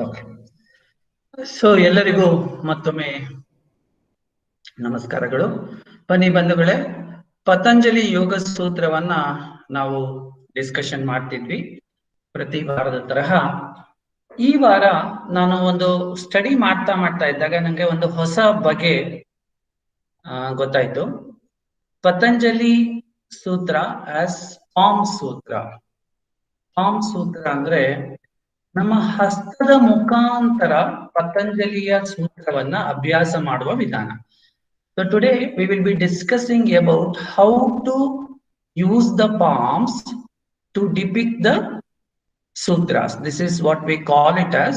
Okay. So ಎಲ್ಲರಿಗೂ ಮತ್ತೊಮ್ಮೆ ನಮಸ್ಕಾರಗಳು. ಬನ್ನಿ ಬಂಧುಗಳೇ, ಪತಂಜಲಿ ಯೋಗ ಸೂತ್ರವನ್ನ ನಾವು ಡಿಸ್ಕಷನ್ ಮಾಡ್ತಿದ್ವಿ ಪ್ರತಿ ವಾರದ ತರಹ. ಈ ವಾರ ನಾನು ಒಂದು ಸ್ಟಡಿ ಮಾಡ್ತಾ ಇದ್ದಾಗ ನಂಗೆ ಒಂದು ಹೊಸ ಬಗೆ ಗೊತ್ತಾಯ್ತು. ಪತಂಜಲಿ ಸೂತ್ರ ಆಸ್ ಪಾಮ್ ಸೂತ್ರ. ಪಾಮ್ ಸೂತ್ರ ಅಂದ್ರೆ ನಮ್ಮ ಹಸ್ತದ ಮುಖಾಂತರ ಪತಂಜಲಿಯ ಸೂತ್ರವನ್ನ ಅಭ್ಯಾಸ ಮಾಡುವ ವಿಧಾನ. So today we will be discussing about how to use the palms to depict the sutras. This is what we call it as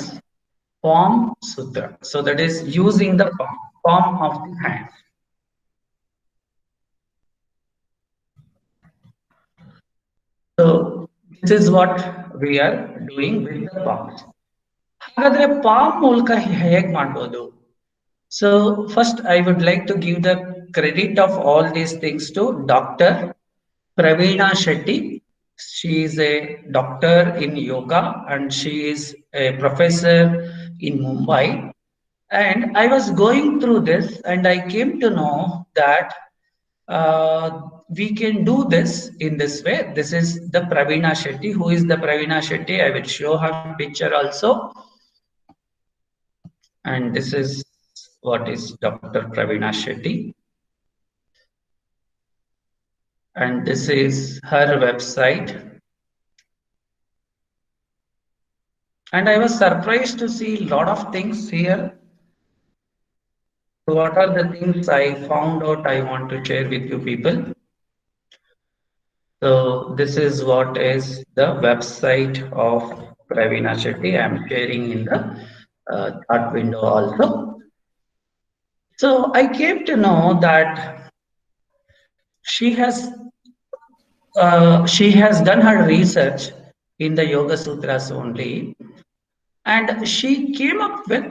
palm sutra. So that is using the palm of the hand. So this is what we are doing with the palms. ಹಾಗಾದ್ರೆ palm ಮೂಲಕ ಹೇಗೆ ಮಾಡಬಹುದು? So first I would like to give the credit of all these things to Dr. Praveena Shetty. She is a doctor in yoga and she is a professor in Mumbai. And I was going through this and I came to know that we can do this in this way. This is the Praveena Shetty. Who is the Praveena Shetty? I will show her picture also. And this is what is Dr. Praveena Shetty. And this is her website. And I was surprised to see a lot of things here. So what are the things I found out I want to share with you people? So this is what is the website of Praveena Shetty. I am sharing in the chat window also. So I came to know that she has done her research in the Yoga Sutras only, and she came up with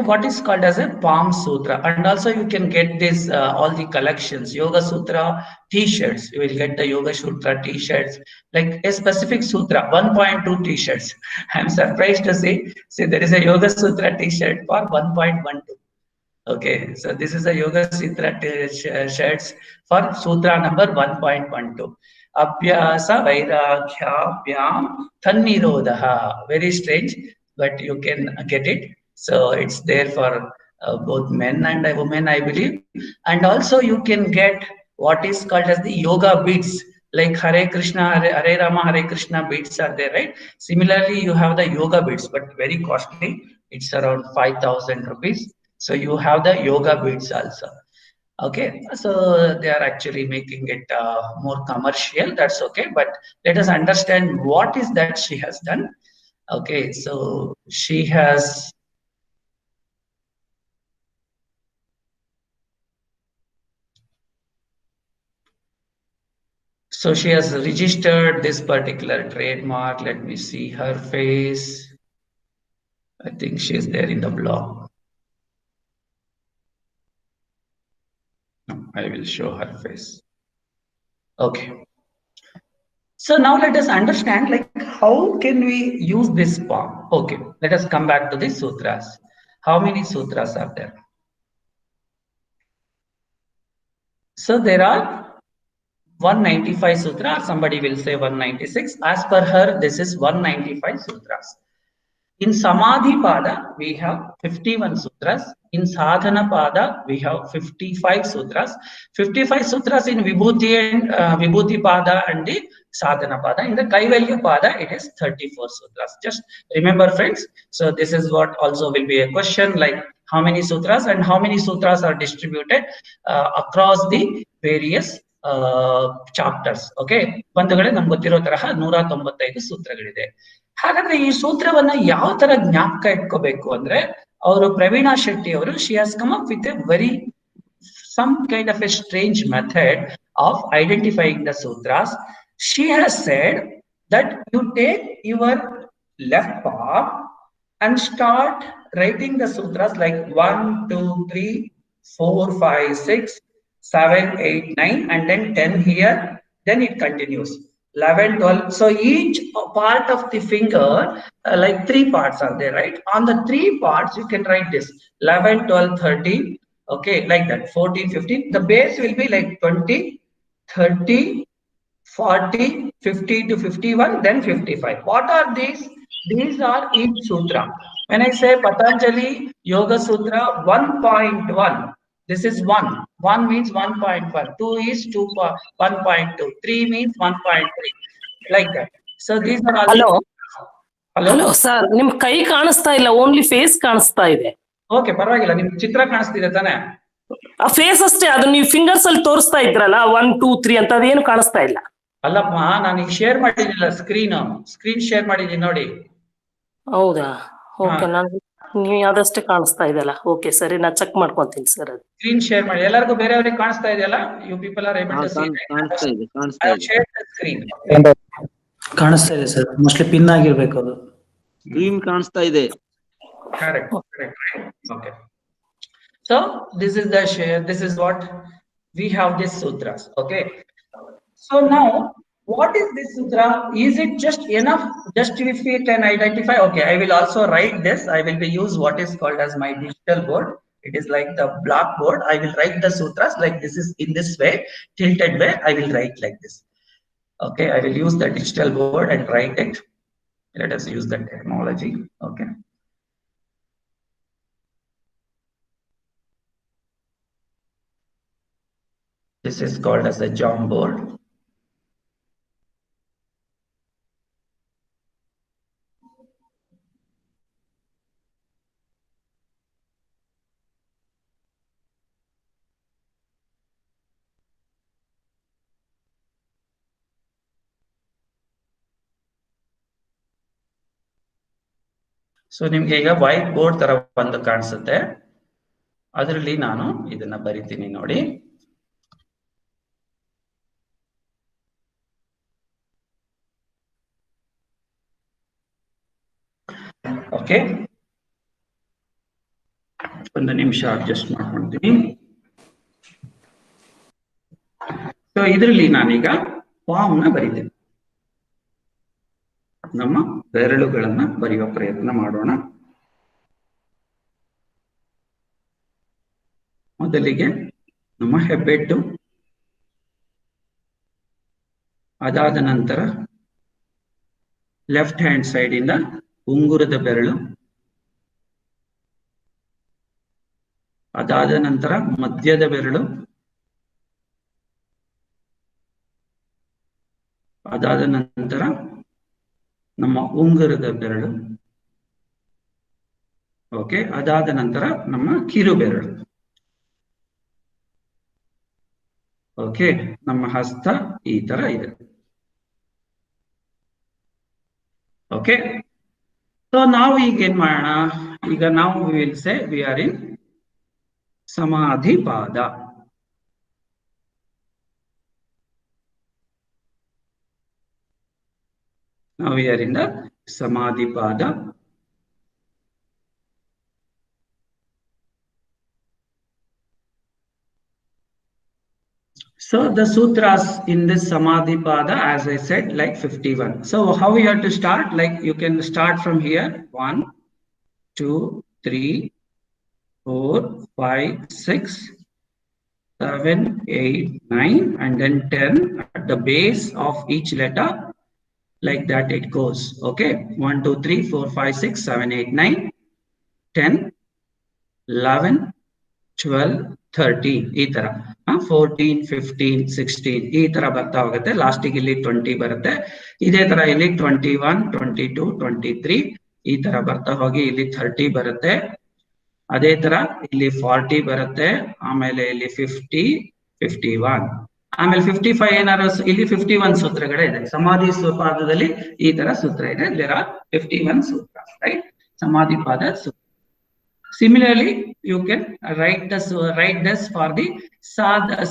what is called as a Palm Sutra. And also you can get this all the collections, Yoga Sutra t-shirts. You will get the Yoga Sutra t-shirts, like a specific sutra, 1.2 t-shirts. I'm surprised to see there is a Yoga Sutra t-shirt for 1.12. Okay, so this is a Yoga Sutra shirts for sutra number 1.12. Abhyasa Vairagyabhyam Tannirodha. Very strange, but you can get it. So it's there for both men and women, I believe. And also you can get what is called as the yoga beads, like Hare Krishna, Hare Rama, Hare Krishna beads are there, right? Similarly, you have the yoga beads, but very costly. It's around 5,000 rupees. So you have the yoga beads also. Okay, so they are actually making it more commercial. That's okay, but let us understand what is that she has done. Okay, so she has registered this particular trademark. Let me see her face. I think she is there in the blog. No, I will show her face. Okay. So now let us understand, like, how can we use this palm? Okay, let us come back to the sutras. How many sutras are there? So there are 195 sutra, or somebody will say 196. As per her, this is 195 sutras. In Samadhi Pada, we have 51 sutras. In Sadhana Pada, we have 55 sutras. 55 sutras in Vibhuti and Vibhuti Pada and the Sadhana Pada. In the Kaivalya Pada, it is 34 sutras. Just remember, friends. So this is what also will be a question, like how many sutras and how many sutras are distributed across the various chapters. Okay ಬಂಧುಗಳೇ, ನಮ್ಗೆ ಗೊತ್ತಿರೋ ತರಹ 195 ಸೂತ್ರಗಳಿದೆ. ಹಾಗಾದ್ರೆ ಈ ಸೂತ್ರವನ್ನ ಯಾವ ತರ ಜ್ಞಾಪಕ ಇಟ್ಕೋಬೇಕು ಅಂದ್ರೆ, ಅವರು ಪ್ರವೀಣಾ ಶೆಟ್ಟಿ ಅವರು, she has come up with A very some kind of a strange method of identifying the sutras. She has said that you take your left palm and start writing the sutras like 1, 2, 3, 4, 5, 6, 7, 8, 9, and then 10 here. Then it continues 11, 12. So each part of the finger like 3 parts are there, right? On the 3 parts, you can write this 11, 12, 13. Okay, like that, 14, 15. The base will be like 20, 30, 40, 50 to 51, then 55. What are these? These are each sutra. When I say Patanjali Yoga Sutra 1.1, this is 1. 1 means 1.1. 2 is 1.2. 3 means 1.3. Like that. So these are all. Hello. Hello. Hello, sir. Nim kai ಕಾಣಿಸ್ತಾ ಇಲ್ಲ, only face ಕಾಣಿಸ್ತಾ ಇದೆ. Okay, ಪರವಾಗಿಲ್ಲ. ನಿಮ್ ಚಿತ್ರ ಕಾಣಿಸ್ತಿದೆ ತಾನೆ? ಆ face ಅಷ್ಟೇ, ಅದು ನೀವು ಫಿಂಗರ್ಸ್ ಅಲ್ಲಿ ತೋರಿಸ್ತಾ ಇದ್ರಲ್ಲ 1 2 3 ಅಂತ, ಅದೇನು ಕಾಣಿಸ್ತಾ ಇಲ್ಲ. ಅಲ್ಲಪ್ಪ, ನಾನು ಈಗ ಶೇರ್ ಮಾಡಿದಿಲ್ಲ ಸ್ಕ್ರೀನ್ ಶೇರ್ ಮಾಡಿದೀನಿ ನೋಡಿ. ಹೌದಾ? ಓಕೆ, ನೀವು ಅದಷ್ಟೇ ಕಾಣಿಸ್ತಾ ಇದೆಯಲ್ಲ. ಓಕೆ ಸರಿ, ನಾನು ಚೆಕ್ ಮಾಡ್ಕೊಂತೀನಿ ಸರ್. ಅದು ಸ್ಕ್ರೀನ್ ಶೇರ್ ಮಾಡಿ. ಎಲ್ಲರಿಗೂ ಬೇರೆಯವರಿಗೆ ಕಾಣಿಸ್ತಾ ಇದೆಯಲ್ಲ? You people are able to see screen. ಕಾಣಿಸ್ತಾ ಇದೆ ಸರ್, ಮೋಸ್ಟ್ಲಿ ಪಿನ್ ಆಗಿರ್ಬೇಕು ಅದು. ಸ್ಕ್ರೀನ್ ಕಾಣಿಸ್ತಾ ಇದೆ. Correct. Okay. So this is the share. This is what we have this sutras. Okay. So now, what is this sutra? Is it just enough? Just if we can identify. Okay, I will also write this. I will be use what is called as my digital board. It is like the blackboard. I will write the sutras like this is in this way, tilted way. I will write like this. Okay, I will use the digital board and write it. Let us use the technology. Okay. This is called as a jam board. So ನಿಮ್ಗೆ ಈಗ white board ತರ ಒಂದು ಕಾಣಿಸುತ್ತೆ, ಅದರಲ್ಲಿ ನಾನು ಇದನ್ನ ಬರಿತೀನಿ ನೋಡಿ. ಓಕೆ, ಒಂದು ನಿಮಿಷ ಅಡ್ಜಸ್ಟ್ ಮಾಡ್ಕೊಳ್ತೀನಿ. ಸೊ ಇದರಲ್ಲಿ ನಾನೀಗ ಫಾರ್ಮ್ ನ ಬರಿತೀನಿ. ನಮ್ಮ ಬೆರಳುಗಳನ್ನ ಬರೆಯುವ ಪ್ರಯತ್ನ ಮಾಡೋಣ. ಮೊದಲಿಗೆ ನಮ್ಮ ಹೆಬ್ಬೆಟ್ಟು, ಅದಾದ ನಂತರ ಲೆಫ್ಟ್ ಹ್ಯಾಂಡ್ ಸೈಡ್ ಇಂದ ಉಂಗುರದ ಬೆರಳು, ಅದಾದ ನಂತರ ಮಧ್ಯದ ಬೆರಳು, ಅದಾದ ನಂತರ ನಮ್ಮ ಉಂಗುರದ ಬೆರಳು. ಓಕೆ, ಅದಾದ ನಂತರ ನಮ್ಮ ಕಿರು ಬೆರಳು. ಓಕೆ, ನಮ್ಮ ಹಸ್ತ ಈ ತರ ಇದೆ. ಓಕೆ, ಸೊ ನಾವು ಈಗ ಏನ್ ಮಾಡೋಣ? ಈಗ ನಾವು ವಿಲ್ ಸೇ ವಿ ಆರ್ ಇನ್ ಸಮಾಧಿ ಪಾದ. Now we are in the Samadhi Pada. So the sutras in this Samadhi Pada, as I said, like 51. So how we have to start? Like you can start from here. 1, 2, 3, 4, 5, 6, 7, 8, 9, and then 10 at the base of each letter. Like that it goes. Okay, 1, 2, 3, 4, 5, 6, 7, 8, 9, 10, 11, 12, 13 ಈ ತರ 14, 15, 16 ಈ ತರ ಬರ್ತಾ ಹೋಗುತ್ತೆ. ಲಾಸ್ಟಿಗೆ ಇಲ್ಲಿ 20 ಬರುತ್ತೆ. ಇದೇ ತರ ಇಲ್ಲಿ 21, 22, 23 ಈ ತರ ಬರ್ತಾ ಹೋಗಿ ಇಲ್ಲಿ 30 ಬರುತ್ತೆ. ಅದೇ ತರ ಇಲ್ಲಿ 40 ಬರುತ್ತೆ. ಆಮೇಲೆ ಇಲ್ಲಿ 50, 51, ಆಮೇಲೆ 55 ಏನಾದ್ರು ಇಲ್ಲಿ 51 ಸೂತ್ರಗಳೇ ಇದೆ. ಸಮಾಧಿ ಪಾದದಲ್ಲಿ ಈ ತರ ಸೂತ್ರ ಇದೆ. ದೇರ್ ಆರ್ 51 ಸೂತ್ರ, ರೈಟ್? ಸಮಾಧಿ ಪಾದ ಸೂತ್ರ. Similarly, you can write this for the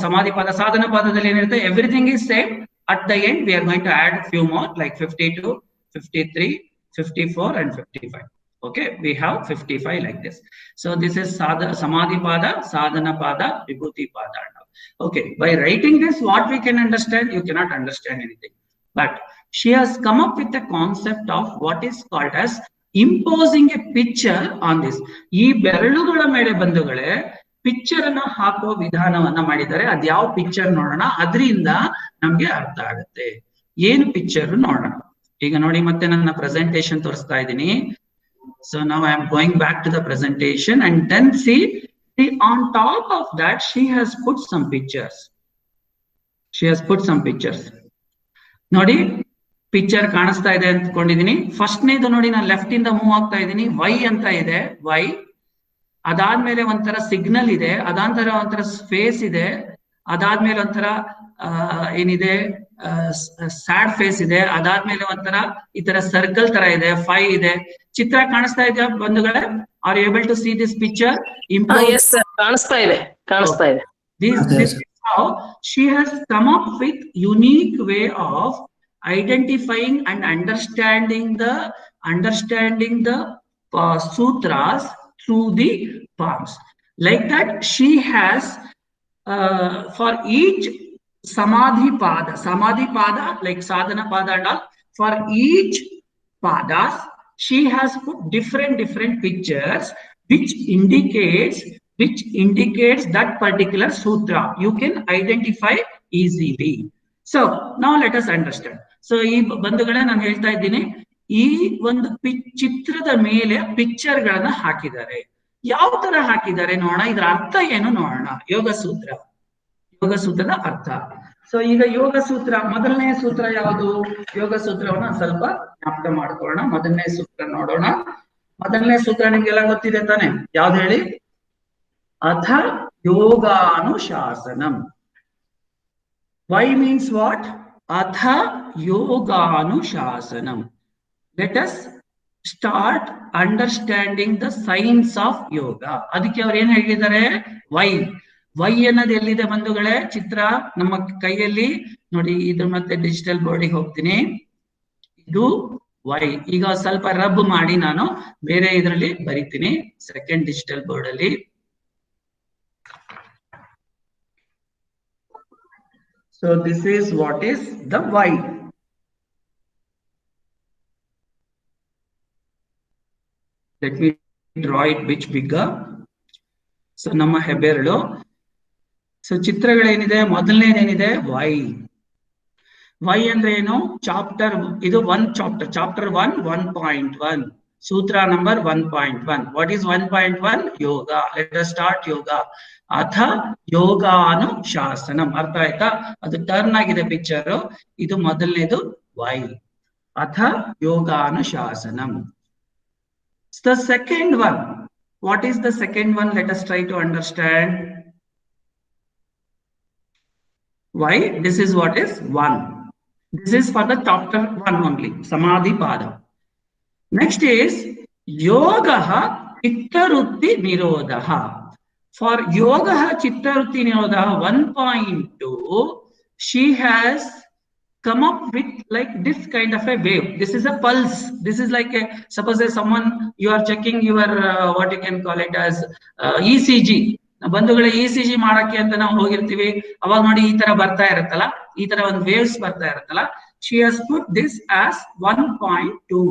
Samadhi Pada. Sadhana Padadalli ಏನಿರುತ್ತೆ, everything is same. At the end, we are going to add few more like 52, 53, 54, and 55. Okay, we have 55 like this. So this is Samadhi Pada, Sadhana Pada, Vibhuti Pada. Okay, by writing this, what we can understand, you cannot understand anything. But she has come up with a concept of what is called as imposing a picture on this. ಈ ಬೆರಳುಗಳ ಮೇಲೆ ಬಂಧುಗಳೇ picture ಅನ್ನ ಹಾಕುವ ವಿಧಾನವನ್ನ ಮಾಡಿದ್ದಾರೆ. ಅದ್ ಯಾವ ಪಿಕ್ಚರ್ ನೋಡೋಣ, ಅದರಿಂದ ನಮ್ಗೆ ಅರ್ಥ ಆಗುತ್ತೆ. ಏನು ಪಿಕ್ಚರ್ ನೋಡೋಣ. ಈಗ ನೋಡಿ, ಮತ್ತೆ ನನ್ನ ಪ್ರೆಸೆಂಟೇಶನ್ ತೋರಿಸ್ತಾ ಇದ್ದೀನಿ. So now I am going back to the presentation and then see on top of that she has put some pictures. She has put some pictures. ನೋಡಿ, ಪಿಕ್ಚರ್ ಕಾಣಿಸ್ತಾ ಇದೆ ಅಂದ್ಕೊಂಡಿದೀನಿ. ಫಸ್ಟ್ನೇದು ನೋಡಿ, ನಾನು ಲೆಫ್ಟ್ ಇಂದ ಮೂವ್ ಆಗ್ತಾ ಇದ್ದೀನಿ. ವೈ ಅಂತ ಇದೆ, ವೈ. ಅದಾದ್ಮೇಲೆ ಒಂಥರ ಸಿಗ್ನಲ್ ಇದೆ, ಅದಾಂತರ ಒಂಥರ ಸ್ಪೇಸ್ ಇದೆ, ಅದಾದ್ಮೇಲೆ ಒಂಥರ ಏನಿದೆ ಸ್ಯಾಡ್ ಫೇಸ್ ಇದೆ, ಅದಾದ್ಮೇಲೆ ಒಂಥರ ಈ ತರ ಸರ್ಕಲ್ ತರ ಇದೆ, 5 ಇದೆ. ಚಿತ್ರ ಕಾಣಿಸ್ತಾ ಇದೆಯಾ ಬಂಧುಗಳೇ? Are able to see this picture? ಕಾಣಿಸ್ತಾ ಇದೆ, ಕಾಣಿಸ್ತಾ ಇದೆ. This is how she has come up with unique way of identifying and understanding the sutras through the palms. Like that, she has for each samadhi pada like sadhana pada and all, for each padas she has put different pictures which indicates that particular sutra. You can identify easily. So now let us understand. So ಈ ಬಂಧುಗಳೇ ನಾನು ಹೇಳ್ತಾ ಇದ್ದೀನಿ, ಈ ಒಂದು ಚಿತ್ರದ ಮೇಲೆ picture ಗಳನ್ನ ಹಾಕಿದ್ದಾರೆ. ಯಾವ ತರ ಹಾಕಿದ್ದಾರೆ ನೋಡೋಣ, ಇದರ ಅರ್ಥ ಏನು ನೋಡೋಣ. ಯೋಗ ಸೂತ್ರದ ಅರ್ಥ. ಸೊ ಈಗ ಯೋಗ ಸೂತ್ರ, ಮೊದಲನೇ ಸೂತ್ರ ಯಾವುದು? ಯೋಗ ಸೂತ್ರವನ್ನ ಸ್ವಲ್ಪ ಜ್ಞಾಪಕ ಮಾಡ್ಕೊಳ್ಳೋಣ. ಮೊದಲನೇ ಸೂತ್ರ ನೋಡೋಣ. ಮೊದಲನೇ ಸೂತ್ರ ನಿಮ್ಗೆಲ್ಲ ಗೊತ್ತಿದೆ ತಾನೆ? ಯಾವ್ದು ಹೇಳಿ? ಅಥ ಯೋಗಾನುಶಾಸನಂ. Why means what? Atha yoganushāsanam. Let us start understanding the science of yoga. ಅದಕ್ಕೆ ಅವ್ರು ಏನ್ ಹೇಳಿದ್ದಾರೆ? ವೈ. ವೈ ಅನ್ನೋದು ಎಲ್ಲಿದೆ ಬಂಧುಗಳೇ? ಚಿತ್ರ ನಮ್ಮ ಕೈಯಲ್ಲಿ ನೋಡಿ. ಇದ್ರ ಮತ್ತೆ ಡಿಜಿಟಲ್ ಬೋರ್ಡಿಗೆ ಹೋಗ್ತೀನಿ. ಇದು ವೈ. ಈಗ ಸ್ವಲ್ಪ ರಬ್ ಮಾಡಿ ನಾನು ಬೇರೆ ಇದರಲ್ಲಿ ಬರಿತೀನಿ, ಸೆಕೆಂಡ್ ಡಿಜಿಟಲ್ ಬೋರ್ಡ್ ಅಲ್ಲಿ. So this is what is the Y. Let me draw it bit bigger. So ನಮ್ಮ ಹೆಬ್ಬೆರಳು. ಸೊ ಚಿತ್ರಗಳೇನಿದೆ, ಮೊದಲನೇದೇನಿದೆ? Y. Y ಅಂದ್ರೆ ಏನು? ಚಾಪ್ಟರ್. ಇದು 1 ಚಾಪ್ಟರ್, ಚಾಪ್ಟರ್ 1 1.1, ಸೂತ್ರ number 1.1. What is 1.1? Yoga. Let us start yoga. ಅಥ ಯೋಗಾನುಶಾಸನಂ. ಅರ್ಥ ಆಯ್ತಾ? ಅದು ಟರ್ನ್ ಆಗಿದೆ ಪಿಕ್ಚರ್. ಇದು ಮೊದಲನೇದು ವೈ. ಅಥ ಯೋಗಾನುಶಾಸನಂ. The second one. What is the second one? Let us try to understand. Why? This is what is 1. This is for the chapter 1 only, Samadhi Pada. Next is Yogaha Chittarutti Nirodha. For Yoga Chittarutti Nirodha 1.2, she has come up with like this kind of a wave. This is a pulse. This is like a, suppose someone, you are checking your what you can call it as ECG. ಬಂಧುಗಳೇ, ECG ಮಾಡಕ್ಕೆ ಅಂತ ನಾವು ಹೋಗಿರ್ತೀವಿ. ಅವಾಗ ನೋಡಿ ಈ ತರ ಬರ್ತಾ ಇರುತ್ತಲ್ಲ, ಈ ತರ ಒಂದು ವೇವ್ಸ್ ಬರ್ತಾ ಇರುತ್ತಲ್ಲ. She has put this as 1.2.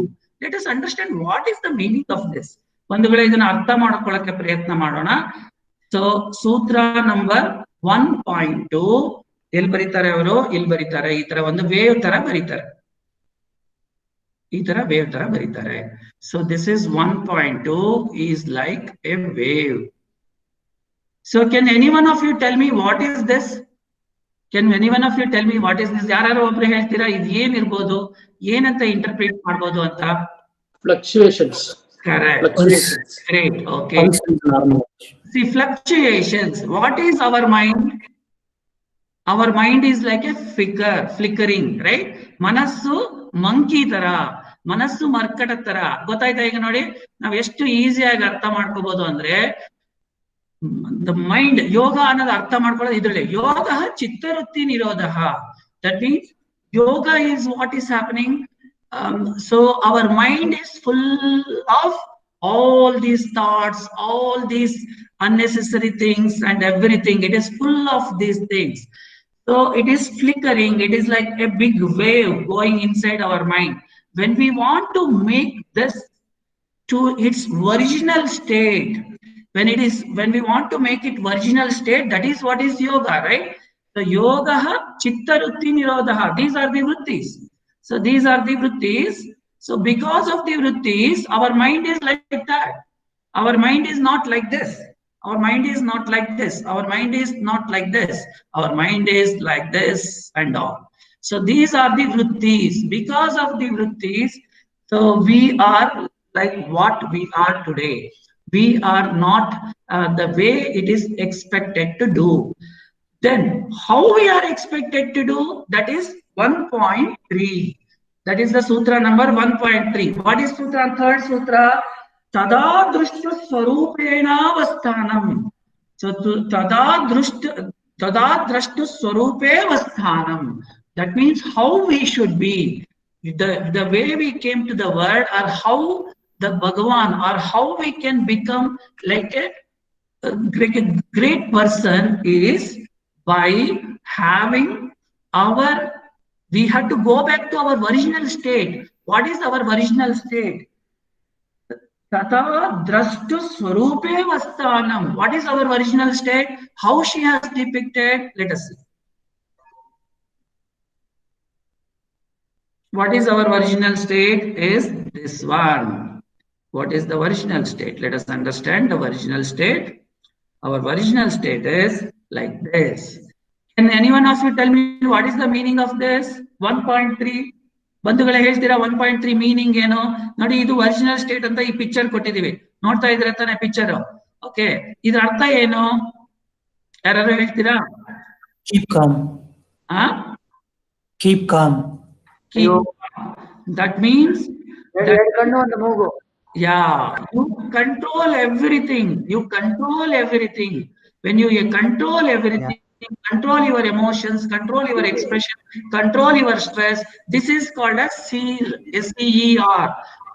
Let us understand what is the meaning of this. ಬಂಧುಗಳೇ, ಇದನ್ನ ಅರ್ಥ ಮಾಡ್ಕೊಳ್ಳಕ್ಕೆ ಪ್ರಯತ್ನ ಮಾಡೋಣ. ಸೊ ಸೂತ್ರ ನಂಬರ್ 1.2 ಎಲ್ಲಿ ಬರೀತಾರೆ ಅವರು? ಇಲ್ಲಿ ಬರೀತಾರೆ. ಈ ತರ ಒಂದು ವೇವ್ ತರ ಬರೀತಾರೆ, ಈ ತರ ವೇವ್ ತರ ಬರೀತಾರೆ. So this is 1.2 is like a wave. So can any one of you tell me what is this? Can any one of you tell me what is this? ಯಾರು ಒಬ್ರು ಹೇಳ್ತೀರಾ ಇದು ಏನಿರ್ಬೋದು, ಏನಂತ ಇಂಟರ್ಪ್ರಿಟ್ ಮಾಡ್ಬೋದು ಅಂತ? Fluctuations. Correct. Great. Okay. See, fluctuations. What is our mind? Our mind is like a flickering, right? ಮನಸ್ಸು monkey ತರ, ಮನಸ್ಸು ಮರ್ಕಟ ತರ. ಗೊತ್ತಾಯ್ತಾ? ಈಗ ನೋಡಿ, ನಾವ್ ಎಷ್ಟು ಈಸಿಯಾಗಿ ಅರ್ಥ ಮಾಡ್ಕೋಬಹುದು ಅಂದ್ರೆ, the mind, ಯೋಗ ಅನ್ನೋದು ಅರ್ಥ ಮಾಡ್ಕೊಳ್ಳೋದು ಇದ್ರಲ್ಲಿ. ಯೋಗ ಚಿತ್ತವೃತ್ತಿ ನಿರೋಧ. That means yoga is what is happening. So our mind is full of all these thoughts, all these unnecessary things and everything. It is full of these things. So it is flickering. It is like a big wave going inside our mind. When we want to make this to its original state, when we want to make it original state, that is what is yoga, right? So yoga chitta vritti nirodha, these are the vrittis. So these are the vrittis. So because of the vrittis, our mind is like that. Our mind is not like this. Our mind is not like this. Our mind is not like this. Our mind is like this and all. So these are the vrittis. Because of the vrittis, so we are like what we are today. We are not the way it is expected to do. Then how we are expected to do, that is 1.3. That is the sutra number 1.3. What is sutra? Third sutra. Tada drushta swarupena vasthanam. So tada drashtu swarupe vasthanam. That means how we should be. The way we came to the world, or how the Bhagavan, or how we can become like a great person, is by having we have to go back to our original state. What is our original state? Tata drashtu swarupe vasthanam. What is our original state? How she has depicted? Let us see. What is our original state? Is this one. What is the original state? Let us understand the original state. Our original state is like this. Can any one of you tell me what is the meaning of this? 1.3. ಬಂಧುಗಳೇ ಹೇಳ್ತೀರಾ 1.3 meaning ಏನು? ನೋಡಿ, ಇದು original state ಅಂತ ಈ picture ಕೊಟ್ಟಿದೀವಿ, ನೋಡ್ತಾ ಇದ್ರೆ ತಾನೆ ಪಿಕ್ಚರ್. ಓಕೆ, ಇದ್ರ ಅರ್ಥ ಏನು? ಯಾರು ಹೇಳ್ತೀರಾ? Keep com. Keep com. That means yeah, you control everything. You control everything. When you control everything, control your emotions, control your expression, control your stress. This is called as SEER. SEER.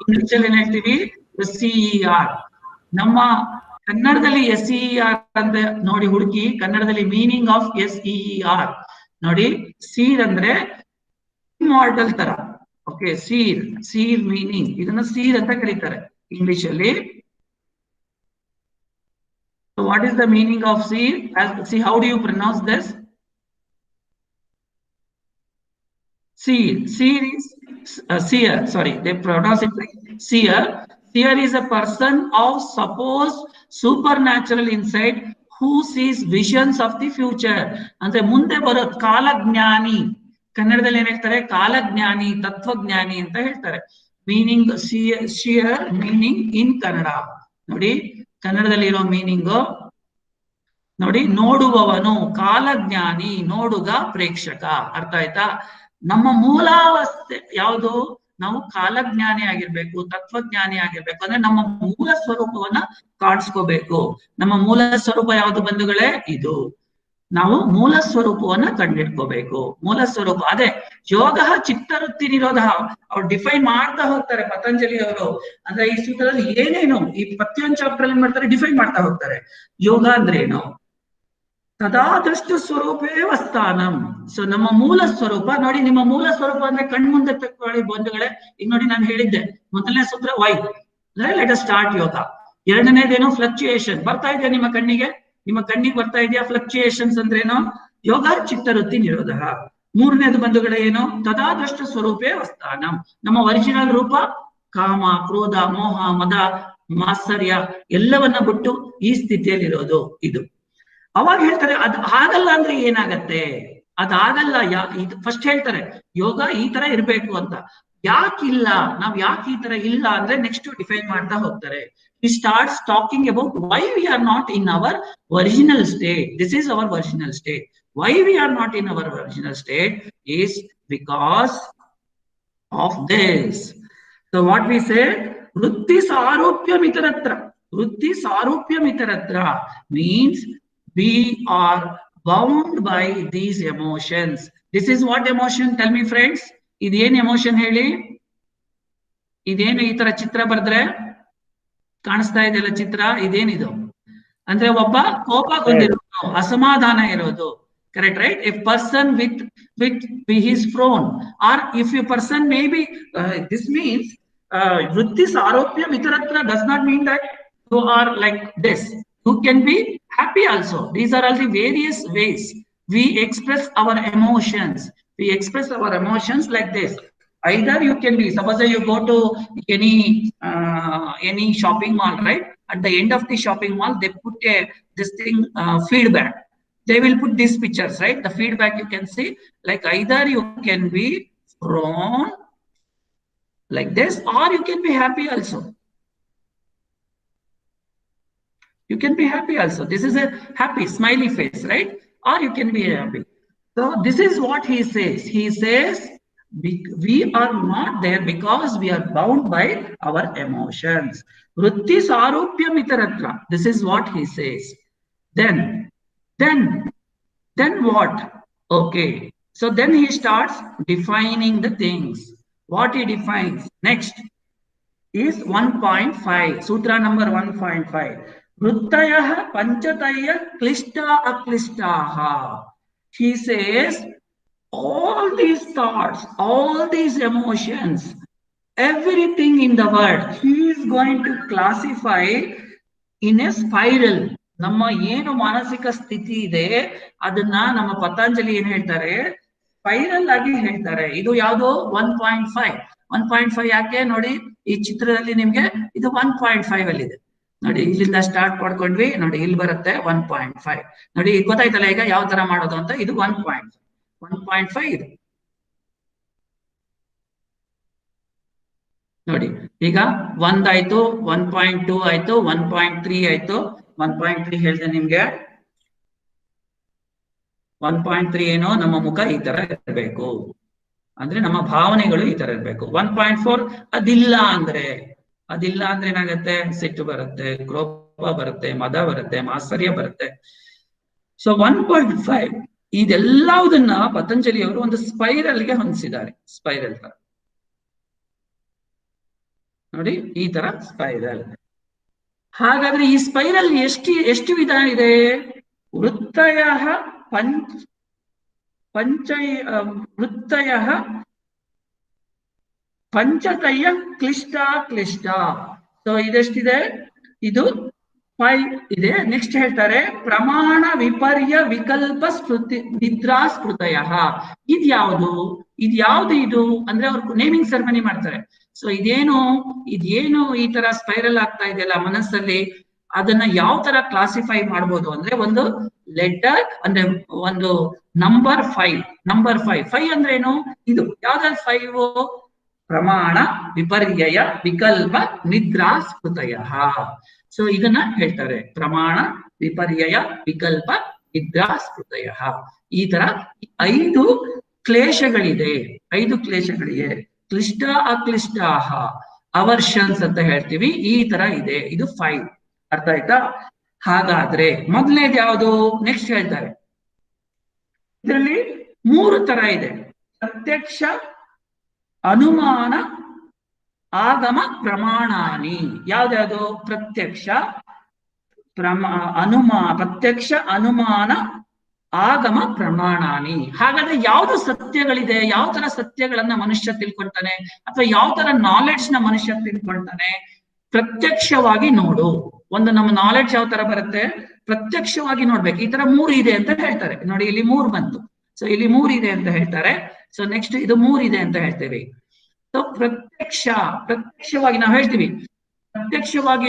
English ಅಲ್ಲಿ ಹೇಳ್ತೀವಿ SEER. ನಮ್ಮ ಕನ್ನಡದಲ್ಲಿ SEER ಅಂತ ನೋಡಿ ಹುಡುಕಿ, ಕನ್ನಡದಲ್ಲಿ meaning of SEER ನೋಡಿ. Seer ಅಂದ್ರೆ ಇಮ್ಮಾರ್ಟಲ್ ತರ. ಓಕೆ, ಸೀರ್ ಮೀನಿಂಗ್, ಇದನ್ನ ಸೀರ್ ಅಂತ ಕರೀತಾರೆ ಇಂಗ್ಲಿಷ್ ಅಲ್ಲಿ. So what is the meaning of seer? See, how do you pronounce this? Seer. Seer is seer. Sorry, they pronounce it like seer. Seer is a person of supposed supernatural insight who sees visions of the future. ಅಂದ್ರೆ ಮುಂದೆ ಬರೋ ಕಾಲಜ್ಞಾನಿ. ಕನ್ನಡದಲ್ಲಿ ಏನ್ ಹೇಳ್ತಾರೆ? ಕಾಲಜ್ಞಾನಿ, ತತ್ವಜ್ಞಾನಿ ಅಂತ ಹೇಳ್ತಾರೆ. Meaning shear meaning in Kannada ನೋಡಿ. ಕನ್ನಡದಲ್ಲಿ ಇರೋ ಮೀನಿಂಗ್ ನೋಡಿ, ನೋಡುವವನು, ಕಾಲಜ್ಞಾನಿ, ನೋಡುಗ, ಪ್ರೇಕ್ಷಕ. ಅರ್ಥ ಆಯ್ತಾ? ನಮ್ಮ ಮೂಲಾವಸ್ಥೆ ಯಾವುದು? ನಾವು ಕಾಲಜ್ಞಾನಿ ಆಗಿರ್ಬೇಕು, ತತ್ವಜ್ಞಾನಿ ಆಗಿರ್ಬೇಕು. ಅಂದ್ರೆ ನಮ್ಮ ಮೂಲ ಸ್ವರೂಪವನ್ನ ಕಾಣಿಸ್ಕೋಬೇಕು. ನಮ್ಮ ಮೂಲ ಸ್ವರೂಪ ಯಾವುದು ಬಂಧುಗಳೇ? ಇದು. ನಾವು ಮೂಲ ಸ್ವರೂಪವನ್ನ ಕಂಡಿಡ್ಕೋಬೇಕು. ಮೂಲ ಸ್ವರೂಪ ಅದೇ ಯೋಗ ಚಿತ್ತವೃತ್ತಿ ನಿರೋಧ. ಅವ್ರು ಡಿಫೈನ್ ಮಾಡ್ತಾ ಹೋಗ್ತಾರೆ ಪತಂಜಲಿ ಅವರು. ಅಂದ್ರೆ ಈ ಸೂತ್ರದಲ್ಲಿ ಏನೇನು ಈ ಪ್ರತಿಯೊಂದು ಚಾಪ್ಟರ್ ಅಲ್ಲಿ ಮಾಡ್ತಾರೆ, ಡಿಫೈನ್ ಮಾಡ್ತಾ ಹೋಗ್ತಾರೆ. ಯೋಗ ಅಂದ್ರೆ ಏನು? ತದಾ ದೃಷ್ಟು ಸ್ವರೂಪೇ ವಸ್ಥಾನಂ. ಸೊ ನಮ್ಮ ಮೂಲ ಸ್ವರೂಪ ನೋಡಿ. ನಿಮ್ಮ ಮೂಲ ಸ್ವರೂಪ ಅಂದ್ರೆ ಕಣ್ಮುಂದೆ ತಕ್ಕೊಳ್ಳಿ ಬಂಧುಗಳೇ. ಈಗ ನೋಡಿ, ನಾನು ಹೇಳಿದ್ದೆ ಮೊದಲನೇ ಸೂತ್ರ ವೈ, ಲೆಟ್ ಅಸ್ ಸ್ಟಾರ್ಟ್ ಯೋಗ. ಎರಡನೇದೇನು? ಫ್ಲಕ್ಚುಯೇಷನ್. ಬರ್ತಾ ಇದೆಯಾ ನಿಮ್ಮ ಕಣ್ಣಿಗೆ? ನಿಮ್ಮ ಕಣ್ಣಿಗೆ ಬರ್ತಾ ಇದೆಯಾ ಫ್ಲಕ್ಚುಯೇಷನ್ಸ್ ಅಂದ್ರೇನು? ಯೋಗ ಚಿತ್ತವೃತ್ತಿ ನಿರೋಧ. ಮೂರನೇದು ಬಂಧುಗಳೇ ಏನು? ತದಾ ದೃಷ್ಟ ಸ್ವರೂಪೇ ವಸ್ಥಾನಂ. ನಮ್ಮ ಒರಿಜಿನಲ್ ರೂಪ ಕಾಮ, ಕ್ರೋಧ, ಮೋಹ, ಮದ, ಮಾತ್ಸರ್ಯ ಎಲ್ಲವನ್ನ ಬಿಟ್ಟು ಈ ಸ್ಥಿತಿಯಲ್ಲಿ ಇರೋದು ಇದು. ಅವಾಗ ಹೇಳ್ತಾರೆ ಅದು ಆಗಲ್ಲ ಅಂದ್ರೆ ಏನಾಗತ್ತೆ? ಅದಾಗಲ್ಲ. ಫಸ್ಟ್ ಹೇಳ್ತಾರೆ ಯೋಗ ಈ ತರ ಇರ್ಬೇಕು ಅಂತ. ಯಾಕಿಲ್ಲ, ನಾವ್ ಯಾಕೆ ಈ ತರ ಇಲ್ಲ ಅಂದ್ರೆ ನೆಕ್ಸ್ಟ್ ಡಿಫೈನ್ ಮಾಡ್ತಾ ಹೋಗ್ತಾರೆ. He starts talking about why we are not in our original state. This is our original state. Why we are not in our original state is because of this. So what we say, vritti sarupyam itaratra. Vritti sarupyam itaratra means we are bound by these emotions. This is what emotion? Tell me friends. ಇದೇನ್ emotion ಹೇಳಿ? ಇದೇನು ಈ ತರ ಚಿತ್ರ ಬರೆದ್ರೆ ಕಾಣಿಸ್ತಾ ಇದೆಯಲ್ಲ ಚಿತ್ರ, ಇದೇನಿದು? ಅಂದ್ರೆ ಒಬ್ಬ ಕೋಪಗೊಂಡಿರೋದು, ಅಸಮಾಧಾನ ಇರೋದು. Correct, right? A person with his frown, or if a person maybe this means vrittis aropya mitaratra does not mean that you are like this. You can be happy also. These are all the various ways we express our emotions. We express our emotions like this. Either you can be, suppose you go to any shopping mall, right? At the end of the shopping mall, they put a this thing feedback. They will put these pictures, right? The feedback you can see, like either you can be frown like this, or you can be happy also. You can be happy also. This is a happy smiley face, right? Or you can be happy. So this is what he says. He says we are not there because we are bound by our emotions. Vritti sarupya mitaratra. This is what he says. Then what? Okay. So then he starts defining the things. What he defines next is 1.5. Sutra number 1.5. Vrittayah panchataya klishta aklishtaha. He says all these thoughts, all these emotions, everything in the world, he is going to classify in a spiral. ನಮ್ಮ ಏನು ಮಾನಸಿಕ ಸ್ಥಿತಿ ಇದೆ ಅದನ್ನ ನಮ್ಮ ಪತಂಜಲಿ ಏನ್ ಹೇಳ್ತಾರೆ, spiral ಆಗಿ ಹೇಳ್ತಾರೆ. ಇದು ಯಾವುದು 1.5. 1.5 ಯಾಕೆ ನೋಡಿ, ಈ ಚಿತ್ರದಲ್ಲಿ ನಿಮ್ಗೆ ಇದು 1.5 ಅಲ್ಲಿ ಇದೆ ನೋಡಿ. ಇಲ್ಲಿಂದ ಸ್ಟಾರ್ಟ್ ಮಾಡ್ಕೊಂಡ್ವಿ ನೋಡಿ, ಇಲ್ಲಿ ಬರುತ್ತೆ 1.5 ನೋಡಿ. ಗೊತ್ತಾಯ್ತಲ್ಲ ಈಗ ಯಾವ ತರ ಮಾಡೋದು ಅಂತ. ಇದು 1.5 ಇದು ನೋಡಿ. ಈಗ 1 ಆಯ್ತು, 1.2 ಆಯ್ತು, 1.3 ಆಯ್ತು. 1.3 ಹೇಳ್ದೆ ನಿಮ್ಗೆ. 1.3 ಏನೋ ನಮ್ಮ ಮುಖ ಈ ತರ ಇರಬೇಕು, ಅಂದ್ರೆ ನಮ್ಮ ಭಾವನೆಗಳು ಈ ತರ ಇರಬೇಕು. 1.4 ಅದಿಲ್ಲ ಅಂದ್ರೆ ಏನಾಗತ್ತೆ, ಸಿಟ್ಟು ಬರುತ್ತೆ, ಕೋಪ ಬರುತ್ತೆ, ಮದ ಬರುತ್ತೆ, ಮಾತ್ಸರ್ಯ ಬರುತ್ತೆ. ಸೊ 1.5 ಇದೆಲ್ಲದನ್ನ ಪತಂಜಲಿಯವರು ಒಂದು ಸ್ಪೈರಲ್ಗೆ ಹೊಂದಿಸಿದ್ದಾರೆ. ಸ್ಪೈರಲ್ ತರ ನೋಡಿ, ಈ ತರ ಸ್ಪೈರಲ್. ಹಾಗಾದ್ರೆ ಈ ಸ್ಪೈರಲ್ ಎಷ್ಟು ವಿಧ ಇದೆ? ವೃತ್ತಯಃ ವೃತ್ತಯಃ ಪಂಚತಯ ಕ್ಲಿಷ್ಟ. ಸೊ ಇದೆಷ್ಟಿದೆ? ಇದು 5 ಇದೆ. ನೆಕ್ಸ್ಟ್ ಹೇಳ್ತಾರೆ ಪ್ರಮಾಣ ವಿಪರ್ಯ ವಿಕಲ್ಪ ಸ್ಮೃತಿ ನಿದ್ರಾ ಸ್ಮೃತಯ. ಇದ್ಯಾವುದು ಇದು ಅಂದ್ರೆ ಅವ್ರು ನೇಮಿಂಗ್ ಸೆರೆಮನಿ ಮಾಡ್ತಾರೆ. ಸೊ ಇದೇನು ಈ ತರ ಸ್ಪೈರಲ್ ಆಗ್ತಾ ಇದೆಯಲ್ಲ ಮನಸ್ಸಲ್ಲಿ, ಅದನ್ನ ಯಾವ ತರ ಕ್ಲಾಸಿಫೈ ಮಾಡ್ಬೋದು ಅಂದ್ರೆ, ಒಂದು ಲೆಟರ್ ಅಂದ್ರೆ ಒಂದು ನಂಬರ್ 5 ಅಂದ್ರೆ ಏನು? ಇದು ಯಾವ್ದಾದ್ರು 5? ಪ್ರಮಾಣ ವಿಪರ್ಯಯ ವಿಕಲ್ಪ ನಿದ್ರಾ ಸ್ಮೃತಯ. ಸೊ ಇದನ್ನ ಹೇಳ್ತಾರೆ, ಪ್ರಮಾಣ ವಿಪರ್ಯಯ ವಿಕಲ್ಪ ನಿದ್ರಾ ಸ್ಮೃತಯ. ಈ ತರ 5 ಕ್ಲೇಶಗಳಿದೆ. ಕ್ಲಿಷ್ಟ ಅಕ್ಲಿಷ್ಟಾಹ ಅವರ್ಷನ್ಸ್ ಅಂತ ಹೇಳ್ತೀವಿ. ಈ ತರ ಇದೆ. ಇದು 5. ಅರ್ಥ ಆಯ್ತಾ? ಹಾಗಾದ್ರೆ ಮೊದಲನೇದು ಯಾವುದು? ನೆಕ್ಸ್ಟ್ ಹೇಳ್ತಾರೆ ಇದರಲ್ಲಿ 3 ತರ ಇದೆ. ಪ್ರತ್ಯಕ್ಷ, ಅನುಮಾನ, ಆಗಮ, ಪ್ರಮಾಣಾನಿ. ಯಾವ್ದ್ಯಾವುದು? ಪ್ರತ್ಯಕ್ಷ, ಅನುಮಾನ, ಆಗಮ, ಪ್ರಮಾಣಾನಿ. ಹಾಗಾದ್ರೆ ಯಾವ್ದು ಸತ್ಯಗಳಿದೆ? ಯಾವ ತರ ಸತ್ಯಗಳನ್ನ ಮನುಷ್ಯ ತಿಳ್ಕೊಳ್ತಾನೆ, ಅಥವಾ ಯಾವ ತರ ನಾಲೆಡ್ಜ್ ನ ಮನುಷ್ಯ ತಿಳ್ಕೊಳ್ತಾನೆ? ಪ್ರತ್ಯಕ್ಷವಾಗಿ ನೋಡು. ಒಂದು ನಮ್ಮ ನಾಲೆಡ್ಜ್ ಯಾವ ತರ ಬರುತ್ತೆ? ಪ್ರತ್ಯಕ್ಷವಾಗಿ ನೋಡ್ಬೇಕು. ಈ ತರ 3 ಇದೆ ಅಂತ ಹೇಳ್ತಾರೆ ನೋಡಿ. ಇಲ್ಲಿ 3 ಬಂತು. ಸೊ ಇಲ್ಲಿ 3 ಇದೆ ಅಂತ ಹೇಳ್ತಾರೆ. ಸೊ ನೆಕ್ಸ್ಟ್ ಇದು 3 ಇದೆ ಅಂತ ಹೇಳ್ತೇವೆ. ಸೊ ಪ್ರತ್ಯಕ್ಷವಾಗಿ ನಾವು ಹೇಳ್ತೀವಿ, ಪ್ರತ್ಯಕ್ಷವಾಗಿ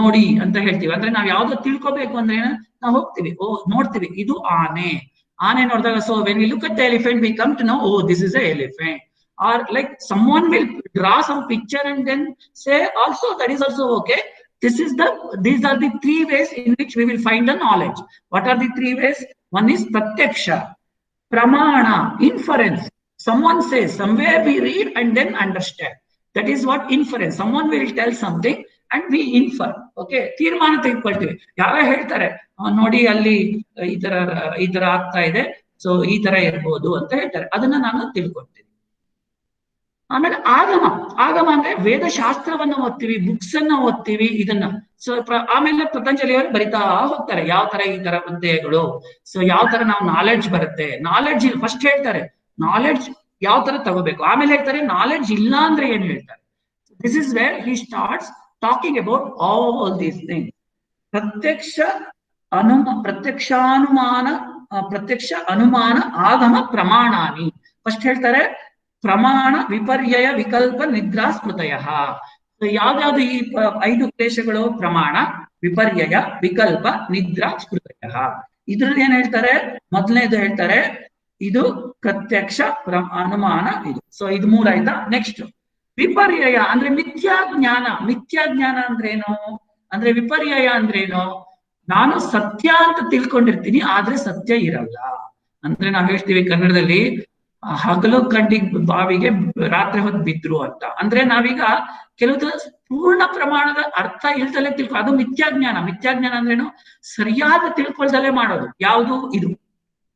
ನೋಡಿ ಅಂತ ಹೇಳ್ತೀವಿ. ಅಂದ್ರೆ ನಾವ್ ಯಾವ್ದು ತಿಳ್ಕೊಬೇಕು ಅಂದ್ರೆ ನಾವು ಹೋಗ್ತೀವಿ, ನೋಡ್ತೀವಿ, ಇದು ಆನೆ ನೋಡಿದಾಗ, so when we look at the elephant we come to know, this is a elephant. Or like someone will draw some picture and then say also, that is also okay. These are the 3 ways in which we will find the knowledge. What are the 3 ways? One is pratyaksha, pramana, inference. Someone says, somewhere we read and then understand. That is what inference. Someone will tell something and we infer. Okay, ತೀರ್ಮಾನ ತೆಗೆದುಕೊಳ್ತೀವಿ. ಯಾರೋ ಹೇಳ್ತಾರೆ ನೋಡಿ ಅಲ್ಲಿ ಈ ತರ ಆಗ್ತಾ ಇದೆ, so ಈ ತರ ಇರ್ಬೋದು ಅಂತ ಹೇಳ್ತಾರೆ. ಅದನ್ನ ನಾನು ತಿಳ್ಕೊಳ್ತೀನಿ. ಆಮೇಲೆ ಆಗಮ. ಆಗಮ ಅಂದ್ರೆ ವೇದಶಾಸ್ತ್ರವನ್ನ ಓದ್ತೀವಿ, ಬುಕ್ಸ್ ಅನ್ನ ಓದ್ತೀವಿ ಇದನ್ನ. ಸೊ ಆಮೇಲೆ ಪತಂಜಲಿಯವರು ಬರಿತಾ ಹೋಗ್ತಾರೆ ಯಾವ ತರ ಈ ತರ ವಿದ್ಯೆಗಳು, ಸೊ ಯಾವ ತರ ನಾವು ನಾಲೆಡ್ಜ್ ಬರುತ್ತೆ. ನಾಲೆಡ್ಜ್ ಫಸ್ಟ್ ಹೇಳ್ತಾರೆ ನಾಲೆಡ್ಜ್ ಯಾವ ತರ ತಗೋಬೇಕು, ಆಮೇಲೆ ಹೇಳ್ತಾರೆ ನಾಲೆಡ್ಜ್ ಇಲ್ಲ ಅಂದ್ರೆ ಏನ್ ಹೇಳ್ತಾರೆ. This is where he starts talking about all these things. ಪ್ರತ್ಯಕ್ಷ ಅನುಮಾನ ಆಗಮ ಪ್ರಮಾಣಾನಿ. ಫಸ್ಟ್ ಹೇಳ್ತಾರೆ ಪ್ರಮಾಣ ವಿಪರ್ಯಯ ವಿಕಲ್ಪ ನಿದ್ರಾ ಸ್ಮೃತಯ. ಯಾವ್ದಾವ್ದು ಈ 5 ಕ್ಲೇಶಗಳು? ಪ್ರಮಾಣ, ವಿಪರ್ಯಯ, ವಿಕಲ್ಪ, ನಿದ್ರಾ, ಸ್ಮೃತಯ. ಇದ್ರಲ್ಲಿ ಏನ್ ಹೇಳ್ತಾರೆ? ಮೊದಲನೇದು ಹೇಳ್ತಾರೆ ಇದು ಪ್ರತ್ಯಕ್ಷ ಅನುಮಾನ ಇದು. ಸೊ ಇದು 3 ಆಯ್ತಾ. ನೆಕ್ಸ್ಟ್ ವಿಪರ್ಯಯ ಅಂದ್ರೆ ಮಿಥ್ಯಾಜ್ಞಾನ. ಮಿಥ್ಯಾಜ್ಞಾನ ಅಂದ್ರೇನು? ಅಂದ್ರೆ ವಿಪರ್ಯಯ ಅಂದ್ರೇನು? ನಾನು ಸತ್ಯ ಅಂತ ತಿಳ್ಕೊಂಡಿರ್ತೀನಿ ಆದ್ರೆ ಸತ್ಯ ಇರಲ್ಲ. ಅಂದ್ರೆ ನಾವ್ ಹೇಳ್ತೀವಿ ಕನ್ನಡದಲ್ಲಿ ಹಗಲು ಕಂಡಿಗೆ ಬಾವಿಗೆ ರಾತ್ರಿ ಹೊತ್ತು ಬಿದ್ರು ಅಂತ. ಅಂದ್ರೆ ನಾವೀಗ ಕೆಲವು ಪೂರ್ಣ ಪ್ರಮಾಣದ ಅರ್ಥ ಇಲ್ದಲೆ ಅದು ಮಿಥ್ಯಾಜ್ಞಾನ. ಮಿಥ್ಯಾಜ್ಞಾನ ಅಂದ್ರೇನು? ಸರಿಯಾದ ತಿಳ್ಕೊಳ್ದಲೆ ಮಾಡೋದು. ಯಾವುದು? ಇದು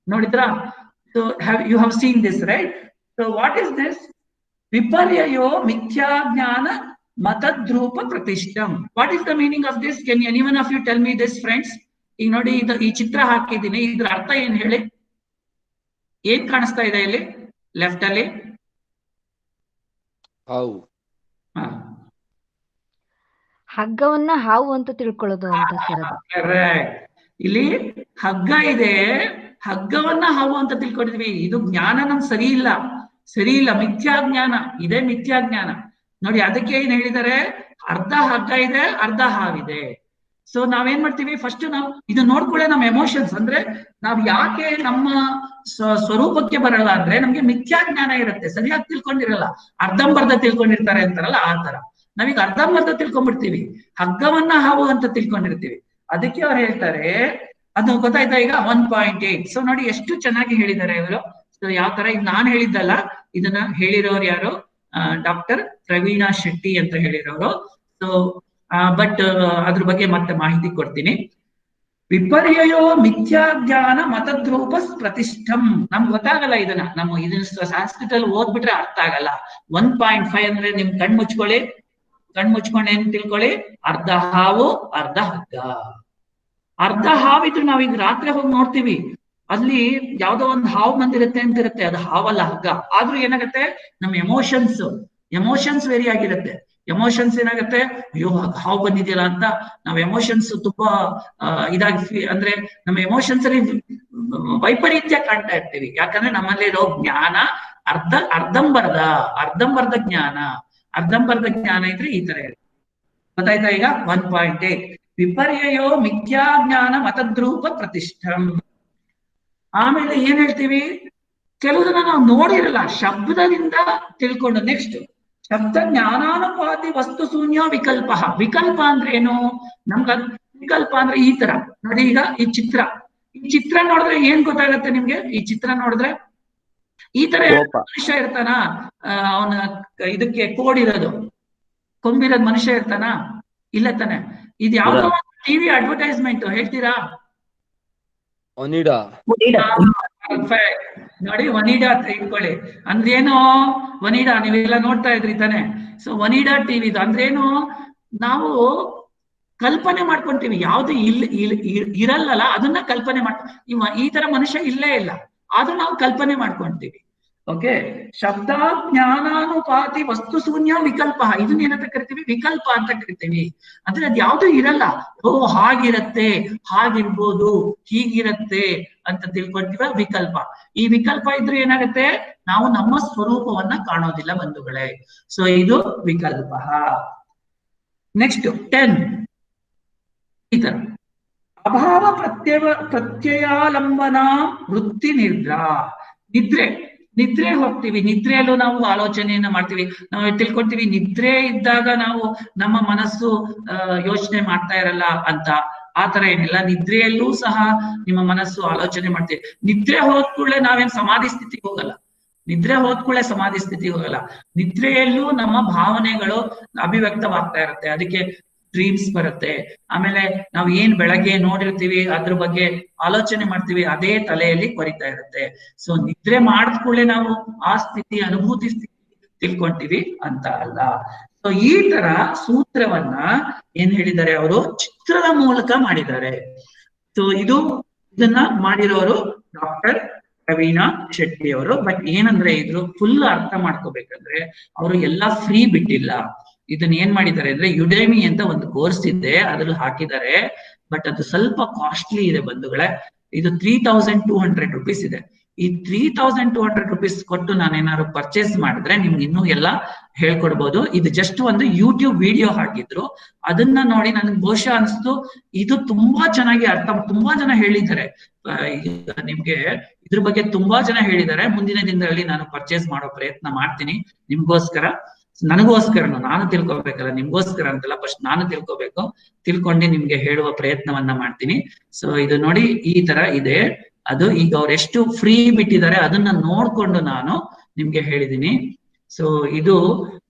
ನೋಡಿದ್ರಾ? So you have seen this, right? So what is this? ವಿಪರ್ಯಯೋ ಮಿಥ್ಯಾಜ್ಞಾನ ಮತದ್ರೂಪ ಪ್ರತಿಷ್ಠಂ. What is the meaning of this? Can anyone of you tell me this friends? ಈಗ ನೋಡಿ ಈ ಚಿತ್ರ ಹಾಕಿದ್ದೀನಿ, ಇದ್ರ ಅರ್ಥ ಏನ್ ಹೇಳಿ? ಏನ್ ಕಾಣಿಸ್ತಾ ಇದೆ ಇಲ್ಲಿ ಲೆಫ್ಟ್ ಅಲ್ಲಿ? ಹಗ್ಗವನ್ನ ಹಾವು ಅಂತ ತಿಳ್ಕೊಳ್ಳೋದು ಅಂತ ಸರ್. ಕರೆಕ್ಟ್. ಇಲ್ಲಿ ಹಗ್ಗ ಇದೆ, ಹಗ್ಗವನ್ನ ಹಾವು ಅಂತ ತಿಳ್ಕೊಂಡಿದ್ವಿ. ಇದು ಜ್ಞಾನ ನಮ್ಗೆ ಸರಿ ಇಲ್ಲ, ಮಿಥ್ಯಾಜ್ಞಾನ. ಇದೇ ಮಿಥ್ಯಾಜ್ಞಾನ. ನೋಡಿ ಅದಕ್ಕೆ ಏನ್ ಹೇಳಿದ್ದಾರೆ? ಅರ್ಧ ಹಗ್ಗ ಇದೆ, ಅರ್ಧ ಹಾವಿದೆ. ಸೊ ನಾವೇನ್ ಮಾಡ್ತೀವಿ? ಫಸ್ಟ್ ನಾವು ಇದು ನೋಡ್ಕೊಳ್ಳೆ ನಮ್ಮ ಎಮೋಷನ್ಸ್. ಅಂದ್ರೆ ನಾವ್ ಯಾಕೆ ನಮ್ಮ ಸ್ವರೂಪಕ್ಕೆ ಬರಲ್ಲ ಅಂದ್ರೆ ನಮ್ಗೆ ಮಿಥ್ಯಾಜ್ಞಾನ ಇರುತ್ತೆ, ಸರಿಯಾಗಿ ತಿಳ್ಕೊಂಡಿರಲ್ಲ. ಅರ್ಧಂಬರ್ಧ ತಿಳ್ಕೊಂಡಿರ್ತಾರೆ ಅಂತಾರಲ್ಲ ಆ ತರ. ನಾವೀಗ ಅರ್ಧಂಬರ್ಧ ತಿಳ್ಕೊಂಡ್ಬಿಡ್ತೀವಿ, ಹಗ್ಗವನ್ನ ಹಾವು ಅಂತ ತಿಳ್ಕೊಂಡಿರ್ತೀವಿ. ಅದಕ್ಕೆ ಅವ್ರು ಹೇಳ್ತಾರೆ, ಅದು ಗೊತ್ತಾಯ್ತಾ ಈಗ? 1.8. ಸೊ ನೋಡಿ ಎಷ್ಟು ಚೆನ್ನಾಗಿ ಹೇಳಿದ್ದಾರೆ ಇವರು. ಸೊ ಯಾವ ತರ ಈಗ ನಾನ್ ಹೇಳಿದ್ದಲ್ಲ, ಇದನ್ನ ಹೇಳಿರೋರು ಯಾರು? ಡಾಕ್ಟರ್ ಪ್ರವೀಣಾ ಶೆಟ್ಟಿ ಅಂತ ಹೇಳಿರೋರು. ಸೊ ಬಟ್ ಅದ್ರ ಬಗ್ಗೆ ಮತ್ತೆ ಮಾಹಿತಿ ಕೊಡ್ತೀನಿ. ವಿಪರ್ಯಯೋ ಮಿಥ್ಯಾಜ್ಞಾನ ಮತದ್ರೂಪ ಪ್ರತಿಷ್ಠಂ. ನಮ್ಗೆ ಗೊತ್ತಾಗಲ್ಲ ಇದನ್ನ. ಇದನ್ನ ಸಂಸ್ಕೃತ ಅಲ್ಲಿ ಓದ್ಬಿಟ್ರೆ ಅರ್ಥ ಆಗಲ್ಲ. 1.5 ಅಂದ್ರೆ ನಿಮ್ ಕಣ್ ಮುಚ್ಕೊಂಡು ಏನ್ ತಿಳ್ಕೊಳ್ಳಿ? ಅರ್ಧ ಹಾವು, ಅರ್ಧ ಹಗ್ಗ. ಅರ್ಧ ಹಾವಿದ್ರು ನಾವೀಗ ರಾತ್ರಿ ಹೋಗಿ ನೋಡ್ತೀವಿ, ಅಲ್ಲಿ ಯಾವ್ದೋ ಒಂದು ಹಾವು ಬಂದಿರುತ್ತೆ ಅಂತಿರುತ್ತೆ, ಅದು ಹಾವಲ್ಲ, ಹಗ್ಗ. ಆದ್ರೂ ಏನಾಗುತ್ತೆ? ನಮ್ಮ ಎಮೋಷನ್ಸ್ ವೇರಿ ಆಗಿರುತ್ತೆ. ಎಮೋಷನ್ಸ್ ಏನಾಗುತ್ತೆ? ಅಯ್ಯೋ ಹಾವು ಬಂದಿದೆಯಲ್ಲ ಅಂತ ನಾವ್ ಎಮೋಷನ್ಸ್ ತುಂಬಾ ಇದಾಗಿ ಅಂದ್ರೆ ನಮ್ಮ ಎಮೋಷನ್ಸ್ ಅಲ್ಲಿ ವೈಪರೀತ್ಯ ಕಾಣ್ತಾ ಇರ್ತೀವಿ. ಯಾಕಂದ್ರೆ ನಮ್ಮಲ್ಲಿ ಇರೋ ಜ್ಞಾನ ಅರ್ಧಂಬರ್ಧ ಜ್ಞಾನ ಇದ್ರೆ ಈ ತರ ಇರುತ್ತೆ. ಗೊತ್ತಾಯ್ತಾ ಈಗ? 1.8 ವಿಪರ್ಯಯೋ ಮಿಥ್ಯಾಜ್ಞಾನ ಮತದ್ರೂಪ ಪ್ರತಿಷ್ಠಂ. ಆಮೇಲೆ ಏನ್ ಹೇಳ್ತೀವಿ? ಕೆಲವುದನ್ನ ನಾವು ನೋಡಿರಲ್ಲ, ಶಬ್ದದಿಂದ ತಿಳ್ಕೊಂಡು. ನೆಕ್ಸ್ಟ್ ಶಬ್ದ ಜ್ಞಾನಾನುಪಾತಿ ವಸ್ತು ಶೂನ್ಯ ವಿಕಲ್ಪ. ವಿಕಲ್ಪ ಅಂದ್ರೆ ಏನು? ವಿಕಲ್ಪ ಅಂದ್ರೆ ಈ ತರ ನೋಡಿ. ಈಗ ಈ ಚಿತ್ರ ನೋಡಿದ್ರೆ ಏನ್ ಗೊತ್ತಾಗತ್ತೆ ನಿಮ್ಗೆ? ಈ ಚಿತ್ರ ನೋಡಿದ್ರೆ ಈ ತರ ಮನುಷ್ಯ ಇರ್ತಾನ? ಅವನ ಇದಕ್ಕೆ ಕೋಡಿರೋದು, ಕೊಂಬಿರೋದ್ ಮನುಷ್ಯ ಇರ್ತಾನ? ಇಲ್ಲ ತಾನೆ. ಇದು ಯಾವ್ದೋ ಟಿವಿ ಅಡ್ವರ್ಟೈಸ್ಮೆಂಟ್, ಹೇಳ್ತೀರಾ? ನೋಡಿ ಒನಿಡಾ ಅಂತ ಇಟ್ಕೊಳ್ಳಿ. ಅಂದ್ರೇನು? ಒನಿಡಾ ನೀವೆಲ್ಲ ನೋಡ್ತಾ ಇದ್ರಿ ತಾನೆ. ಸೊ ಒನಿಡಾ ಟಿವಿದು ಅಂದ್ರೇನು? ನಾವು ಕಲ್ಪನೆ ಮಾಡ್ಕೊಂತೀವಿ, ಯಾವ್ದು ಇರಲ್ಲಲ್ಲ ಅದನ್ನ ಕಲ್ಪನೆ ಈ ತರ ಮನುಷ್ಯ ಇಲ್ಲೇ ಇಲ್ಲ, ಆದ್ರೂ ನಾವು ಕಲ್ಪನೆ ಮಾಡ್ಕೊಂತೀವಿ. ಓಕೆ. ಶಬ್ದ ಜ್ಞಾನಾನುಪಾತಿ ವಸ್ತು ಶೂನ್ಯ ವಿಕಲ್ಪ. ಇದನ್ನ ಏನಂತ ಕರಿತೀವಿ? ವಿಕಲ್ಪ ಅಂತ ಕರಿತೀವಿ. ಅಂದ್ರೆ ಅದ್ ಯಾವ್ದು ಇರಲ್ಲ. ಹಾಗಿರತ್ತೆ, ಹಾಗಿರ್ಬೋದು, ಹೀಗಿರತ್ತೆ ಅಂತ ತಿಳ್ಕೊಳ್ತೀವ, ವಿಕಲ್ಪ. ಈ ವಿಕಲ್ಪ ಇದ್ರೆ ಏನಾಗುತ್ತೆ? ನಾವು ನಮ್ಮ ಸ್ವರೂಪವನ್ನ ಕಾಣೋದಿಲ್ಲ ಬಂಧುಗಳೇ. ಸೊ ಇದು ವಿಕಲ್ಪ. ನೆಕ್ಸ್ಟ್ 10 ಈ ತರ ಅಭಾವ ಪ್ರತ್ಯಯಾಲಂಬನ ವೃತ್ತಿ ನಿದ್ರೆ ಹೋಗ್ತೀವಿ. ನಿದ್ರೆಯಲ್ಲೂ ನಾವು ಆಲೋಚನೆಯನ್ನ ಮಾಡ್ತೀವಿ. ನಾವು ತಿಳ್ಕೊಳ್ತೀವಿ ನಿದ್ರೆ ಇದ್ದಾಗ ನಾವು ನಮ್ಮ ಮನಸ್ಸು ಯೋಚನೆ ಮಾಡ್ತಾ ಇರಲ್ಲ ಅಂತ. ಆತರ ಏನಿಲ್ಲ, ನಿದ್ರೆಯಲ್ಲೂ ಸಹ ನಿಮ್ಮ ಮನಸ್ಸು ಆಲೋಚನೆ ಮಾಡ್ತೀವಿ. ನಿದ್ರೆ ಹೋದ ಕೂಡಲೇ ನಾವೇನ್ ಸಮಾಧಿ ಸ್ಥಿತಿಗೆ ಹೋಗಲ್ಲ. ನಿದ್ರೆಯಲ್ಲೂ ನಮ್ಮ ಭಾವನೆಗಳು ಅಭಿವ್ಯಕ್ತವಾಗ್ತಾ ಇರುತ್ತೆ. ಅದಕ್ಕೆ ಡ್ರೀಮ್ಸ್ ಬರುತ್ತೆ. ಆಮೇಲೆ ನಾವು ಏನ್ ಬೆಳಗ್ಗೆ ನೋಡಿರ್ತೀವಿ ಅದ್ರ ಬಗ್ಗೆ ಆಲೋಚನೆ ಮಾಡ್ತೀವಿ, ಅದೇ ತಲೆಯಲ್ಲಿ ಕೊರಿತಾ ಇರುತ್ತೆ. ಸೊ ನಿದ್ರೆ ಮಾಡಿದ ಕೂಡಲೇ ನಾವು ಆ ಸ್ಥಿತಿ, ಅನುಭೂತಿ ಸ್ಥಿತಿ ತಿಳ್ಕೊಂತೀವಿ ಅಂತ ಅಲ್ಲ. ಸೊ ಈ ತರ ಸೂತ್ರವನ್ನ ಏನ್ ಹೇಳಿದ್ದಾರೆ ಅವರು ಚಿತ್ರದ ಮೂಲಕ ಮಾಡಿದ್ದಾರೆ. ಸೊ ಇದನ್ನ ಮಾಡಿರೋರು ಡಾಕ್ಟರ್ ಪ್ರವೀಣಾ ಶೆಟ್ಟಿ ಅವರು. ಬಟ್ ಏನಂದ್ರೆ ಇದ್ರ ಫುಲ್ ಅರ್ಥ ಮಾಡ್ಕೋಬೇಕಂದ್ರೆ ಅವರು ಎಲ್ಲಾ ಫ್ರೀ ಬಿಟ್ಟಿಲ್ಲ. ಇದನ್ನ ಏನ್ ಮಾಡಿದ್ದಾರೆ ಅಂದ್ರೆ ಯುಡೆಮಿ ಅಂತ ಒಂದು ಕೋರ್ಸ್ ಇದೆ, ಅದ್ರಲ್ಲಿ ಹಾಕಿದ್ದಾರೆ. ಬಟ್ ಅದು ಸ್ವಲ್ಪ ಕಾಸ್ಟ್ಲಿ ಇದೆ ಬಂಧುಗಳೇ. ಇದು 3200 rupees ಇದೆ. ಈ 3200 rupees ಕೊಟ್ಟು ನಾನೇನಾದ್ರು ಪರ್ಚೇಸ್ ಮಾಡಿದ್ರೆ ನಿಮ್ಗೆ ಇನ್ನೂ ಎಲ್ಲ ಹೇಳ್ಕೊಡ್ಬೋದು. ಇದು ಜಸ್ಟ್ ಒಂದು ಯೂಟ್ಯೂಬ್ ವಿಡಿಯೋ ಹಾಕಿದ್ರು, ಅದನ್ನ ನೋಡಿ ನನ್ಗೆ ಬಹುಶಃ ಅನ್ಸ್ತು ಇದು ತುಂಬಾ ಚೆನ್ನಾಗಿ ತುಂಬಾ ಜನ ಹೇಳಿದ್ದಾರೆ. ನಿಮ್ಗೆ ಇದ್ರ ಬಗ್ಗೆ ತುಂಬಾ ಜನ ಹೇಳಿದ್ದಾರೆ. ಮುಂದಿನ ದಿನದಲ್ಲಿ ನಾನು ಪರ್ಚೇಸ್ ಮಾಡೋ ಪ್ರಯತ್ನ ಮಾಡ್ತೀನಿ ನಿಮ್ಗೋಸ್ಕರ, ನನಗೋಸ್ಕರನು. ನಾನು ತಿಳ್ಕೊಬೇಕಲ್ಲ, ನಿಮ್ಗೋಸ್ಕರ ಅಂತಲ್ಲ, ಫಸ್ಟ್ ನಾನು ತಿಳ್ಕೊಂಡು ನಿಮ್ಗೆ ಹೇಳುವ ಪ್ರಯತ್ನವನ್ನ ಮಾಡ್ತೀನಿ. ಸೊ ಇದು ನೋಡಿ ಈ ತರ ಇದೆ. ಅದು ಈಗ ಅವ್ರು ಎಷ್ಟು ಫ್ರೀ ಬಿಟ್ಟಿದ್ದಾರೆ ಅದನ್ನ ನೋಡ್ಕೊಂಡು ನಾನು ನಿಮ್ಗೆ ಹೇಳಿದೀನಿ. ಸೊ ಇದು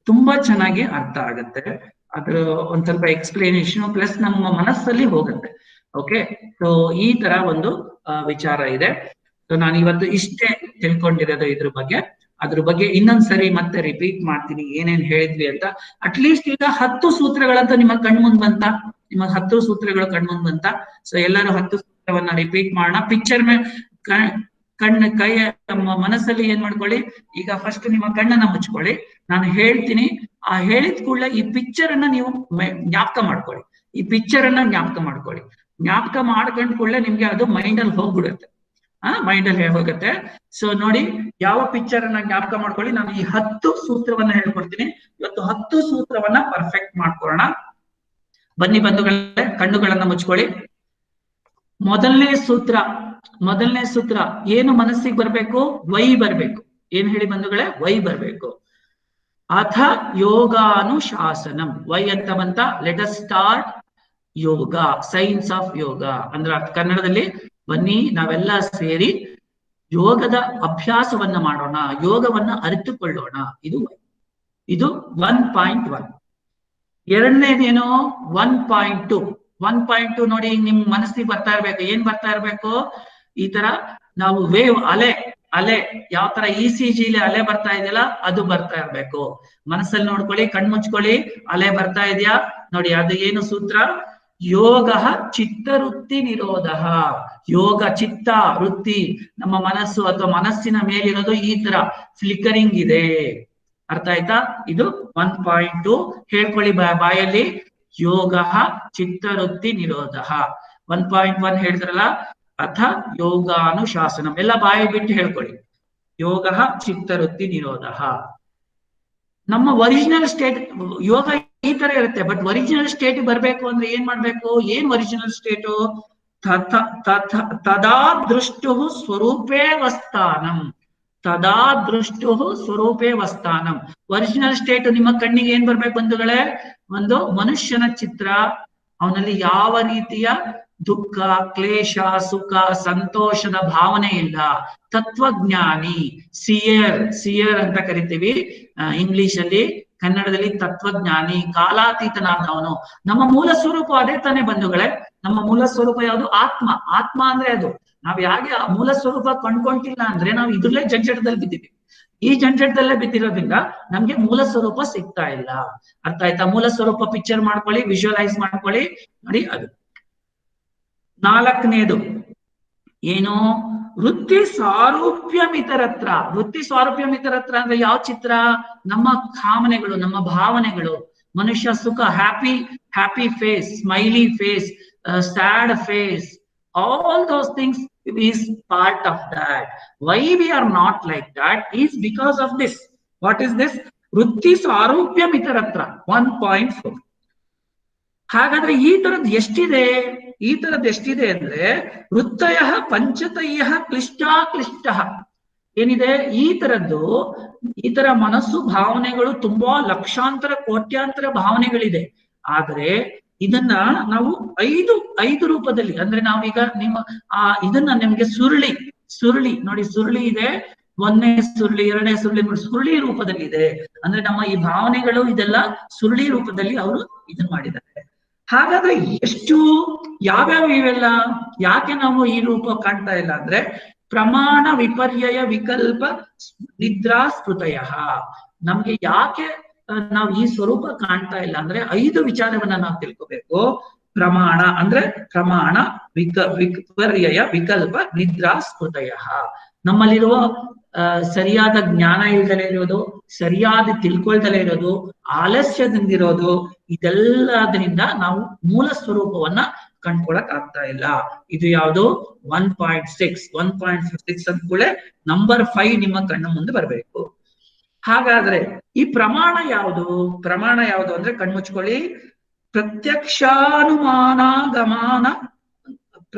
ತುಂಬಾ ಚೆನ್ನಾಗಿ ಅರ್ಥ ಆಗತ್ತೆ. ಅದ್ರ ಒಂದ್ ಸ್ವಲ್ಪ ಎಕ್ಸ್ಪ್ಲೇನೇಷನ್ ಪ್ಲಸ್ ನಮ್ಮ ಮನಸ್ಸಲ್ಲಿ ಹೋಗುತ್ತೆ. ಓಕೆ, ಸೊ ಈ ತರ ಒಂದು ವಿಚಾರ ಇದೆ. ಸೊ ನಾನು ಇವತ್ತು ಇಷ್ಟೇ ತಿಳ್ಕೊಂಡಿರೋದು ಇದ್ರ ಬಗ್ಗೆ. ಅದ್ರ ಬಗ್ಗೆ ಇನ್ನೊಂದ್ಸರಿ ಮತ್ತೆ ರಿಪೀಟ್ ಮಾಡ್ತೀನಿ ಏನೇನ್ ಹೇಳಿದ್ವಿ ಅಂತ. ಅಟ್ಲೀಸ್ಟ್ ಈಗ 10 ಸೂತ್ರಗಳಂತ ನಿಮ್ಮ ಕಣ್ಮುಂದ್ ಬಂತ, ನಿಮ್ಮ 10 ಸೂತ್ರಗಳು ಕಣ್ಮುಂದ್ ಬಂತ. ಸೊ ಎಲ್ಲರೂ 10 ಸೂತ್ರವನ್ನ ರಿಪೀಟ್ ಮಾಡೋಣ. ಪಿಕ್ಚರ್ ಕಣ್ಣು ಕೈ ಮನಸ್ಸಲ್ಲಿ ಏನ್ ಮಾಡ್ಕೊಳ್ಳಿ. ಈಗ ಫಸ್ಟ್ ನಿಮ್ಮ ಕಣ್ಣನ್ನ ಮುಚ್ಕೊಳ್ಳಿ, ನಾನು ಹೇಳ್ತೀನಿ. ಆ ಹೇಳಿದ ಕೂಡಲೇ ಈ ಪಿಕ್ಚರ್ ಅನ್ನ ನೀವು ಜ್ಞಾಪಕ ಮಾಡ್ಕೊಳ್ಳಿ. ಈ ಪಿಕ್ಚರ್ ಅನ್ನ ಜ್ಞಾಪಕ ಮಾಡ್ಕೊಳ್ಳಿ. ಜ್ಞಾಪಕ ಮಾಡ್ಕೊಂಡ್ ಕೂಡಲೇ ನಿಮ್ಗೆ ಅದು ಮೈಂಡ್ ಅಲ್ಲಿ ಹೋಗ್ಬಿಡುತ್ತೆ. ಮೈಂಡ್ ಅಲ್ಲಿ ಹೋಗುತ್ತೆ. ಸೊ ನೋಡಿ ಯಾವ ಪಿಕ್ಚರ್ ಅನ್ನ ಜ್ಞಾಪಕ ಮಾಡ್ಕೊಳ್ಳಿ. ನಾನು ಈ 10 ಸೂತ್ರವನ್ನ ಹೇಳ್ಕೊಡ್ತೀನಿ ಇವತ್ತು. 10 ಸೂತ್ರವನ್ನ ಪರ್ಫೆಕ್ಟ್ ಮಾಡ್ಕೊಳ್ಳೋಣ. ಬನ್ನಿ ಬಂಧುಗಳೇ, ಕಣ್ಣುಗಳನ್ನ ಮುಚ್ಕೊಳ್ಳಿ. ಮೊದಲನೇ ಸೂತ್ರ ಏನು ಮನಸ್ಸಿಗೆ ಬರ್ಬೇಕು? ವೈ ಬರ್ಬೇಕು. ಏನ್ ಹೇಳಿ ಬಂಧುಗಳೇ? ವೈ ಬರ್ಬೇಕು. ಅಥ ಯೋಗಾನುಶಾಸನಂ. ವೈ ಅಂತ ಬಂತ. Let us start yoga, science of yoga ಅಂದ್ರೆ ಕನ್ನಡದಲ್ಲಿ ಬನ್ನಿ ನಾವೆಲ್ಲ ಸೇರಿ ಯೋಗದ ಅಭ್ಯಾಸವನ್ನ ಮಾಡೋಣ, ಯೋಗವನ್ನ ಅರಿತುಕೊಳ್ಳೋಣ. ಇದು 1.1. ಎರಡನೇದೇನೋ 1.2. 1.2 ನೋಡಿ ನಿಮ್ ಮನಸ್ಸಿಗೆ ಬರ್ತಾ ಇರ್ಬೇಕು. ಏನ್ ಬರ್ತಾ ಇರ್ಬೇಕು? ಈ ತರ ನಾವು ವೇವ್, ಅಲೆ ಯಾವ ತರ ECG ಅಲೆ ಬರ್ತಾ ಇದೆಯಲ್ಲ ಅದು ಬರ್ತಾ ಇರ್ಬೇಕು. ಮನಸ್ಸಲ್ಲಿ ನೋಡ್ಕೊಳ್ಳಿ, ಕಣ್ಮುಚ್ಕೊಳ್ಳಿ. ಅಲೆ ಬರ್ತಾ ಇದೆಯಾ ನೋಡಿ. ಅದು ಏನು ಸೂತ್ರ? ಯೋಗ ಚಿತ್ತವೃತ್ತಿ ನಿರೋಧ. ಯೋಗ ಚಿತ್ತ ವೃತ್ತಿ, ನಮ್ಮ ಮನಸ್ಸು ಅಥವಾ ಮನಸ್ಸಿನ ಮೇಲಿರೋದು ಈ ತರ ಫ್ಲಿಕರಿಂಗ್ ಇದೆ. ಅರ್ಥ ಆಯ್ತಾ? ಇದು 1.2 ಹೇಳ್ಕೊಳ್ಳಿ ಬಾಯಲ್ಲಿ. ಯೋಗ ಚಿತ್ತವೃತ್ತಿ ನಿರೋಧ. 1.1 ಹೇಳಿದ್ರಲ್ಲ, ಅಥ ಯೋಗಾನುಶಾಸನಂ. ಎಲ್ಲ ಬಾಯಿ ಬಿಟ್ಟು ಹೇಳ್ಕೊಳ್ಳಿ. ಯೋಗ ಚಿತ್ತವೃತ್ತಿ ನಿರೋಧ. ನಮ್ಮ ಒರಿಜಿನಲ್ ಸ್ಟೇಟ್ ಯೋಗ ಈ ತರ ಇರುತ್ತೆ. ಬಟ್ ಒರಿಜಿನಲ್ ಸ್ಟೇಟ್ ಬರ್ಬೇಕು ಅಂದ್ರೆ ಏನ್ ಮಾಡ್ಬೇಕು? ಏನ್ ಒರಿಜಿನಲ್ ಸ್ಟೇಟು? ತದಾ ದೃಷ್ಟು ಸ್ವರೂಪೇ ವಸ್ಥಾನಂ. ತದಾ ದೃಷ್ಟು ಸ್ವರೂಪೇ ವಸ್ಥಾನಂ. ಒರಿಜಿನಲ್ ಸ್ಟೇಟ್ ನಿಮ್ಮ ಕಣ್ಣಿಗೆ ಏನ್ ಬರ್ಬೇಕು ಬಂಧುಗಳೇ? ಒಂದು ಮನುಷ್ಯನ ಚಿತ್ರ. ಅವನಲ್ಲಿ ಯಾವ ರೀತಿಯ ದುಃಖ, ಕ್ಲೇಶ, ಸುಖ, ಸಂತೋಷದ ಭಾವನೆ ಇಲ್ಲ. ತತ್ವಜ್ಞಾನಿ, ಸಿಯರ್ ಅಂತ ಕರಿತೀವಿ ಇಂಗ್ಲಿಷ್ ಅಲ್ಲಿ. ಕನ್ನಡದಲ್ಲಿ ತತ್ವಜ್ಞಾನಿ, ಕಾಲಾತೀತನಾದವನು. ನಮ್ಮ ಮೂಲ ಸ್ವರೂಪ ಅದೇ ತಾನೇ ಬಂಧುಗಳೇ. ನಮ್ಮ ಮೂಲ ಸ್ವರೂಪ ಯಾವುದು? ಆತ್ಮ ಅಂದ್ರೆ ಅದು. ನಾವ್ ಯಾಕೆ ಆ ಮೂಲ ಸ್ವರೂಪ ಕೊಂಡ್ಕೊಂತಿಲ್ಲ ಅಂದ್ರೆ ನಾವು ಇದ್ರಲ್ಲೇ ಜಂಜಟದಲ್ಲಿ ಬಿದ್ದಿದ್ದೀವಿ. ಈ ಜಂಜಟದಲ್ಲೇ ಬಿದ್ದಿರೋದ್ರಿಂದ ನಮ್ಗೆ ಮೂಲ ಸ್ವರೂಪ ಸಿಗ್ತಾ ಇಲ್ಲ. ಅರ್ಥ ಆಯ್ತಾ? ಮೂಲ ಸ್ವರೂಪ ಪಿಕ್ಚರ್ ಮಾಡ್ಕೊಳ್ಳಿ, ವಿಜುವಲೈಸ್ ಮಾಡ್ಕೊಳ್ಳಿ. ನೋಡಿ ಅದು 4ನೇದು ಏನು? ವೃತ್ತಿ ಸಾರೂಪ್ಯಮಿತರತ್ರ. ವೃತ್ತಿ ಸಾರೂಪ್ಯಮಿತರತ್ರ ಅಂದ್ರೆ ಯಾವ ಚಿತ್ರ? ನಮ್ಮ ಕಾಮನೆಗಳು, ನಮ್ಮ ಭಾವನೆಗಳು. ಮನುಷ್ಯ ಸುಖ, happy face, smiley face, sad face, all those things is part of that. Why we are not like that is because of this. What is this? ವೃತ್ತಿ ಸಾರೂಪ್ಯಮಿತರತ್ರ 1.4. ಹಾಗಾದ್ರೆ ಈ ತರದ್ ಎಷ್ಟಿದೆ ಅಂದ್ರೆ ವೃತ್ತಯ ಪಂಚತಯ ಕ್ಲಿಷ್ಟ. ಏನಿದೆ ಈ ತರ ಮನಸ್ಸು, ಭಾವನೆಗಳು ತುಂಬಾ ಲಕ್ಷಾಂತರ ಕೋಟ್ಯಾಂತರ ಭಾವನೆಗಳಿದೆ. ಆದ್ರೆ ಇದನ್ನ ನಾವು ಐದು ರೂಪದಲ್ಲಿ, ಅಂದ್ರೆ ನಾವೀಗ ನಿಮ್ಮ ಇದನ್ನ ನಿಮ್ಗೆ ಸುರುಳಿ ನೋಡಿ. ಸುರುಳಿ ಇದೆ, 1ನೇ ಸುರುಳಿ, 2ನೇ ಸುರುಳಿ ನೋಡಿ. ಸುರುಳಿ ರೂಪದಲ್ಲಿ ಇದೆ. ಅಂದ್ರೆ ನಮ್ಮ ಈ ಭಾವನೆಗಳು ಇದೆಲ್ಲ ಸುರುಳಿ ರೂಪದಲ್ಲಿ ಅವರು ಇದನ್ನ ಮಾಡಿದ್ದಾರೆ. ಹಾಗಾದ್ರೆ ಎಷ್ಟು ಯಾವ್ಯಾವ ಇವೆಲ್ಲ? ಯಾಕೆ ನಾವು ಈ ರೂಪ ಕಾಣ್ತಾ ಇಲ್ಲ ಅಂದ್ರೆ ಪ್ರಮಾಣ ವಿಪರ್ಯಯ ವಿಕಲ್ಪ ನಿದ್ರಾ ಸ್ಮೃತಯ. ನಮ್ಗೆ ಯಾಕೆ ನಾವು ಈ ಸ್ವರೂಪ ಕಾಣ್ತಾ ಇಲ್ಲ ಅಂದ್ರೆ 5 ವಿಚಾರವನ್ನ ನಾವು ತಿಳ್ಕೋಬೇಕು. ಪ್ರಮಾಣ ಅಂದ್ರೆ ಪ್ರಮಾಣ ವಿಪರ್ಯಯ ವಿಕಲ್ಪ ನಿದ್ರಾ ಸ್ಮೃತಯ. ನಮ್ಮಲ್ಲಿರುವ ಸರಿಯಾದ ಜ್ಞಾನ ಇಲ್ದಲೇ ಇರೋದು, ಸರಿಯಾದ ತಿಳ್ಕೊಳ್ದಲೇ ಇರೋದು, ಆಲಸ್ಯದಿಂದಿರೋದು, ಇದೆಲ್ಲದರಿಂದ ನಾವು ಮೂಲ ಸ್ವರೂಪವನ್ನ ಕಂಡ್ಕೊಳಕ್ ಆಗ್ತಾ ಇಲ್ಲ. ಇದು ಯಾವುದು 1.6 ಅಂದ್ಕೂಳೆ ನಂಬರ್ 5 ನಿಮ್ಮ ಕಣ್ಣು ಮುಂದೆ ಬರಬೇಕು. ಹಾಗಾದ್ರೆ ಈ ಪ್ರಮಾಣ ಯಾವುದು? ಪ್ರಮಾಣ ಯಾವುದು ಅಂದ್ರೆ ಕಣ್ಮುಚ್ಕೊಳ್ಳಿ. ಪ್ರತ್ಯಕ್ಷ ಅನುಮಾನ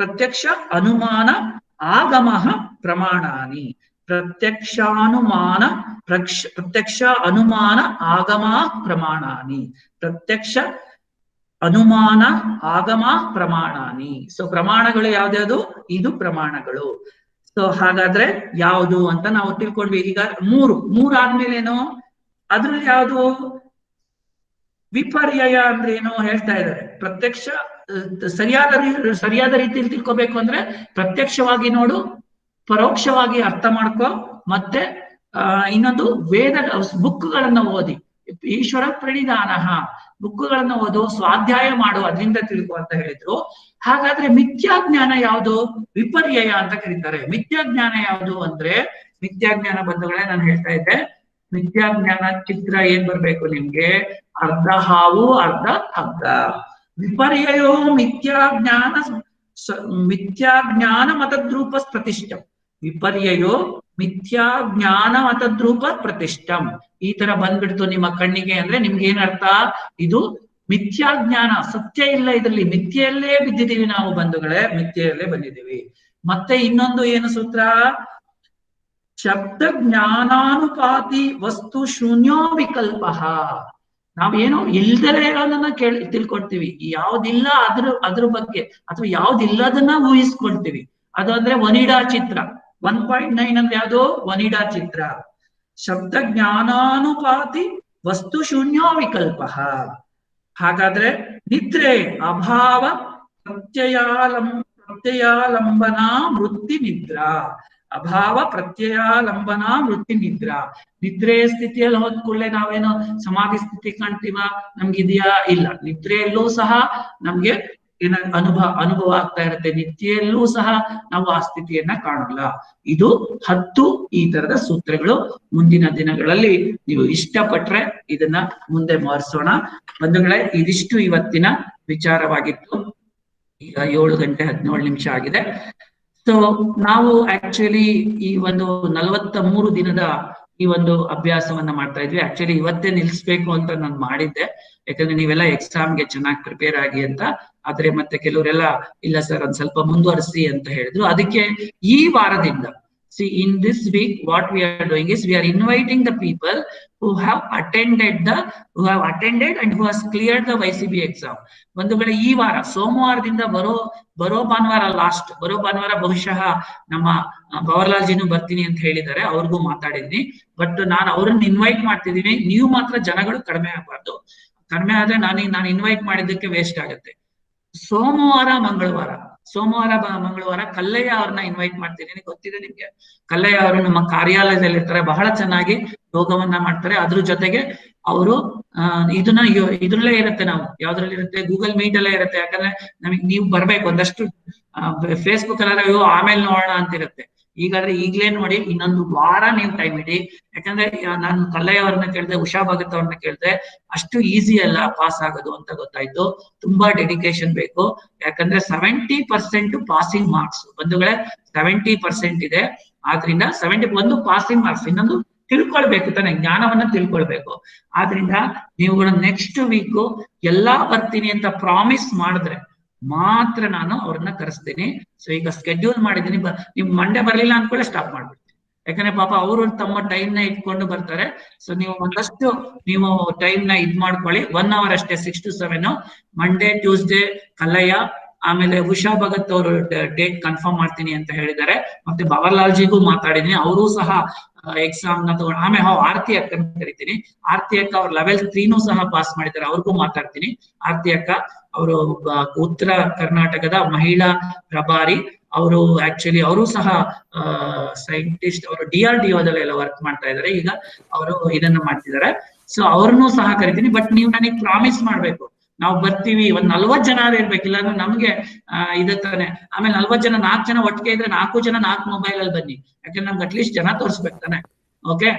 ಆಗಮ ಪ್ರಮಾಣಾನಿ. ಪ್ರತ್ಯಕ್ಷ ಅನುಮಾನ ಆಗಮ ಪ್ರಮಾಣಾನಿ. ಪ್ರತ್ಯಕ್ಷ ಅನುಮಾನ ಆಗಮ ಪ್ರಮಾಣಾನಿ. ಸೊ ಪ್ರಮಾಣಗಳು ಯಾವ್ದ್ಯಾವ್ದು? ಇದು ಪ್ರಮಾಣಗಳು. ಸೊ ಹಾಗಾದ್ರೆ ಯಾವುದು ಅಂತ ನಾವು ತಿಳ್ಕೊಂಡ್ವಿ. ಈಗ ಮೂರು ಆದ್ಮೇಲೇನು? ಅದ್ರಲ್ಲಿ ಯಾವುದು? ವಿಪರ್ಯಯ ಅಂದ್ರೆ ಏನು ಹೇಳ್ತಾ ಇದ್ದಾರೆ. ಪ್ರತ್ಯಕ್ಷ ಸರಿಯಾದ ರೀತಿಯಲ್ಲಿ ತಿಳ್ಕೊಬೇಕು ಅಂದ್ರೆ ಪ್ರತ್ಯಕ್ಷವಾಗಿ ನೋಡು, ಪರೋಕ್ಷವಾಗಿ ಅರ್ಥ ಮಾಡ್ಕೊ, ಮತ್ತೆ ಇನ್ನೊಂದು ವೇದ ಬುಕ್ಗಳನ್ನ ಓದಿ, ಈಶ್ವರ ಪ್ರಣಿಧಾನ ಬುಕ್ಗಳನ್ನ ಓದು, ಸ್ವಾಧ್ಯಾಯ ಮಾಡು, ಅದರಿಂದ ತಿಳ್ಕೊ ಅಂತ ಹೇಳಿದ್ರು. ಹಾಗಾದ್ರೆ ಮಿಥ್ಯಾಜ್ಞಾನ ಯಾವುದು? ವಿಪರ್ಯಯ ಅಂತ ಕರೀತಾರೆ. ಮಿಥ್ಯಾಜ್ಞಾನ ಯಾವುದು ಅಂದ್ರೆ, ಮಿಥ್ಯಾಜ್ಞಾನ ಬಂಧುಗಳೇ ನಾನು ಹೇಳ್ತಾ ಇದ್ದೆ, ಮಿಥ್ಯಾಜ್ಞಾನ ಚಿತ್ರ ಏನ್ ಬರ್ಬೇಕು ನಿಮ್ಗೆ? ಅರ್ಧ ಹಾವು ಅರ್ಧ ಹಗ್ಗ. ವಿಪರ್ಯಯೋ ಮಿಥ್ಯಾಜ್ಞಾನ ಮತದ್ರೂಪ ಪ್ರತಿಷ್ಠಂ. ವಿಪರ್ಯಯೋ ಮಿಥ್ಯಾಜ್ಞಾನ ಮತದ್ರೂಪ ಪ್ರತಿಷ್ಠಂ. ಈ ತರ ಬಂದ್ಬಿಡ್ತು ನಿಮ್ಮ ಕಣ್ಣಿಗೆ ಅಂದ್ರೆ ನಿಮ್ಗೆ ಏನರ್ಥ? ಇದು ಮಿಥ್ಯಾಜ್ಞಾನ, ಸತ್ಯ ಇಲ್ಲ ಇದರಲ್ಲಿ, ಮಿಥ್ಯೆಯಲ್ಲೇ ಬಿದ್ದಿದ್ದೀವಿ ನಾವು ಬಂಧುಗಳೇ, ಮಿಥ್ಯೆಯಲ್ಲೇ ಬಂದಿದ್ದೀವಿ. ಮತ್ತೆ ಇನ್ನೊಂದು ಏನು ಸೂತ್ರ? ಶಬ್ದ ಜ್ಞಾನಾನುಪಾತಿ ವಸ್ತು ಶೂನ್ಯೋ ವಿಕಲ್ಪ. ನಾವೇನು ಇಲ್ದಲೇ ಇರೋದನ್ನ ತಿಳ್ಕೊಳ್ತೀವಿ, ಯಾವ್ದಿಲ್ಲ ಅದ್ರ ಬಗ್ಗೆ, ಅಥವಾ ಯಾವ್ದಿಲ್ಲದನ್ನ ಊಹಿಸ್ಕೊಳ್ತೀವಿ. ಅದು ಅಂದ್ರೆ ಒನಿಡಾ ಚಿತ್ರ. 1.9 ಅಂದ್ರೆ ಯಾವುದು? ಒನಿಡಾ ಚಿತ್ರ. ಶಬ್ದ ಜ್ಞಾನಾನುಪಾತಿ ವಸ್ತು ಶೂನ್ಯೋ ವಿಕಲ್ಪ. ಹಾಗಾದ್ರೆ ನಿದ್ರೆ ಅಭಾವ ಪ್ರತ್ಯಯಾಲಂಬನ ವೃತ್ತಿ ನಿದ್ರಾ. ಅಭಾವ ಪ್ರತ್ಯಯಾಲಂಬನ ವೃತ್ತಿ ನಿದ್ರಾ. ನಿದ್ರೆ ಸ್ಥಿತಿಯಲ್ಲಿ ಹೋದ ಕೂಡಲೇ ನಾವೇನು ಸಮಾಧಿ ಸ್ಥಿತಿ ಕಾಣ್ತೀವ? ನಮ್ಗಿದೆಯಾ? ಇಲ್ಲ. ನಿದ್ರೆಯಲ್ಲೂ ಸಹ ನಮ್ಗೆ ಅನುಭವ ಆಗ್ತಾ ಇರುತ್ತೆ, ನಿತ್ಯೆಯಲ್ಲೂ ಸಹ ನಾವು ಆ ಸ್ಥಿತಿಯನ್ನ ಕಾಣಲ್ಲ. ಇದು 10 ಈ ತರದ ಸೂತ್ರಗಳು. ಮುಂದಿನ ದಿನಗಳಲ್ಲಿ ನೀವು ಇಷ್ಟಪಟ್ರೆ ಇದನ್ನ ಮುಂದೆ ಮಾರಿಸೋಣ ಬಂಧುಗಳೇ. ಇದಿಷ್ಟು ಇವತ್ತಿನ ವಿಚಾರವಾಗಿತ್ತು. ಈಗ 7:17 ಆಗಿದೆ. ಸೊ ನಾವು ಆಕ್ಚುಲಿ ಈ ಒಂದು 43 ದಿನದ ಈ ಒಂದು ಅಭ್ಯಾಸವನ್ನ ಮಾಡ್ತಾ ಇದ್ವಿ. ಆಕ್ಚುಲಿ ಇವತ್ತೇ ನಿಲ್ಸ್ಬೇಕು ಅಂತ ನಾನು ಮಾಡಿದ್ದೆ, ಯಾಕಂದ್ರೆ ನೀವೆಲ್ಲ ಎಕ್ಸಾಮ್ಗೆ ಚೆನ್ನಾಗಿ ಪ್ರಿಪೇರ್ ಆಗಿ ಅಂತ. ಆದ್ರೆ ಮತ್ತೆ ಕೆಲವರೆಲ್ಲ ಇಲ್ಲ ಸರ್ ಒಂದ್ ಸ್ವಲ್ಪ ಮುಂದುವರಿಸಿ ಅಂತ ಹೇಳಿದ್ರು. ಅದಕ್ಕೆ ಈ ವಾರದಿಂದ see in this week what we are doing is we are inviting the people who have attended and who has cleared the YCB exam. ಒಂದು ವೇಳೆ ಈ ವಾರ ಸೋಮವಾರದಿಂದ ಬರೋ ಭಾನುವಾರ ಬರೋ ಭಾನುವಾರ ಬಹುಶಃ ನಮ್ಮ ಭವರ್ಲಾಲ್ ಜಿನೂ ಬರ್ತೀನಿ ಅಂತ ಹೇಳಿದ್ದಾರೆ, ಅವ್ರಿಗೂ ಮಾತಾಡಿದೀನಿ. ಬಟ್ ನಾನು ಅವ್ರನ್ನ ಇನ್ವೈಟ್ ಮಾಡ್ತಿದ್ದೀನಿ. ನೀವು ಮಾತ್ರ ಜನಗಳು ಕಡಿಮೆ ಆಗ್ಬಾರ್ದು. ಕಡಿಮೆ ಆದ್ರೆ ನಾನು ಇನ್ವೈಟ್ ಮಾಡಿದ್ದಕ್ಕೆ ವೇಸ್ಟ್ ಆಗುತ್ತೆ. ಸೋಮವಾರ ಮಂಗಳವಾರ ಕಲ್ಲಯ್ಯ ಅವ್ರನ್ನ ಇನ್ವೈಟ್ ಮಾಡ್ತಿದ್ದೀನಿ. ಗೊತ್ತಿದೆ ನಿಮ್ಗೆ, ಕಲ್ಲಯ್ಯ ಅವರು ನಮ್ಮ ಕಾರ್ಯಾಲಯದಲ್ಲಿ ಇರ್ತಾರೆ, ಬಹಳ ಚೆನ್ನಾಗಿ ಯೋಗವನ್ನ ಮಾಡ್ತಾರೆ. ಅದ್ರ ಜೊತೆಗೆ ಅವರು ಇದ್ರಲ್ಲೇ ಇರುತ್ತೆ, ನಾವು ಯಾವ್ದ್ರಲ್ಲಿ ಇರುತ್ತೆ, ಗೂಗಲ್ ಮೀಟ್ ಅಲ್ಲೇ ಇರುತ್ತೆ. ಯಾಕಂದ್ರೆ ನೀವು ಬರ್ಬೇಕು, ಒಂದಷ್ಟು ಫೇಸ್ಬುಕ್ ಅಲ್ಲ ಆಮೇಲೆ ನೋಡೋಣ ಅಂತಿರುತ್ತೆ. ಈಗಾದ್ರೆ ಈಗ್ಲೇ ನೋಡಿ, ಇನ್ನೊಂದು ವಾರ ನೀವು ಟೈಮ್ ಇಡಿ. ಯಾಕಂದ್ರೆ ನಾನು ಕಲ್ಲಯ್ಯ ಅವ್ರನ್ನ ಕೇಳಿದೆ, ಉಷಾ ಭಗತ್ ಅವ್ರನ್ನ ಕೇಳಿದೆ, ಅಷ್ಟು ಈಸಿ ಅಲ್ಲ ಪಾಸ್ ಆಗೋದು ಅಂತ ಗೊತ್ತಾಯ್ತು. ತುಂಬಾ ಡೆಡಿಕೇಶನ್ ಬೇಕು. ಯಾಕಂದ್ರೆ 70% ಪಾಸಿಂಗ್ ಮಾರ್ಕ್ಸ್ ಬಂಧುಗಳೇ, 70% ಇದೆ. ಆದ್ರಿಂದ 71 ಪಾಸಿಂಗ್ ಮಾರ್ಕ್ಸ್, ಇನ್ನೊಂದು ತಿಳ್ಕೊಳ್ಬೇಕು ತಾನೆ, ಜ್ಞಾನವನ್ನ ತಿಳ್ಕೊಳ್ಬೇಕು. ಆದ್ರಿಂದ ನೀವುಗಳು ನೆಕ್ಸ್ಟ್ ವೀಕ್ ಎಲ್ಲಾ ಬರ್ತೀನಿ ಅಂತ ಪ್ರಾಮಿಸ್ ಮಾಡಿದ್ರೆ ಮಾತ್ರ ನಾನು ಅವ್ರನ್ನ ಕರೆಸ್ತೀನಿ. ಸೊ ಈಗ ಸ್ಕೆಡ್ಯೂಲ್ ಮಾಡಿದ್ದೀನಿ. ನೀವು ಮಂಡೇ ಬರ್ಲಿಲ್ಲ ಅನ್ಕೊಳ್ಳೆ ಸ್ಟಾಪ್ ಮಾಡ್ಬಿಡ್ತೀನಿ. ಯಾಕಂದ್ರೆ ಪಾಪ ಅವರು ತಮ್ಮ ಟೈಮ್ ನ ಇಟ್ಕೊಂಡು ಬರ್ತಾರೆ. ಸೊ ನೀವು ಒಂದಷ್ಟು ಟೈಮ್ ನ ಇದ್ ಮಾಡ್ಕೊಳ್ಳಿ. 1 hour ಅಷ್ಟೇ, 6 to 7. ಮಂಡೇ ಟ್ಯೂಸ್ಡೇ ಕಲ್ಲಯ್ಯ, ಆಮೇಲೆ ಉಷಾ ಭಗತ್ ಅವರು ಡೇಟ್ ಕನ್ಫರ್ಮ್ ಮಾಡ್ತೀನಿ ಅಂತ ಹೇಳಿದ್ದಾರೆ. ಮತ್ತೆ ಭವರ್ಲಾಲ್ ಜಿಗೂ ಮಾತಾಡಿದೀನಿ, ಅವರೂ ಸಹ ಎಕ್ಸಾಮ್ ನ ತಗೊಂಡು. ಆಮೇಲೆ ಆರ್ತಿ ಅಕ್ಕನ ಕರಿತೀನಿ. ಆರ್ತಿ ಅಕ್ಕ ಅವ್ರು level 3 ಸಹ ಪಾಸ್ ಮಾಡಿದ್ದಾರೆ, ಅವ್ರಿಗೂ ಮಾತಾಡ್ತೀನಿ. ಆರ್ತಿ ಅಕ್ಕ ಅವರು ಉತ್ತರ ಕರ್ನಾಟಕದ ಮಹಿಳಾ ಪ್ರಭಾರಿ, ಅವರು ಆಕ್ಚುಲಿ ಅವರು ಸಹ ಸೈಂಟಿಸ್ಟ್, ಅವರು DRDOದಲ್ಲೆಲ್ಲ ವರ್ಕ್ ಮಾಡ್ತಾ ಇದ್ದಾರೆ. ಈಗ ಅವರು ಇದನ್ನ ಮಾಡ್ತಿದ್ದಾರೆ. ಸೊ ಅವ್ರನ್ನೂ ಸಹ ಕರಿತೀನಿ. ಬಟ್ ನೀವು ನನಗೆ ಪ್ರಾಮಿಸ್ ಮಾಡ್ಬೇಕು, ನಾವು ಬರ್ತೀವಿ, ಒಂದ್ 40 ಜನ ಇರ್ಬೇಕಿಲ್ಲ ಅಂದ್ರೆ ನಮ್ಗೆ ತಾನೆ. ಆಮೇಲೆ 40 ಜನ 4 ಜನ ಒಟ್ಟಿಗೆ ಇದ್ರೆ 4 ಜನ 4 ಮೊಬೈಲ್ ಅಲ್ಲಿ ಬನ್ನಿ, ಯಾಕಂದ್ರೆ ನಮ್ಗೆ ಅಟ್ಲೀಸ್ಟ್ ಜನ ತೋರಿಸ್ಬೇಕು ತಾನೆ. ಓಕೆ,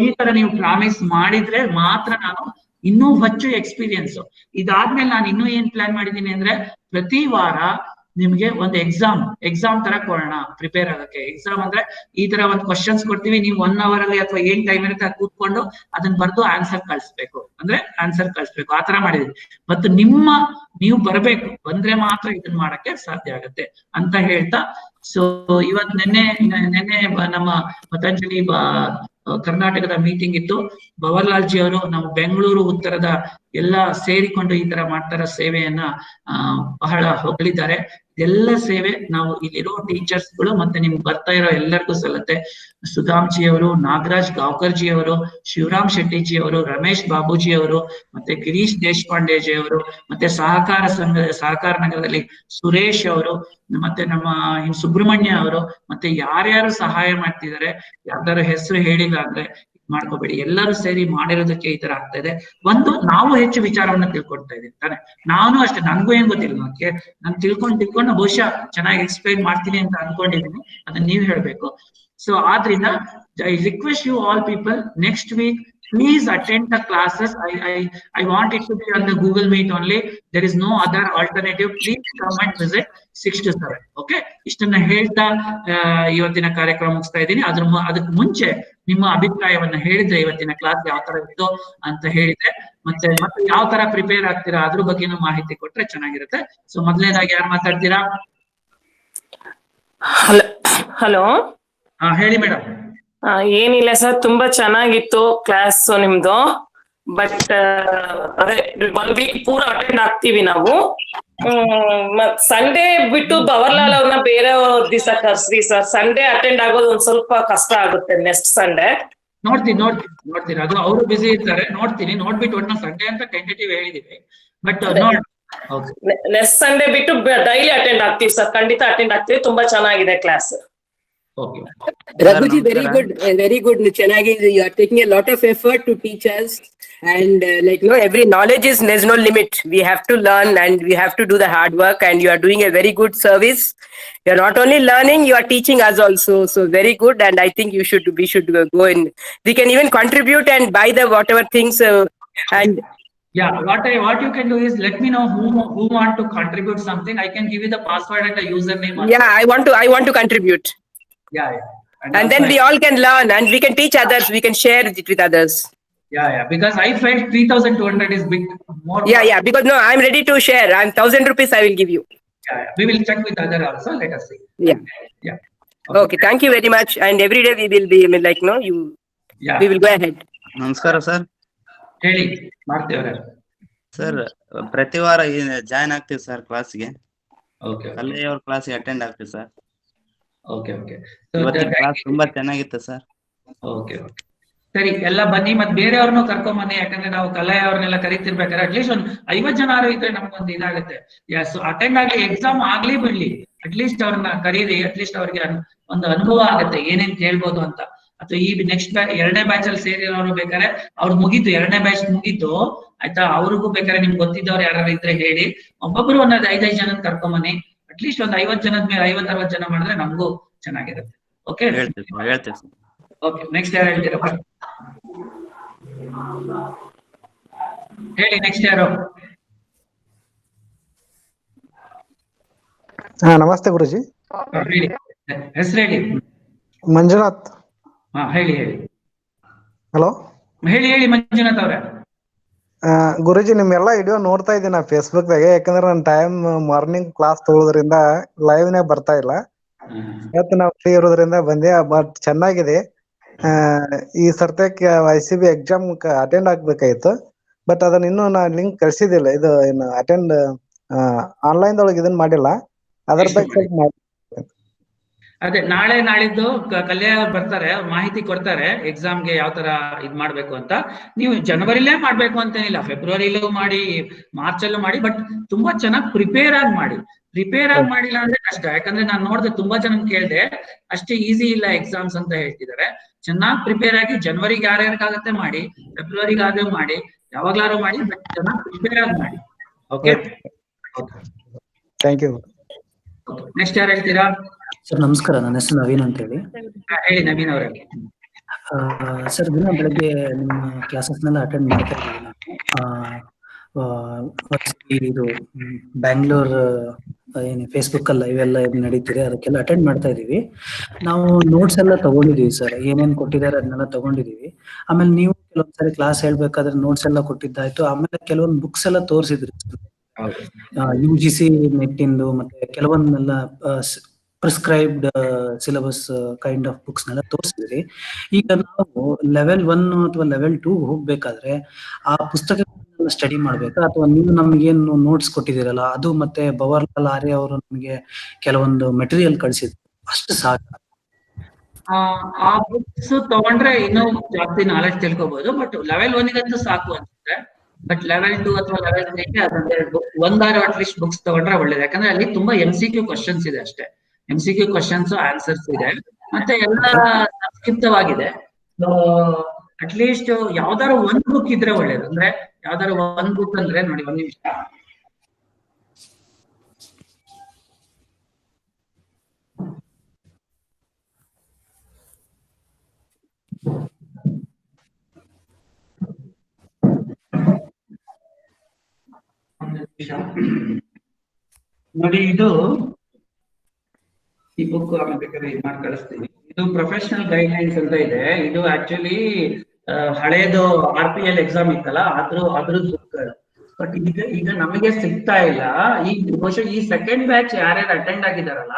ಈ ತರ ನೀವು ಪ್ರಾಮಿಸ್ ಮಾಡಿದ್ರೆ ಮಾತ್ರ ನಾನು ಇನ್ನೂ ಹೆಚ್ಚು ಎಕ್ಸ್ಪೀರಿಯನ್ಸ್. ಇದಾದ್ಮೇಲೆ ನಾನು ಇನ್ನೂ ಏನ್ ಪ್ಲಾನ್ ಮಾಡಿದ್ದೀನಿ ಅಂದ್ರೆ, ಪ್ರತಿ ವಾರ ನಿಮ್ಗೆ ಒಂದು ಎಕ್ಸಾಮ್ ತರ ಕೊಡೋಣ ಪ್ರಿಪೇರ್ ಆಗಕ್ಕೆ. ಎಕ್ಸಾಮ್ ಅಂದ್ರೆ ಈ ತರ ಒಂದು ಕ್ವಶನ್ಸ್ ಕೊಡ್ತೀವಿ, ನೀವು 1 hour ಅಲ್ಲಿ ಅಥವಾ ಏನ್ ಟೈಮ್ ಇರುತ್ತೆ ಅದು ಕೂತ್ಕೊಂಡು ಅದನ್ನ ಬರ್ದು ಆನ್ಸರ್ ಕಳಿಸ್ಬೇಕು ಆ ತರ ಮಾಡಿದೀವಿ. ಮತ್ತು ನೀವು ಬರ್ಬೇಕು, ಬಂದ್ರೆ ಮಾತ್ರ ಇದನ್ನ ಮಾಡಕ್ಕೆ ಸಾಧ್ಯ ಆಗತ್ತೆ ಅಂತ ಹೇಳ್ತಾ, ಸೊ ಇವತ್ ನೆನ್ನೆ ನಮ್ಮ ಪತಂಜಲಿ ಕರ್ನಾಟಕದ ಮೀಟಿಂಗ್ ಇತ್ತು. ಭವರ್ಲಾಲ್ ಜಿ ಅವರು ನಮ್ಮ ಬೆಂಗಳೂರು ಉತ್ತರದ ಎಲ್ಲ ಸೇರಿಕೊಂಡು ಈ ತರ ಮಾಡ್ತಾರ ಸೇವೆಯನ್ನ ಬಹಳ ಹೊಗಳಿದ್ದಾರೆ. ಎಲ್ಲ ಸೇವೆ ನಾವು ಇಲ್ಲಿರೋ ಟೀಚರ್ಸ್ಗಳು ಮತ್ತೆ ನಿಮ್ಗೆ ಬರ್ತಾ ಇರೋ ಎಲ್ಲರಿಗೂ ಸಲ್ಲತ್ತೆ. ಸುಧಾಮ್ ಜಿ ಅವರು, ನಾಗರಾಜ್ ಗಾವ್ಕರ್ ಜಿ ಅವರು, ಶಿವರಾಮ್ ಶೆಟ್ಟಿ ಜಿ ಅವರು, ರಮೇಶ್ ಬಾಬುಜಿ ಅವರು, ಮತ್ತೆ ಗಿರೀಶ್ ದೇಶಪಾಂಡೆ ಜಿ ಅವರು, ಮತ್ತೆ ಸಹಕಾರ ನಗರದಲ್ಲಿ ಸುರೇಶ್ ಅವರು, ಮತ್ತೆ ನಮ್ಮ ಸುಬ್ರಹ್ಮಣ್ಯ ಅವರು, ಮತ್ತೆ ಯಾರ್ಯಾರು ಸಹಾಯ ಮಾಡ್ತಿದ್ದಾರೆ, ಯಾರ್ದಾರು ಹೆಸರು ಹೇಳಿಲ್ಲ ಅಂದ್ರೆ ಮಾಡ್ಕೋಬೇಡಿ, ಎಲ್ಲರೂ ಸೇರಿ ಮಾಡಿರೋದಕ್ಕೆ ಈ ತರ ಆಗ್ತಾ ಇದೆ. ನಾವು ಹೆಚ್ಚು ವಿಚಾರವನ್ನ ತಿಳ್ಕೊಳ್ತಾ ಇದೀವಿ ತಾನೆ. ನಾನು ಅಷ್ಟೇ, ನನ್ಗೂ ಏನ್ ಗೊತ್ತಿಲ್ಲ, ನಾನು ತಿಳ್ಕೊಂಡು ಬಹುಶಃ ಚೆನ್ನಾಗಿ ಎಕ್ಸ್ಪ್ಲೈನ್ ಮಾಡ್ತೀನಿ ಅಂತ ಅನ್ಕೊಂಡಿದ್ದೀನಿ. ಅದನ್ನ ನೀವ್ ಹೇಳ್ಬೇಕು. ಸೊ ಆದ್ರಿಂದ I request you all people, next week please attend the classes. I want it to be on the Google Meet only. There is no other alternative. Please come and visit 6 to 7. Okay, ಇಷ್ಟನ್ನ ಹೇಳ್ತಾ ಇವತ್ತಿನ ಕಾರ್ಯಕ್ರಮ ಮುಗಿಸ್ತಾ ಇದ್ದೀನಿ. ಅದಕ್ಕೆ ಮುಂಚೆ ನಿಮ್ಮ ಅಭಿಪ್ರಾಯವನ್ನ ಹೇಳಿದ್ರೆ, ಇವತ್ತಿನ ಕ್ಲಾಸ್ ಯಾವ ತರ ಇತ್ತು ಅಂತ ಹೇಳಿದ್ರೆ, ಮತ್ತೆ ಯಾವ ತರ ಪ್ರಿಪೇರ್ ಆಗ್ತೀರಾ ಅದ್ರ ಬಗ್ಗೆನೂ ಮಾಹಿತಿ ಕೊಟ್ರೆ ಚೆನ್ನಾಗಿರುತ್ತೆ. ಸೊ ಮೊದಲನೇದಾಗಿ ಯಾರು ಮಾತಾಡ್ತೀರಾ? ಹಲೋ, ಹೇಳಿ ಮೇಡಮ್. ಏನಿಲ್ಲ ಸರ್, ತುಂಬಾ ಚೆನ್ನಾಗಿತ್ತು ಕ್ಲಾಸ್ ನಿಮ್ದು. ಬಟ್ ಅದೇ 1 week ಪೂರ ಅಟೆಂಡ್ ಆಗ್ತೀವಿ ನಾವು. ಮತ್ ಸಂಡೇ ಬಿಟ್ಟು ಭವರ್ಲಾಲ್ ಅವ್ರನ್ನ ಬೇರೆ ದಿವಸ ಕರ್ಸ್ರಿ ಸರ್. ಸಂಡೇ ಅಟೆಂಡ್ ಆಗೋದು ಒಂದ್ ಸ್ವಲ್ಪ ಕಷ್ಟ ಆಗುತ್ತೆ. ನೆಕ್ಸ್ಟ್ ಸಂಡೇ ನೋಡ್ತೀನಿ ಅದು ಅವರು ಬಿಸಿ ಇರ್ತಾರೆ. ನೋಡ್ಬಿಟ್ಟು ಒಟ್ಟು ಸಂಡೇ ಅಂತ ಟೆಂಟೇಟಿವ್ ಹೇಳಿದೀವಿ. ಬಟ್ ನೆಕ್ಸ್ಟ್ ಸಂಡೇ ಬಿಟ್ಟು ಡೈಲಿ ಅಟೆಂಡ್ ಆಗ್ತೀವಿ ಸರ್. ಖಂಡಿತ ಅಟೆಂಡ್ ಆಗ್ತೀವಿ. ತುಂಬಾ ಚೆನ್ನಾಗಿದೆ class. Raghuji, very good. Chanagi, you are taking a lot of effort to teach us, and every knowledge there's no limit. We have to learn and we have to do the hard work, and you are doing a very good service. You are not only learning, you are teaching us also. So very good, and I think we should go in. We can even contribute and buy the whatever things and. Yeah, what you can do is let me know who want to contribute something. I can give you the password and the username. Yeah, I want to contribute. Yeah. And then we all can learn and we can teach others. We can share it with others. Yeah. Because I felt 3,200 is big more. Yeah. Because no, I'm ready to share. I'm 1,000 rupees. I will give you. Yeah. We will check with other also. Let us see. Yeah. Okay. Thank you very much. And every day we will be Yeah. We will go ahead. ನಮಸ್ಕಾರ sir. ಹೇಳಿ ಮಾಡ್ತೇವ್ರೆ sir, ಪ್ರತಿ ವಾರ join ಆಗ್ತೀವಿ sir ಕ್ಲಾಸ್ಗೆ. Okay. ಅಲ್ಲೇ ಅವ್ರ ಕ್ಲಾಸ್ಗೆ attend ಆಗ್ತೀವಿ ಸರ್. ಓಕೆ. ಕ್ಲಾಸ್ ತುಂಬಾ ಚೆನ್ನಾಗಿತ್ತು ಸರ್. ಓಕೆ. ಸರಿ, ಎಲ್ಲ ಬನ್ನಿ. ಮತ್ತೆ ಬೇರೆಯವ್ರನ್ನು ಕರ್ಕೊಂಡ್ ಬನ್ನಿ. ಯಾಕಂದ್ರೆ ನಾವು ಕಲೆ ಅವ್ರನ್ನೆಲ್ಲ ಕರಿತಿರ್ಬೇಕಾದ್ರೆ ಅಟ್ಲೀಸ್ಟ್ ಒಂದು 50 ಜನ ಇದ್ರೆ ನಮ್ಗೊಂದು ಇದಾಗುತ್ತೆ. ಅಟೆಂಡ್ ಆಗ್ಲಿ, ಎಕ್ಸಾಮ್ ಆಗ್ಲಿ ಬಿಡ್ಲಿ, ಅಟ್ಲೀಸ್ಟ್ ಅವ್ರನ್ನ ಕರೀರಿ. ಅಟ್ಲೀಸ್ಟ್ ಅವ್ರಿಗೆ ಒಂದು ಅನುಭವ ಆಗುತ್ತೆ ಏನೇನ್ ಕೇಳ್ಬೋದು ಅಂತ. ಅಥವಾ ಈ ನೆಕ್ಸ್ಟ್ 2ನೇ ಬ್ಯಾಚ್ ಅಲ್ಲಿ ಸೇರಿರೋರು ಬೇಕಾದ್ರೆ ಅವ್ರು ಮುಗೀತು, 2ನೇ ಬ್ಯಾಚ್ ಮುಗೀತು ಆಯ್ತಾ. ಅವ್ರಿಗೂ ಬೇಕಾದ್ರೆ ನಿಮ್ಗೆ ಗೊತ್ತಿದ್ದವ್ರು ಯಾರು ಇದ್ರೆ ಹೇಳಿ. ಒಬ್ಬೊಬ್ರು ಒಂದೊಂದು 5 ಜನ ಕರ್ಕೊಂಬನ್ನಿ. ಅಟ್ಲೀಸ್ಟ್ ಒಂದು 50 ಜನದ ಮೇಲೆ 50-60 ಜನ ಮಾಡಿದ್ರೆ ನಮಗೂ ಚೆನ್ನಾಗಿರುತ್ತೆ. ಓಕೆ, ಹೇಳ್ತೇವೆ. ಓಕೆ, ನೆಕ್ಸ್ಟ್ ಯಾರು ಹೇಳ್ತೀರಪ್ಪ? ಹೇಳಿ, ನೆಕ್ಸ್ಟ್ ಯಾರು? ನಮಸ್ತೆ ಗುರುಜಿ. ಹೇಳಿ, ಹೆಸರು ಹೇಳಿ. ಮಂಜುನಾಥ್. ಹೇಳಿ. ಹಲೋ, ಹೇಳಿ ಮಂಜುನಾಥ್ ಅವ್ರೆ. ಗುರುಜಿ, ನಿಮ್ಮೆಲ್ಲಾ ವಿಡಿಯೋ ನೋಡ್ತಾ ಇದ್ದೀನಿ ಫೇಸ್ಬುಕ್ ದಾಗೆ. ಯಾಕಂದ್ರೆ ನನ್ನ ಟೈಮ್ ಮಾರ್ನಿಂಗ್ ಕ್ಲಾಸ್ ತಗೊಳ್ಳೋದ್ರಿಂದ ಲೈವ್ ನೇ ಬರ್ತಾ ಇಲ್ಲ. ಇವತ್ತು ನಾವು ಫ್ರೀ ಇರೋದ್ರಿಂದ ಬಂದೆ. ಬಟ್ ಚೆನ್ನಾಗಿದೆ. ಈ ಸರ್ತಿಗೆ ICB ಎಕ್ಸಾಮ್ ಅಟೆಂಡ್ ಆಗ್ಬೇಕಾಯ್ತು. ಬಟ್ ಅದನ್ನ ಇನ್ನೂ ನಾ ಲಿಂಕ್ ಕಳ್ಸಿದಿಲ್ಲ. ಇದು ಏನು ಅಟೆಂಡ್ ಆನ್ಲೈನ್ ದೊಳಗೆ ಇದನ್ನ ಮಾಡಿಲ್ಲ. ಅದ್ರ ಬಗ್ಗೆ ಅದೇ ನಾಳೆ ನಾಳಿದ್ದು ಕಲ್ಯಾಣ ಅವ್ರು ಬರ್ತಾರೆ, ಮಾಹಿತಿ ಕೊಡ್ತಾರೆ ಎಕ್ಸಾಮ್ಗೆ ಯಾವ ತರ ಇದ್ ಮಾಡ್ಬೇಕು ಅಂತ. ನೀವು ಜನವರಿಲೇ ಮಾಡ್ಬೇಕು ಅಂತೇನಿಲ್ಲ, ಫೆಬ್ರವರಿಲೂ ಮಾಡಿ, ಮಾರ್ಚ್ ಅಲ್ಲೂ ಮಾಡಿ. ಬಟ್ ತುಂಬಾ ಚೆನ್ನಾಗಿ ಪ್ರಿಪೇರ್ ಆಗಿ ಮಾಡಿ. ಪ್ರಿಪೇರ್ ಆಗಿ ಮಾಡಿಲ್ಲ ಅಂದ್ರೆ ಕಷ್ಟ. ಯಾಕಂದ್ರೆ ನಾನು ನೋಡಿದೆ ತುಂಬಾ ಜನ ಕೇಳಿದೆ, ಅಷ್ಟೇ ಈಸಿ ಇಲ್ಲ ಎಕ್ಸಾಮ್ಸ್ ಅಂತ ಹೇಳ್ತಿದ್ದಾರೆ. ಚೆನ್ನಾಗಿ ಪ್ರಿಪೇರ್ ಆಗಿ ಜನವರಿಗೆ ಯಾರ್ಯಾರಿಗಾಗತ್ತೆ ಮಾಡಿ, ಫೆಬ್ರವರಿಗಾದ್ರೂ ಮಾಡಿ, ಯಾವಾಗ್ಲಾರು ಮಾಡಿ, ಬಟ್ ಚೆನ್ನಾಗಿ ಪ್ರಿಪೇರ್ ಆಗಿ ಮಾಡಿ. Okay, thank you. ನೆಕ್ಸ್ಟ್ ಯಾರು ಹೇಳ್ತೀರಾ? ಸರ್ ನಮಸ್ಕಾರ, ನನ್ನ ಹೆಸರು ನವೀನ್ ಅಂತ ಹೇಳಿ. ಹೇಳಿ ನವೀನ್ ಅವರೇ. ಸರ್ ದಿನ ಬೆಳಗ್ಗೆ ನಿಮ್ಮ ಕ್ಲಾಸಸ್ನೆಲ್ಲ ಅಟೆಂಡ್ ಮಾಡ್ತಾ ಇದ್ದೀವಿ ನಾವು. ಇದು ಬ್ಯಾಂಗ್ಳೂರ್ ಏನು ಫೇಸ್ಬುಕ್ ಅಲ್ಲಿ ಲೈವ್ ಎಲ್ಲ ನಡೀತಿದೆ, ಅದಕ್ಕೆಲ್ಲ ಅಟೆಂಡ್ ಮಾಡ್ತಾ ಇದೀವಿ. ನಾವು ನೋಟ್ಸ್ ಎಲ್ಲ ತಗೊಂಡಿದೀವಿ ಸರ್, ಏನೇನ್ ಕೊಟ್ಟಿದ್ದಾರೆ ಅದನ್ನೆಲ್ಲ ತಗೊಂಡಿದೀವಿ. ಆಮೇಲೆ ನೀವು ಕೆಲವೊಂದ್ಸರಿ ಕ್ಲಾಸ್ ಹೇಳ್ಬೇಕಾದ್ರೆ ನೋಟ್ಸ್ ಎಲ್ಲ ಕೊಟ್ಟಿದ್ದಾಯ್ತು. ಆಮೇಲೆ ಕೆಲವೊಂದು ಬುಕ್ಸ್ ಎಲ್ಲ ತೋರಿಸಿದ್ರಿ, UGC ನೆಟ್ಟಿಂದು ಮತ್ತೆ ಕೆಲವೊಂದೆಲ್ಲ prescribed syllabus kind of books ನೆಲ್ಲ ತೋರಿಸಿದ್ರಿ. ಈಗ ನಾವು ಲೆವೆಲ್ 1 ಅಥವಾ ಲೆವೆಲ್ 2 ಹೋಗ್ಬೇಕಾದ್ರೆ ಆ ಪುಸ್ತಕಗಳನ್ನ ಸ್ಟಡಿ ಮಾಡ್ಬೇಕಾ, ಅಥವಾ ನೀವು ನಮ್ಗೇನು ನೋಟ್ಸ್ ಕೊಟ್ಟಿದ್ದೀರಲ್ಲ ಅದು, ಮತ್ತೆ ಭವರ್ಲಾಲ್ ಆರ್ಯ ಅವರು ನಮಗೆ ಕೆಲವೊಂದು ಮೆಟೀರಿಯಲ್ ಕಳಿಸಿದ್ರು, ಅಷ್ಟು ಸಾಕು? ಆ ಬುಕ್ಸ್ ತಗೊಂಡ್ರೆ ಇನ್ನೂ ಜಾಸ್ತಿ ನಾಲೆಜ್ ತಿಳ್ಕೊಬಹುದು, ಬಟ್ ಲೆವೆಲ್ 1 ಗಂತೂ ಸಾಕು ಅನ್ಸುತ್ತೆ. ಬಟ್ ಲೆವೆಲ್ 2 ಅಥವಾ ಲೆವೆಲ್ 3ಗೆ ಅದೊಂದೆರಡು ಒಂದಾರು ಅಟ್ಲೀಸ್ಟ್ ಬುಕ್ಸ್ ತಗೊಂಡ್ರೆ ಒಳ್ಳೇದು. ಯಾಕಂದ್ರೆ ಅಲ್ಲಿ ತುಂಬಾ MCQ ಕ್ವಶನ್ಸ್ ಇದೆ ಅಷ್ಟೇ. MCQ ಕ್ವಶನ್ಸ್ ಆನ್ಸರ್ಸ್ ಇದೆ, ಮತ್ತೆ ಎಲ್ಲ ಸಂಕ್ಷಿಪ್ತವಾಗಿದೆ. ಅಟ್ಲೀಸ್ಟ್ ಯಾವ್ದಾರು ಒಂದ್ ಬುಕ್ ಇದ್ರೆ ಒಳ್ಳೇದು. ಅಂದ್ರೆ ಯಾವ್ದಾರು ಒಂದ್ ಬುಕ್ ಅಂದ್ರೆ ನೋಡಿ, ಒಂದ್ ನಿಮಿಷ. ನೋಡಿ, ಇದು ಈ ಬುಕ್ ಬೇಕಾದ್ರೆ ಇದು ಮಾಡಿ ಕಳಿಸ್ತೀನಿ. ಇದು ಪ್ರೊಫೆಷನಲ್ ಗೈಡ್ಲೈನ್ಸ್ ಅಂತ ಇದೆ. ಇದು ಆಕ್ಚುಲಿ ಹಳೇದು RPL ಎಕ್ಸಾಮ್ ಇತ್ತಲ್ಲ, ಅದ್ರ ಬುಕ್ಗಳು. ಬಟ್ ಈಗ ನಮಗೆ ಸಿಗ್ತಾ ಇಲ್ಲ. ಈಗ ಬಹುಶಃ ಈ ಸೆಕೆಂಡ್ ಬ್ಯಾಚ್ ಯಾರ್ಯಾರು ಅಟೆಂಡ್ ಆಗಿದಾರಲ್ಲ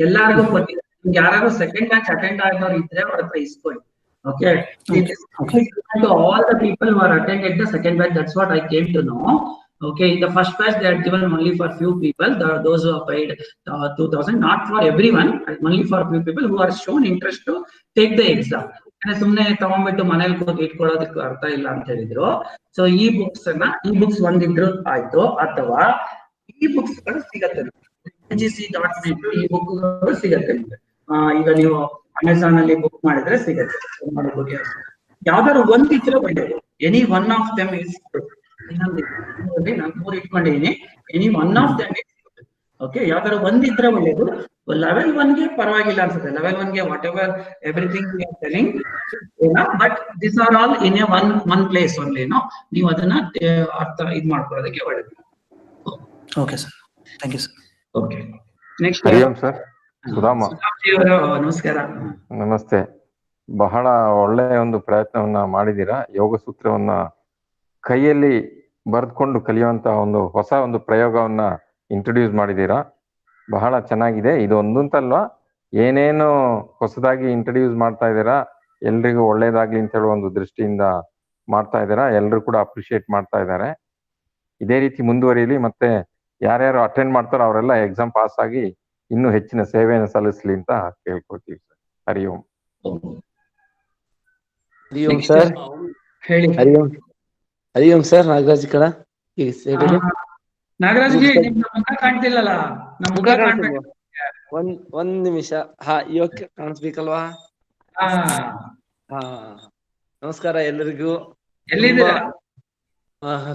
ಎಲ್ಲಾರ್ಗು ಕೊಟ್ಟಿದ್ದಾರೆ. ಯಾರು ಸೆಕೆಂಡ್ ಬ್ಯಾಚ್ ಅಟೆಂಡ್ ಆಗಿದವ್ರು ಇದ್ರೆ ಅವ್ರ ಹತ್ರ ಇಸ್ಕೊಳ್ಳಿ. Okay, to all the people who are attended the second batch, that's what I came to know. Okay, in the first batch they are given only for few people, those who have paid 2000, not for everyone, only for few people who are shown interest to take the exam. ಸುಮ್ನೆ ತಗೊಂಡ್ಬಿಟ್ಟು ಮನೇಲಿ ಕೂತ್ ಇಟ್ಕೊಳ್ಳೋದಕ್ಕೆ ಅರ್ಥ ಇಲ್ಲ ಅಂತ ಹೇಳಿದ್ರು. So ಈ books ಒಂದಿದ್ರು ಆಯ್ತು, ಅಥವಾ ಈ ಬುಕ್ಸ್ ಗಳು ಸಿಗತ್ತೆ UGC.net, ಈ ಬುಕ್ ಸಿಗತ್ತೆ. ಈಗ ನೀವು ಅಮೆಝಾನ್ ಅಲ್ಲಿ ಬುಕ್ ಮಾಡಿದ್ರೆ ಸಿಗತ್ತೆ. ಯಾವ್ದಾದ್ರು ಒಂದಿದ್ರೆ ಒಳ್ಳೇದು. Any one of them is ನಾನು 3 ಇಟ್ಕೊಂಡಿದೀನಿ. Any one of them is okay. ಯಾವ್ದಾದ್ರು ಒಂದಿದ್ರೆ ಒಳ್ಳೇದು. ಲೆವೆಲ್ 1ಗೆ ಪರವಾಗಿಲ್ಲ ಅನ್ಸುತ್ತೆ. ಲೆವೆಲ್ 1ಗೆ whatever everything we are telling, but this are all in a one place only. ನೀವು ಅದನ್ನ ಅರ್ಥ ಇದು ಮಾಡ್ಕೊಳ್ಳೋದಕ್ಕೆ ಒಳ್ಳೇದು. Okay sir, thank you sir. Okay, next sir. Sudhama, ನಮಸ್ಕಾರ. ನಮಸ್ತೆ. ಬಹಳ ಒಳ್ಳೆಯ ಒಂದು ಪ್ರಯತ್ನವನ್ನ ಮಾಡಿದ್ದೀರಾ. ಯೋಗ ಸೂತ್ರವನ್ನ ಕೈಯಲ್ಲಿ ಬರೆದುಕೊಂಡು ಕಲಿಯುವಂತ ಒಂದು ಹೊಸ ಒಂದು ಪ್ರಯೋಗವನ್ನ ಇಂಟ್ರೊಡ್ಯೂಸ್ ಮಾಡಿದ್ದೀರಾ. ಬಹಳ ಚೆನ್ನಾಗಿದೆ. ಇದು ಒಂದಂತಲ್ವಾ, ಏನೇನು ಹೊಸದಾಗಿ ಇಂಟ್ರೊಡ್ಯೂಸ್ ಮಾಡ್ತಾ ಇದ್ದೀರಾ, ಎಲ್ರಿಗೂ ಒಳ್ಳೇದಾಗ್ಲಿ ಅಂತ ಹೇಳುವ ಒಂದು ದೃಷ್ಟಿಯಿಂದ ಮಾಡ್ತಾ ಇದ್ದೀರಾ. ಎಲ್ರು ಕೂಡ ಅಪ್ರಿಶಿಯೇಟ್ ಮಾಡ್ತಾ ಇದ್ದಾರೆ. ಇದೇ ರೀತಿ ಮುಂದುವರಿಯಲಿ. ಮತ್ತೆ ಯಾರ್ಯಾರು ಅಟೆಂಡ್ ಮಾಡ್ತಾರೋ ಅವರೆಲ್ಲ ಎಕ್ಸಾಮ್ ಪಾಸ್ ಆಗಿ ಇನ್ನೂ ಹೆಚ್ಚಿನ ಸೇವೆಯನ್ನು ಸಲ್ಲಿಸಲಿ ಅಂತ ಕೇಳ್ಕೊಳ್ತೀವಿ ಸರ್. ಹರಿ ಓಂ. ಹರಿ ಓಂ ಸರ್. ಹೇಳಿ. ಹರಿ ಓಂ ಸರ್. ನಾಗರಾಜ್ ಕಡ ನಾಗರಾಜ್ಗೆ ನಿಮ್ಮ ಮುಖ ಕಾಣ್ತಿಲ್ಲಲ್ಲ? ನಮ್ಮ ಮುಖ ಕಾಣ್ಬೇಕು. ಒಂದ್ ನಿಮಿಷ. ಇವಾಗ ಕಾಣಿಸ್ಬೇಕಲ್ವಾ? ನಮಸ್ಕಾರ ಎಲ್ಲರಿಗೂ. ಎಲ್ಲಿದ್ದೀರಾ?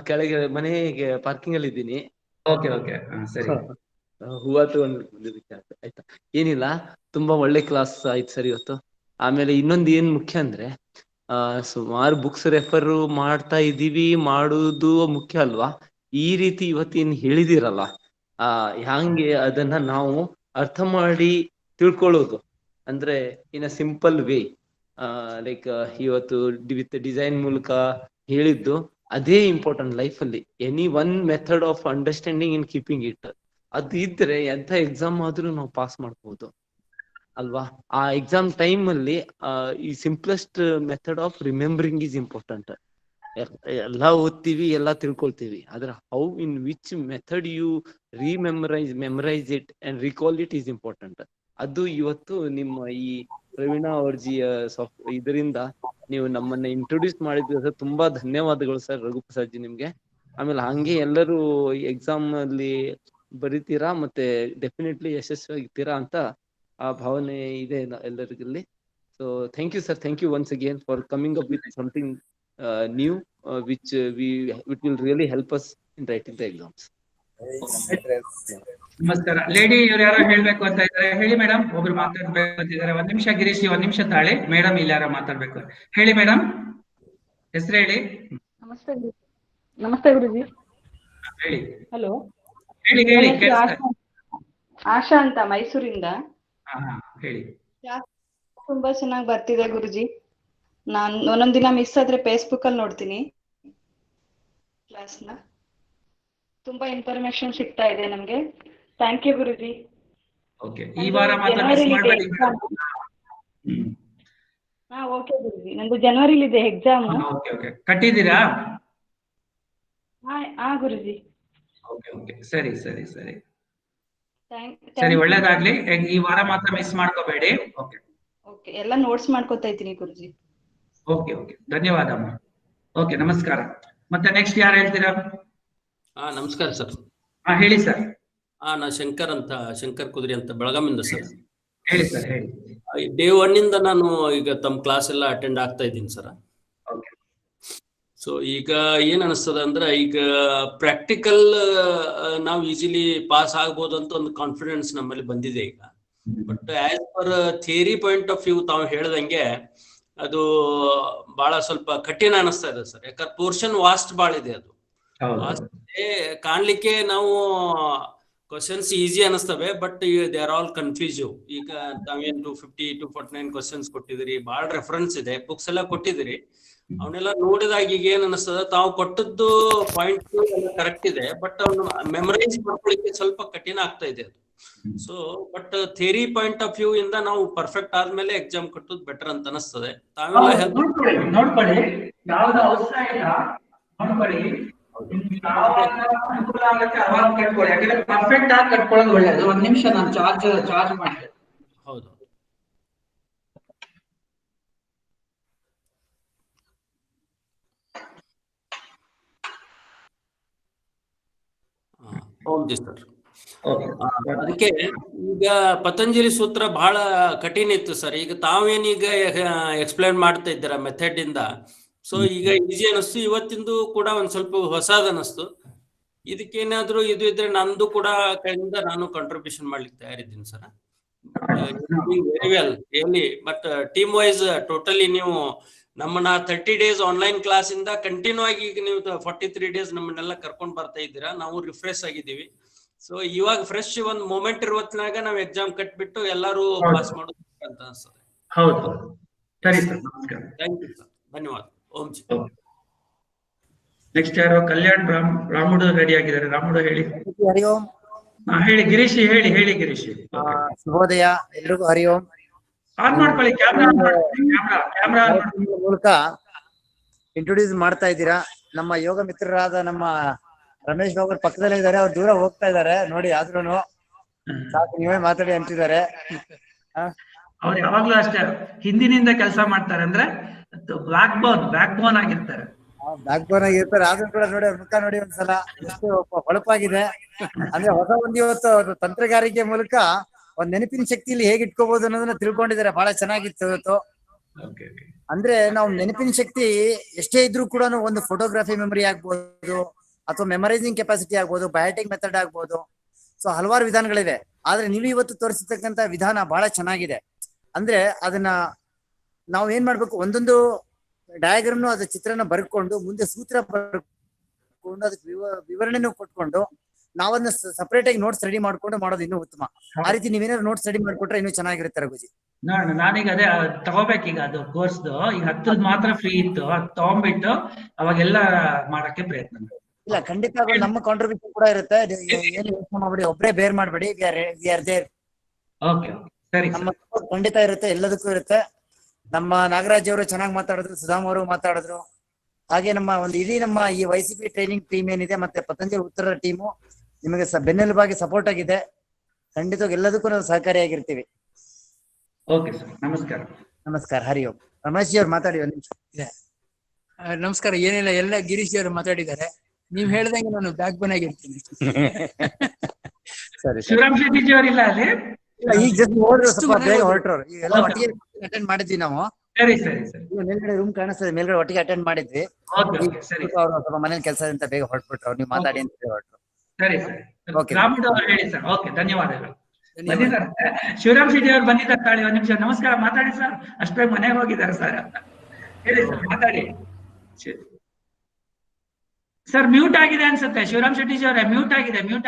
ಕೆಳಗೆ ಮನೆಗೆ ಪಾರ್ಕಿಂಗ್ ಅಲ್ಲಿ ಇದ್ದೀನಿ. ಓಕೆ ಓಕೆ, ಸರಿ. ಹೂವ ತಗೊಂಡಿದ್ದಕ್ಕೆ ಆಯ್ತಾ? ಏನಿಲ್ಲ, ತುಂಬಾ ಒಳ್ಳೆ ಕ್ಲಾಸ್ ಆಯ್ತು ಸರ್ ಇವತ್ತು. ಆಮೇಲೆ ಇನ್ನೊಂದು ಏನ್ ಮುಖ್ಯ ಅಂದ್ರೆ, ಸುಮಾರು ಬುಕ್ಸ್ ರೆಫರ್ ಮಾಡ್ತಾ ಇದೀವಿ, ಮಾಡುವುದು ಮುಖ್ಯ ಅಲ್ವಾ? ಈ ರೀತಿ ಇವತ್ತೇನ್ ಹೇಳಿದಿರಲ್ಲ, ಹಂಗೆ ಅದನ್ನ ನಾವು ಅರ್ಥ ಮಾಡಿ ತಿಳ್ಕೊಳ್ಳೋದು, ಅಂದ್ರೆ ಇನ್ ಅ ಸಿಂಪಲ್ ವೇ, ಲೈಕ್ ಇವತ್ತು ವಿತ್ ಡಿಸೈನ್ ಮೂಲಕ ಹೇಳಿದ್ದು ಅದೇ ಇಂಪಾರ್ಟೆಂಟ್ ಲೈಫ್ ಅಲ್ಲಿ. Any one method of understanding in keeping it, ಅದು ಇದ್ರೆ ಎಂತ ಎಕ್ಸಾಮ್ ಆದ್ರೂ ನಾವು ಪಾಸ್ ಮಾಡ್ಬೋದು ಅಲ್ವಾ? ಆ ಎಕ್ಸಾಮ್ ಟೈಮ್ ಅಲ್ಲಿ ಈ simplest method of remembering is important. ಎಲ್ಲಾ ಓದ್ತೀವಿ, ಎಲ್ಲಾ ತಿಳ್ಕೊಳ್ತೀವಿ, ಆದ್ರೆ how in which method you memorise it and recall it is important. ಅದು ಇವತ್ತು ನಿಮ್ಮ ಈ ಪ್ರವೀಣ ಅವರ್ಜಿಯ ಇದರಿಂದ ನೀವು ನಮ್ಮನ್ನ ಇಂಟ್ರೊಡ್ಯೂಸ್ ಮಾಡಿದ್ರೆ ತುಂಬಾ ಧನ್ಯವಾದಗಳು ಸರ್ ರಘುಪ್ರಸಾದ್ ಜಿ ನಿಮ್ಗೆ. ಆಮೇಲೆ ಹಂಗೆ ಎಲ್ಲರೂ ಎಕ್ಸಾಮ್ ಅಲ್ಲಿ ಬರಿತೀರಾ ಮತ್ತೆ ಡೆಫಿನೆಟ್ಲಿ ಯಶಸ್ವಿಯಾಗಿರ್ತೀರಾ ಅಂತ ಆ ಭಾವನೆ ಇದೆ ಎಲ್ಲರಿಗಲ್ಲಿ. So thank you sir, thank you once again for coming up with something new which it will really help us in writing the exams. ನಮಸ್ಕಾರ. ಲೇಡಿ ಇವ್ರು ಯಾರೋ ಹೇಳ್ಬೇಕು ಅಂತ ಇದ್ದಾರೆ, ಹೇಳಿ ಮೇಡಮ್. ಒಬ್ರು ಮಾತಾಡ್ಬೇಕು ಅಂತಿದ್ದಾರೆ. ಒಂದ್ ನಿಮಿಷ ಗಿರೀಶ್, ಒಂದ್ ನಿಮಿಷ ತಾಳಿ. ಮೇಡಮ್ ಇಲ್ಲಿ ಯಾರೋ ಮಾತಾಡ್ಬೇಕು, ಹೇಳಿ ಮೇಡಮ್, ಹೆಸರು ಹೇಳಿ. ನಮಸ್ತೆ ನಮಸ್ತೆ ಗುರುಜಿ. ಹೇಳಿ. ಹಲೋ, ಹೇಳಿ ಹೇಳಿ. ಆಶಾ ಅಂತ ಮೈಸೂರಿಂದ. ಹೇಳಿ. ತುಂಬಾ ಚೆನ್ನಾಗಿ ಬರ್ತಿದೆ ಗುರುಜಿ. ನಾನ್ ಒಂದೊಂದ್ ದಿನ ಮಿಸ್ ಆದ್ರೆ ಫೇಸ್ಬುಕ್ ಅಲ್ಲಿ ನೋಡ್ತೀನಿ ಕ್ಲಾಸ್ನ. ತುಂಬಾ ಇನ್ಫಾರ್ಮೇಶನ್ ಸಿಗ್ತಾ ಇದೆ ನಮ್ಗೆ. Thank you Guruji. ಓಕೆ, ಈ ವಾರ ಮಾತ್ರ ಮಿಸ್ ಮಾಡಬೇಡಿ. ಓಕೆ ಗುರುಜಿ, ನಂದು ಜನವರಿಲಿ ಇದೆ ಎಕ್ಸಾಮ್. ಓಕೆ ಓಕೆ, ಕಟ್ಟಿದ್ದೀರಾ? ಗುರುಜಿ. ಓಕೆ ಓಕೆ, ಸರಿ ಸರಿ ಸರಿ ಸರಿ, ಒಳ್ಳೇದಾಗ್ಲಿ. ಈ ವಾರ ಮಾತ್ರ ಮಿಸ್ ಮಾಡ್ಕೋಬೇಡಿ. ಓಕೆ ಓಕೆ, ಎಲ್ಲ ನೋಟ್ಸ್ ಮಾಡ್ಕೊತಾ ಇದ್ದೀನಿ ಗುರುಜಿ. ಓಕೆ ಓಕೆ, ಧನ್ಯವಾದ ಅಮ್ಮ. ಓಕೆ, ನಮಸ್ಕಾರ. ಮತ್ತೆ ನೆಕ್ಸ್ಟ್ ಯಾರು ಹೇಳ್ತೀರಾ? ನಮಸ್ಕಾರ ಸರ್. ಹೇಳಿ ಸರ್. ನಾ ಶಂಕರ್ ಕುದುರೆ ಅಂತ ಬೆಳಗಾಮಿಂದ ಸರ್. ಹೇಳಿ ಸರ್, ಹೇಳಿ. ಡೇ 1 ಇಂದ ನಾನು ಈಗ ತಮ್ಮ ಕ್ಲಾಸ್ ಎಲ್ಲ ಅಟೆಂಡ್ ಆಗ್ತಾ ಇದ್ದೀನಿ ಸರ್. ಸೊ ಈಗ ಏನ್ ಅನಿಸ್ತದ ಅಂದ್ರೆ, ಈಗ ಪ್ರಾಕ್ಟಿಕಲ್ ನಾವು ಈಸಿಲಿ ಪಾಸ್ ಆಗ್ಬೋದು ಅಂತ ಒಂದು ಕಾನ್ಫಿಡೆನ್ಸ್ ನಮ್ಮಲ್ಲಿ ಬಂದಿದೆ ಈಗ. But as per theory point of view ತಾವು ಹೇಳ್ದಂಗೆ ಅದು ಬಹಳ ಸ್ವಲ್ಪ ಕಠಿಣ ಅನಿಸ್ತಾ ಇದೆ ಸರ್. ಯಾಕಂದ್ರೆ ಪೋರ್ಷನ್ ವಾಸ್ಟ್ ಭಾಳ ಇದೆ. ಅದು ಕಾಣ್ಲಿಕ್ಕೆ ನಾವು ಕ್ವಶನ್ಸ್ ಈಸಿ ಅನಿಸ್ತವೆ, but they are all confusive. ಈಗ ತಾವೇನ್ 250 to 49 ಕ್ವಶನ್ಸ್ ಕೊಟ್ಟಿದಿರಿ, ಬಹಳ ರೆಫರೆನ್ಸ್ ಇದೆ, ಬುಕ್ಸ್ ಎಲ್ಲ ಕೊಟ್ಟಿದಿರಿ. ಅವನ್ನೆಲ್ಲ ನೋಡಿದಾಗ ಈಗ ಏನ್ ಅನಿಸ್ತದ, ತಾವು ಕೊಟ್ಟದ್ದು ಪಾಯಿಂಟ್ ಎಲ್ಲ ಕರೆಕ್ಟ್ ಇದೆ, ಬಟ್ ಅವ್ನು ಮೆಮರೈಸ್ ಮಾಡ್ಕೊಳ್ಳಿಕ್ಕೆ ಸ್ವಲ್ಪ ಕಠಿಣ ಆಗ್ತಾ ಇದೆ ಅದು. So but theory point of view ಇಂದ ನಾವು ಪರ್ಫೆಕ್ಟ್ ಆದ್ಮೇಲೆ ಎಕ್ಸಾಮ್ ಕಟ್ಟೋದು ಬೆಟರ್ ಅಂತ ಅನಿಸ್ತದೆ. ತಾವೆಲ್ಲ ನೋಡ್ಕೊಳ್ಳಿ, ಯಾವ್ದು ಅವಸರ ಇಲ್ಲ, ನೋಡ್ಕೊಳ್ಳಿ. ಅನುಕೂಲ ಆಗುತ್ತೆ ಅವಾಗ ಕಟ್ಕೊಳ್ಳಿ. ಯಾಕಂದ್ರೆ ಪರ್ಫೆಕ್ಟ್ ಆಗಿ ಕಟ್ಕೊಳ್ಳೋದು ಒಳ್ಳೇದು. ಒಂದ್ ನಿಮಿಷ ನಾನು ಚಾರ್ಜ್ ಮಾಡ್ತೇನೆ. ಹೌದು. Okay sir. ಅದಕ್ಕೆ ಈಗ ಪತಂಜಲಿ ಸೂತ್ರ ಬಹಳ ಕಠಿಣ ಇತ್ತು ಸರ್. ಈಗ ತಾವೇನೀಗ ಎಕ್ಸ್ಪ್ಲೇನ್ ಮಾಡ್ತಾ ಇದ್ದೀರಾ ಮೆಥಡ್ ಇಂದ, ಸೊ ಈಗ ಈಸಿ ಅನಿಸ್ತು. ಇವತ್ತಿಂದು ಕೂಡ ಒಂದ್ ಸ್ವಲ್ಪ ಹೊಸದ್ ಅನಿಸ್ತು. ಇದಕ್ಕೇನಾದ್ರೂ ಇದು ಇದ್ರೆ ನಂದು ಕೂಡ ಕಡೆಯಿಂದ ನಾನು ಕಾಂಟ್ರಿಬ್ಯೂಷನ್ ಮಾಡ್ಲಿಕ್ಕೆ ತಯಾರಿದ್ದೀನಿ ಸರ್. Very well really. But team wise totally ನೀವು ನಮ್ಮನ್ನ 30 days ಆನ್ಲೈನ್ ಕ್ಲಾಸ್ ಇಂದ ಕಂಟಿನ್ಯೂ ಆಗಿ ಈಗ ನೀವು 43 days ನಮ್ಮನ್ನೆಲ್ಲ ಕರ್ಕೊಂಡ್ ಬರ್ತಾ ಇದ್ದೀರಾ. ನಾವು ರಿಫ್ರೆಶ್ ಆಗಿದ್ದೀವಿ. ಸೊ ಇವಾಗ ಫ್ರೆಶ್ ಒಂದ್ ಮೂಮೆಂಟ್ ಇರುವತ್ನಾಗ ನಾವು ಎಕ್ಸಾಮ್ ಕಟ್ಬಿಟ್ಟು ಎಲ್ಲರೂ ಪಾಸ್ ಮಾಡೋದು ಅಂತ ಅನ್ಸ್ತದೆ. ಹೌದು, ಸರಿ ಸರ್, ನಮಸ್ಕಾರ. ಥ್ಯಾಂಕ್ ಯು ಸರ್, ಧನ್ಯವಾದ. ಓಂ ಜಿ. ನೆಕ್ಸ್ಟ್ ಯಾರು? ಕಲ್ಯಾಣ್ ರಾಮುಡು ರೆಡಿ ಆಗಿದ್ದಾರೆ. ರಾಮುಡು ಹೇಳಿ. ಹರಿ ಓಂ. ಹೇಳಿ ಗಿರೀಶ್, ಹೇಳಿ ಗಿರೀಶ್. ಶುಭೋದಯ ಎಲ್ರಿಗೂ. ಹರಿ ಓಂ. ಆನ್ ಮಾಡ್ಕೊಳ್ಳಿ ಕ್ಯಾಮ್ರಾ ಮೂಲಕ ಇಂಟ್ರೊಡ್ಯೂಸ್ ಮಾಡ್ತಾ ಇದ್ದೀರಾ. ನಮ್ಮ ಯೋಗ ಮಿತ್ರರಾದ ನಮ್ಮ ರಮೇಶ್ ಬಾಬು ಪಕ್ಕದಲ್ಲೇ ಇದ್ದಾರೆ, ಅವ್ರು ದೂರ ಹೋಗ್ತಾ ಇದ್ದಾರೆ ನೋಡಿ. ಆದ್ರೂನು ಸಾಕು, ನೀವೇ ಮಾತಾಡಿ ಅಂತಿದ್ದಾರೆ. ಅವ್ರು ಯಾವಾಗ್ಲೂ ಅಷ್ಟೇ ಹಿಂದಿನಿಂದ ಕೆಲಸ ಮಾಡ್ತಾರೆ. ಅಂದ್ರೆ ಬ್ಯಾಕ್ ಬೋನ್ ಆಗಿರ್ತಾರೆ. ಬ್ಯಾಕ್ ಬೋನ್ ಆಗಿರ್ತಾರೆ. ಆದ್ರೂ ಕೂಡ ನೋಡಿ ಅವ್ರ ಮುಖ ನೋಡಿ ಒಂದ್ಸಲ ಎಷ್ಟು ಹೊಳಪಾಗಿದೆ. ಅಂದ್ರೆ ಹೊಸ ಒಂದು ಇವತ್ತು ತಂತ್ರಗಾರಿಕೆ ಮೂಲಕ ಒಂದ್ ನೆನಪಿನ ಶಕ್ತಿಯಲ್ಲಿ ಹೇಗೆ ಇಟ್ಕೋಬಹುದು ಅನ್ನೋದನ್ನ ತಿಳ್ಕೊಂಡಿದ್ದಾರೆ. ಬಹಳ ಚೆನ್ನಾಗಿತ್ತು ಇವತ್ತು. ಅಂದ್ರೆ ನಾವು ನೆನಪಿನ ಶಕ್ತಿ ಎಷ್ಟೇ ಇದ್ರೂ ಕೂಡ ಒಂದು ಫೋಟೋಗ್ರಫಿ ಮೆಮೊರಿ ಆಗ್ಬೋದು, ಅಥವಾ ಮೆಮರೈಸಿಂಗ್ ಕೆಪಾಸಿಟಿ ಆಗ್ಬೋದು, ಬಯಾಟಿಕ್ ಮೆಥಡ್ ಆಗ್ಬೋದು. ಸೊ ಹಲವಾರು ವಿಧಾನಗಳಿವೆ. ಆದ್ರೆ ನೀವು ಇವತ್ತು ತೋರಿಸಿರ್ತಕ್ಕಂಥ ವಿಧಾನ ಬಹಳ ಚೆನ್ನಾಗಿದೆ. ಅಂದ್ರೆ ಅದನ್ನ ನಾವು ಏನ್ ಮಾಡ್ಬೇಕು, ಒಂದೊಂದು ಡಯಾಗ್ರಾಮ್ ಅದ್ರ ಚಿತ್ರನ ಬರ್ಕೊಂಡು ಮುಂದೆ ಸೂತ್ರ ಬರ್ಕೊಂಡು ಅದಕ್ಕೆ ವಿವರಣೆನೂ ಕೊಟ್ಕೊಂಡು ನಾವನ್ನ ಸಪರೇಟ್ ಆಗಿ ನೋಟ್ಸ್ ರೆಡಿ ಮಾಡ್ಕೊಂಡು ಮಾಡೋದು ಇನ್ನೂ ಉತ್ತಮ. ಆ ರೀತಿ ನೀವೇನಾದ್ರು ನೋಟ್ಸ್ ರೆಡಿ ಮಾಡ್ಕೊಟ್ರೆ ಇನ್ನೂ ಚೆನ್ನಾಗಿರುತ್ತೆ ರಘುಜಿ. ನಾನೀಗ ಅದೇ ತಗೋಬೇಕೀಗ ಅದು ಕೋರ್ಸ್ದು. ಈಗ 10 ಮಾತ್ರ ಫ್ರೀ ಇತ್ತು, ಅದು ತಗೊಂಡ್ಬಿಟ್ಟು ಅವಾಗೆಲ್ಲ ಮಾಡಕ್ಕೆ ಪ್ರಯತ್ನ. ಇಲ್ಲ, ಖಂಡಿತ ಅದು ನಮ್ಮ ಕಾಂಟ್ರಿಬ್ಯೂಷನ್ ಕೂಡ ಇರುತ್ತೆ. ಏನು ಯೋಚನೆ ಮಾಡ್ಬೇಡಿ, ಒಬ್ಬರೇ ಬೇರ್ ಮಾಡ್ಬೇಡಿ. ನಮ್ಮ ಖಂಡಿತ ಇರುತ್ತೆ, ಎಲ್ಲದಕ್ಕೂ ಇರುತ್ತೆ. ನಮ್ಮ ನಾಗರಾಜ್ ಅವರು ಚೆನ್ನಾಗಿ ಮಾತಾಡಿದ್ರು, ಸುಧಾಮ್ ಅವರು ಮಾತಾಡಿದ್ರು. ಹಾಗೆ ನಮ್ಮ ಒಂದು ಇಡೀ ನಮ್ಮ ಈ YCP ಟ್ರೈನಿಂಗ್ ಟೀಮ್ ಏನಿದೆ, ಮತ್ತೆ ಪತಂಜಲಿ ಉತ್ತರ ಟೀಮು ನಿಮಗೆ ಬೆನ್ನೆಲುಬಾಗಿ ಸಪೋರ್ಟ್ ಆಗಿದೆ. ಖಂಡಿತವಾಗಿ ಎಲ್ಲದಕ್ಕೂ ನಾವು ಸಹಕಾರಿಯಾಗಿರ್ತೀವಿ. ಓಕೆ ಸರ್, ನಮಸ್ಕಾರ. ನಮಸ್ಕಾರ. ಹರಿ ಓಂ. ರಮೇಶ್ ಜಿ ಅವ್ರು ಮಾತಾಡಿ ಒಂದು ನಿಮಿಷ. ನಮಸ್ಕಾರ. ಏನಿಲ್ಲ, ಎಲ್ಲ ಗಿರೀಶ್ ಅವರು ಮಾತಾಡಿದ್ದಾರೆ. ನೀವ್ ಹೇಳ್ದಂಗೆ ನಾನು ಬ್ಯಾಕ್ ಬೋನ್ ಆಗಿರ್ತೀನಿ. ಸರಿ ಶಿವರಾಮ್ ಶೆಟ್ಟಿಜಿ ಅವರಿಲ್ಲ ಅಲ್ಲಿ? ಇಲ್ಲ, ಈಗ ಜಸ್ಟ್ ಹೋದ್ರು, ಸ್ವಲ್ಪ ಬೇಗ ಹೊರಟ್ರು. ಎಲ್ಲ ಒಟ್ಟಿಗೆ ಅಟೆಂಡ್ ಮಾಡಿದ್ವಿ ನಾವು. ಸರಿ ಸರಿ ಸರಿ. ಈಗ ಮೇಲ್ಗಡೆ ರೂಮ್ ಕಾಣಿಸ್ತದೆ, ಮೇಲ್ಗಡೆ ಒಟ್ಟಿಗೆ ಅಟೆಂಡ್ ಮಾಡಿದ್ವಿ. ಸರಿ. ಅವರು ಸ್ವಲ್ಪ ಮನೇಲಿ ಕೆಲಸ ಅಂತ ಬೇಗ ಹೊರಟ್ಬಿಟ್ರು. ಅವ್ರು ನೀವು ಮಾತಾಡಿ ಅಂತ ಹೊರಟ್ರು. ಸರಿ ಸರಿ. ಓಕೆ, ರಾಮುಡು ಅವರು ಹೇಳಿ ಸರ್. ಓಕೆ, ಧನ್ಯವಾದಗಳು. ಬಂದಿದ್ದಾರೆ ಶಿವರಾಮ್ ಶೆಟ್ಟಿ ಅವರು ಬಂದಿದ್ದಾರೆ. ತಾಳಿ ಒಂದ್ ನಿಮಿಷ. ನಮಸ್ಕಾರ, ಮಾತಾಡಿ ಸರ್. ಅಷ್ಟೇ ಮನೆಗೆ ಹೋಗಿದ್ದಾರೆ ಸರ್. ಹೇಳಿ ಸರ್, ಮಾತಾಡಿ. ಸರ್ ಮ್ಯೂಟ್ ಆಗಿದೆ ಅನ್ಸುತ್ತೆ. ಶಿವರಾಮ್ ಶೆಟ್ಟಿ ಅವರೇ ಮ್ಯೂಟ್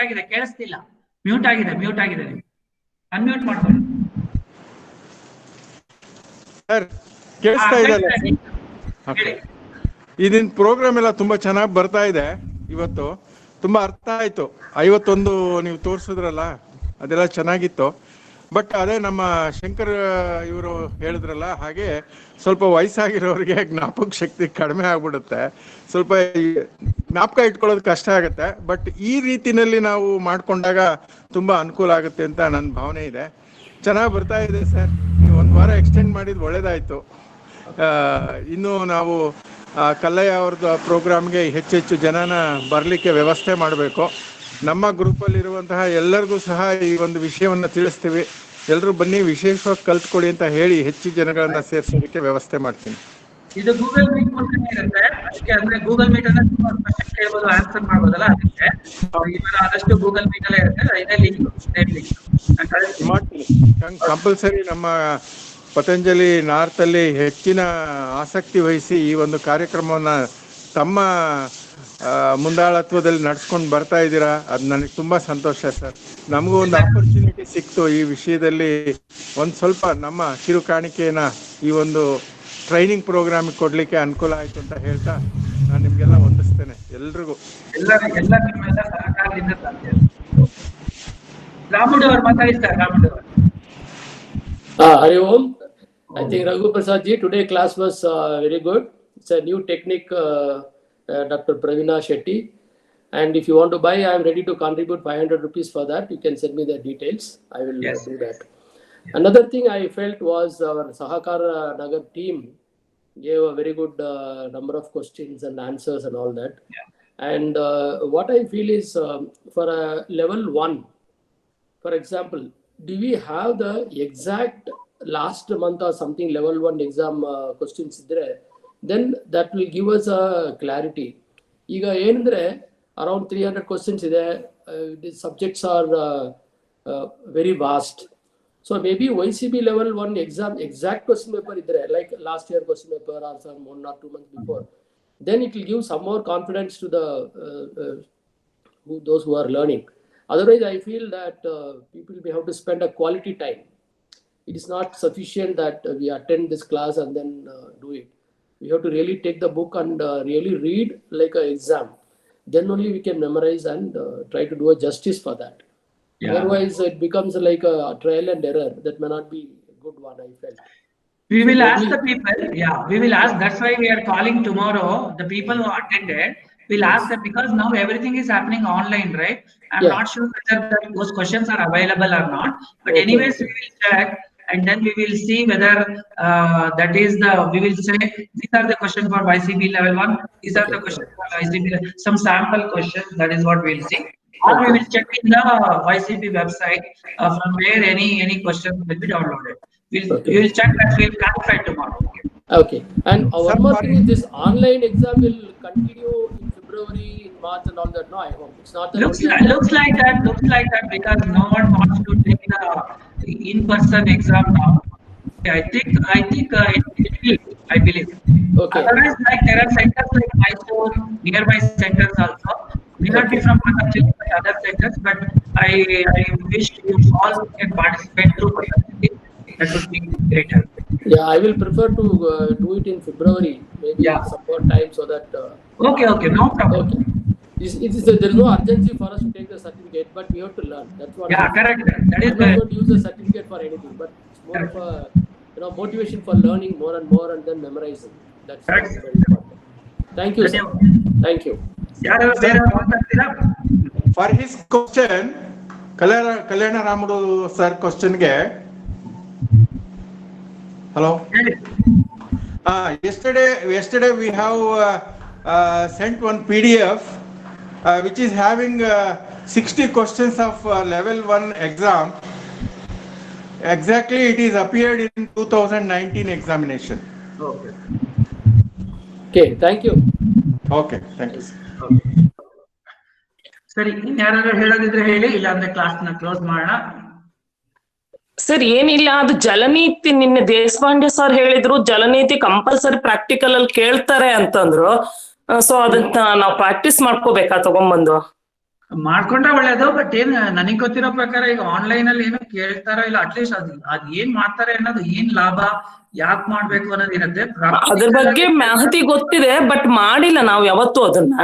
ಆಗಿದೆ, ಕೇಳಿಸ್ತಿಲ್ಲ. ಮ್ಯೂಟ್ ಆಗಿದೆ ನಿಮ್ಗೆ. ಅನ್ಮ್ಯೂಟ್ ಮಾಡ್ಕೊಳ್ಳಿ ಸರ್. ಕೇಳಿಸ್ತಾ ಇದೆ? ಇದನ್ ಪ್ರೋಗ್ರಾಮ್ ಎಲ್ಲ ತುಂಬಾ ಚೆನ್ನಾಗಿ ಬರ್ತಾ ಇದೆ. ಇವತ್ತು ತುಂಬಾ ಅರ್ಥ ಆಯ್ತು. 51 ನೀವು ತೋರ್ಸಿದ್ರಲ್ಲ, ಅದೆಲ್ಲ ಚೆನ್ನಾಗಿತ್ತು. ಬಟ್ ಅದೇ ನಮ್ಮ ಶಂಕರ್ ಇವರು ಹೇಳಿದ್ರಲ್ಲ, ಹಾಗೆ ಸ್ವಲ್ಪ ವಯಸ್ಸಾಗಿರೋರಿಗೆ ಜ್ಞಾಪಕ ಶಕ್ತಿ ಕಡಿಮೆ ಆಗ್ಬಿಡುತ್ತೆ. ಸ್ವಲ್ಪ ಜ್ಞಾಪಕ ಇಟ್ಕೊಳ್ಳೋದು ಕಷ್ಟ ಆಗುತ್ತೆ. ಬಟ್ ಈ ರೀತಿನಲ್ಲಿ ನಾವು ಮಾಡ್ಕೊಂಡಾಗ ತುಂಬಾ ಅನುಕೂಲ ಆಗುತ್ತೆ ಅಂತ ನನ್ನ ಭಾವನೆ ಇದೆ. ಚೆನ್ನಾಗಿ ಬರ್ತಾ ಇದೆ ಸರ್. ನೀವು 1 ವಾರ ಎಕ್ಸ್ಟೆಂಡ್ ಮಾಡಿದ್ ಒಳ್ಳೇದಾಯ್ತು. ಇನ್ನು ನಾವು ಕಲ್ಲಯ್ಯ ಅವ್ರದ್ದು ಪ್ರೋಗ್ರಾಮ್ಗೆ ಹೆಚ್ಚೆಚ್ಚು ಜನನ ಬರಲಿಕ್ಕೆ ವ್ಯವಸ್ಥೆ ಮಾಡಬೇಕು. ನಮ್ಮ ಗ್ರೂಪಲ್ಲಿ ಇರುವಂತಹ ಎಲ್ಲರಿಗೂ ಸಹ ಈ ಒಂದು ವಿಷಯವನ್ನು ತಿಳಿಸ್ತೀವಿ. ಎಲ್ಲರೂ ಬನ್ನಿ, ವಿಶೇಷವಾಗಿ ಕಲ್ತ್ಕೊಳ್ಳಿ ಅಂತ ಹೇಳಿ ಹೆಚ್ಚು ಜನಗಳನ್ನ ಸೇರಿಸೋದಕ್ಕೆ ವ್ಯವಸ್ಥೆ ಮಾಡ್ತೀನಿ. ಇದು ಗೂಗಲ್ ಮೀಟ್ ಮೂಲಕ ಇರುತ್ತೆ. ಅದಕ್ಕೆ ಅಂದ್ರೆ ಗೂಗಲ್ ಮೀಟ್ ಅನ್ನ ಕೇಳ್ಬೋದು, ಆನ್ಸರ್ ಮಾಡ್ಬೋದಲ್ಲ. ಅದಕ್ಕೆ ಇವಾಗ ಆದಷ್ಟು ಗೂಗಲ್ ಮೀಟ್ ಅಲ್ಲೇ ಇರುತ್ತೆ. ಇದೇ ಲಿಂಕ್ ಮಾಡ್ತೀನಿ ಕಂಪಲ್ಸರಿ. ನಮ್ಮ ಪತಂಜಲಿ ನಾರ್ತ್ ಅಲ್ಲಿ ಹೆಚ್ಚಿನ ಆಸಕ್ತಿ ವಹಿಸಿ ಈ ಒಂದು ಕಾರ್ಯಕ್ರಮವನ್ನ ತಮ್ಮ ಮುಂದಾಳತ್ವದಲ್ಲಿ ನಡ್ಸ್ಕೊಂಡು ಬರ್ತಾ ಇದ್ದೀರಾ. ಅದು ನನಗೆ ತುಂಬಾ ಸಂತೋಷ ಸರ್. ನಮಗೂ ಒಂದು ಆಪರ್ಚುನಿಟಿ ಸಿಕ್ತು ಈ ವಿಷಯದಲ್ಲಿ ಒಂದು ಸ್ವಲ್ಪ ನಮ್ಮ ಕಿರು ಕಾಣಿಕೆಯನ್ನ ಈ ಒಂದು ಟ್ರೈನಿಂಗ್ ಪ್ರೋಗ್ರಾಮ್ ಕೊಡ್ಲಿಕ್ಕೆ ಅನುಕೂಲ ಆಯ್ತು ಅಂತ ಹೇಳ್ತಾ ನಾನು ನಿಮ್ಗೆಲ್ಲ ವಂದಿಸ್ತೇನೆ. ಎಲ್ರಿಗೂ ನಿಮ್ಮೆಲ್ಲ ಸಹಕಾರದಿಂದ ಸಾಧ್ಯ. ರಾಮುಡು ಅವರು ಮಾತಾಡಿಸ್ತಾರೆ. ರಾಮುಡು ಅವರು. Hari Om. I think Raghu Prasad ji, today class was very good. It's a new technique, Dr. Pravina Shetty. And if you want to buy, I am ready to contribute 500 rupees for that. You can send me the details. I will do that. Another thing I felt was our Sahakar Nagar team gave a very good number of questions and answers and all that. And what I feel is for a level 1, for example, do we have the exact last month or something level 1 exam questions there? Then that will give us a clarity. ಈಗ ಏನಂದ್ರೆ around 300 questions ಇದೆ. The subjects are very vast. So maybe YCB level 1 exam exact question paper idre, like last year question paper or some 1 or 2 months before, then it will give some more confidence to the those who are learning. Otherwise, I feel that people may have to spend a quality time. It is not sufficient that we attend this class and then do it. We have to really take the book and really read like an exam. Then only we can memorize and try to do a justice for that. Otherwise, it becomes like a trial and error. That may not be a good one, I felt. We will ask the people. We will ask. That's why we are calling tomorrow the people who attended. We'll ask them because now everything is happening online, right? I'm not sure whether those questions are available or not. But anyways, we will check and then we will see whether that is we will say these are the questions for YCB level 1. These are the questions for YCB. Some sample questions. That is what we'll see. Or we will check in the YCB website from where any questions will be downloaded. We will check and we'll clarify tomorrow. Okay. And one more thing is this online exam will continue in February, in March and all that. No, I hope it's not. Looks like that because no one wants to take the in-person exam now. I think it will. I believe. Okay. Otherwise, like there are centers like Mysore, nearby centers also. May not be from Patanjali, but other centers. But I wish you all can participate through Patanjali. That would be great help. Yeah, I will prefer to do it in February, maybe some more time so that. Okay, no problem. Okay. There is no urgency for us to take the certificate, but we have to learn. That's what. Yeah, correct. That is not going to use the certificate for anything, but it's more of a motivation for learning more and more and then memorizing. That's very important. Thank you, sir. Thank you. For his question, Kalyana Ramudu sir question ge. Hello. Yesterday we have sent one PDF which is having 60 questions of level 1 exam. Exactly, it is appeared in 2019 examination. Okay. Okay, thank you. Okay, thank you. ಸರಿ, ಇನ್ಯಾರು ಹೇಳೋದಿದ್ರೆ ಹೇಳಿ, ಇಲ್ಲಾಂದ್ರೆ class ನ close ಮಾಡೋಣ. Sir ಏನಿಲ್ಲ, ಅದು ಜಲನೀತಿ ನಿನ್ನೆ Deshpande sir ಹೇಳಿದ್ರು ಜಲನೀತಿ ಕಂಪಲ್ಸರಿ ಪ್ರಾಕ್ಟಿಕಲ್ ಅಲ್ಲಿ ಕೇಳ್ತಾರೆ ಅಂತಂದ್ರು. ಸೊ ಅದನ್ನ ನಾವು ಪ್ರಾಕ್ಟೀಸ್ ಮಾಡ್ಕೋಬೇಕಾ ತಗೊಂಡ್ಬಂದು? ಮಾಡ್ಕೊಂಡ್ರೆ ಒಳ್ಳೇದು. ಬಟ್ ಏನ್ ನನಗ್ ಗೊತ್ತಿರೋ ಪ್ರಕಾರ ಈಗ ಆನ್ಲೈನ್ ಅಲ್ಲಿ ಏನು ಕೇಳ್ತಾರೋ ಇಲ್ಲ, ಅಟ್ಲೀಸ್ಟ್ ಅದ್ ಏನ್ ಮಾಡ್ತಾರೆ ಅನ್ನೋದು, ಏನ್ ಲಾಭ, ಯಾಕೆ ಮಾಡ್ಬೇಕು ಅನ್ನೋದು ಇರುತ್ತೆ. ಅದ್ರ ಬಗ್ಗೆ ಮಾಹಿತಿ ಗೊತ್ತಿದೆ, ಬಟ್ ಮಾಡಿಲ್ಲ ನಾವು ಯಾವತ್ತೂ ಅದನ್ನ.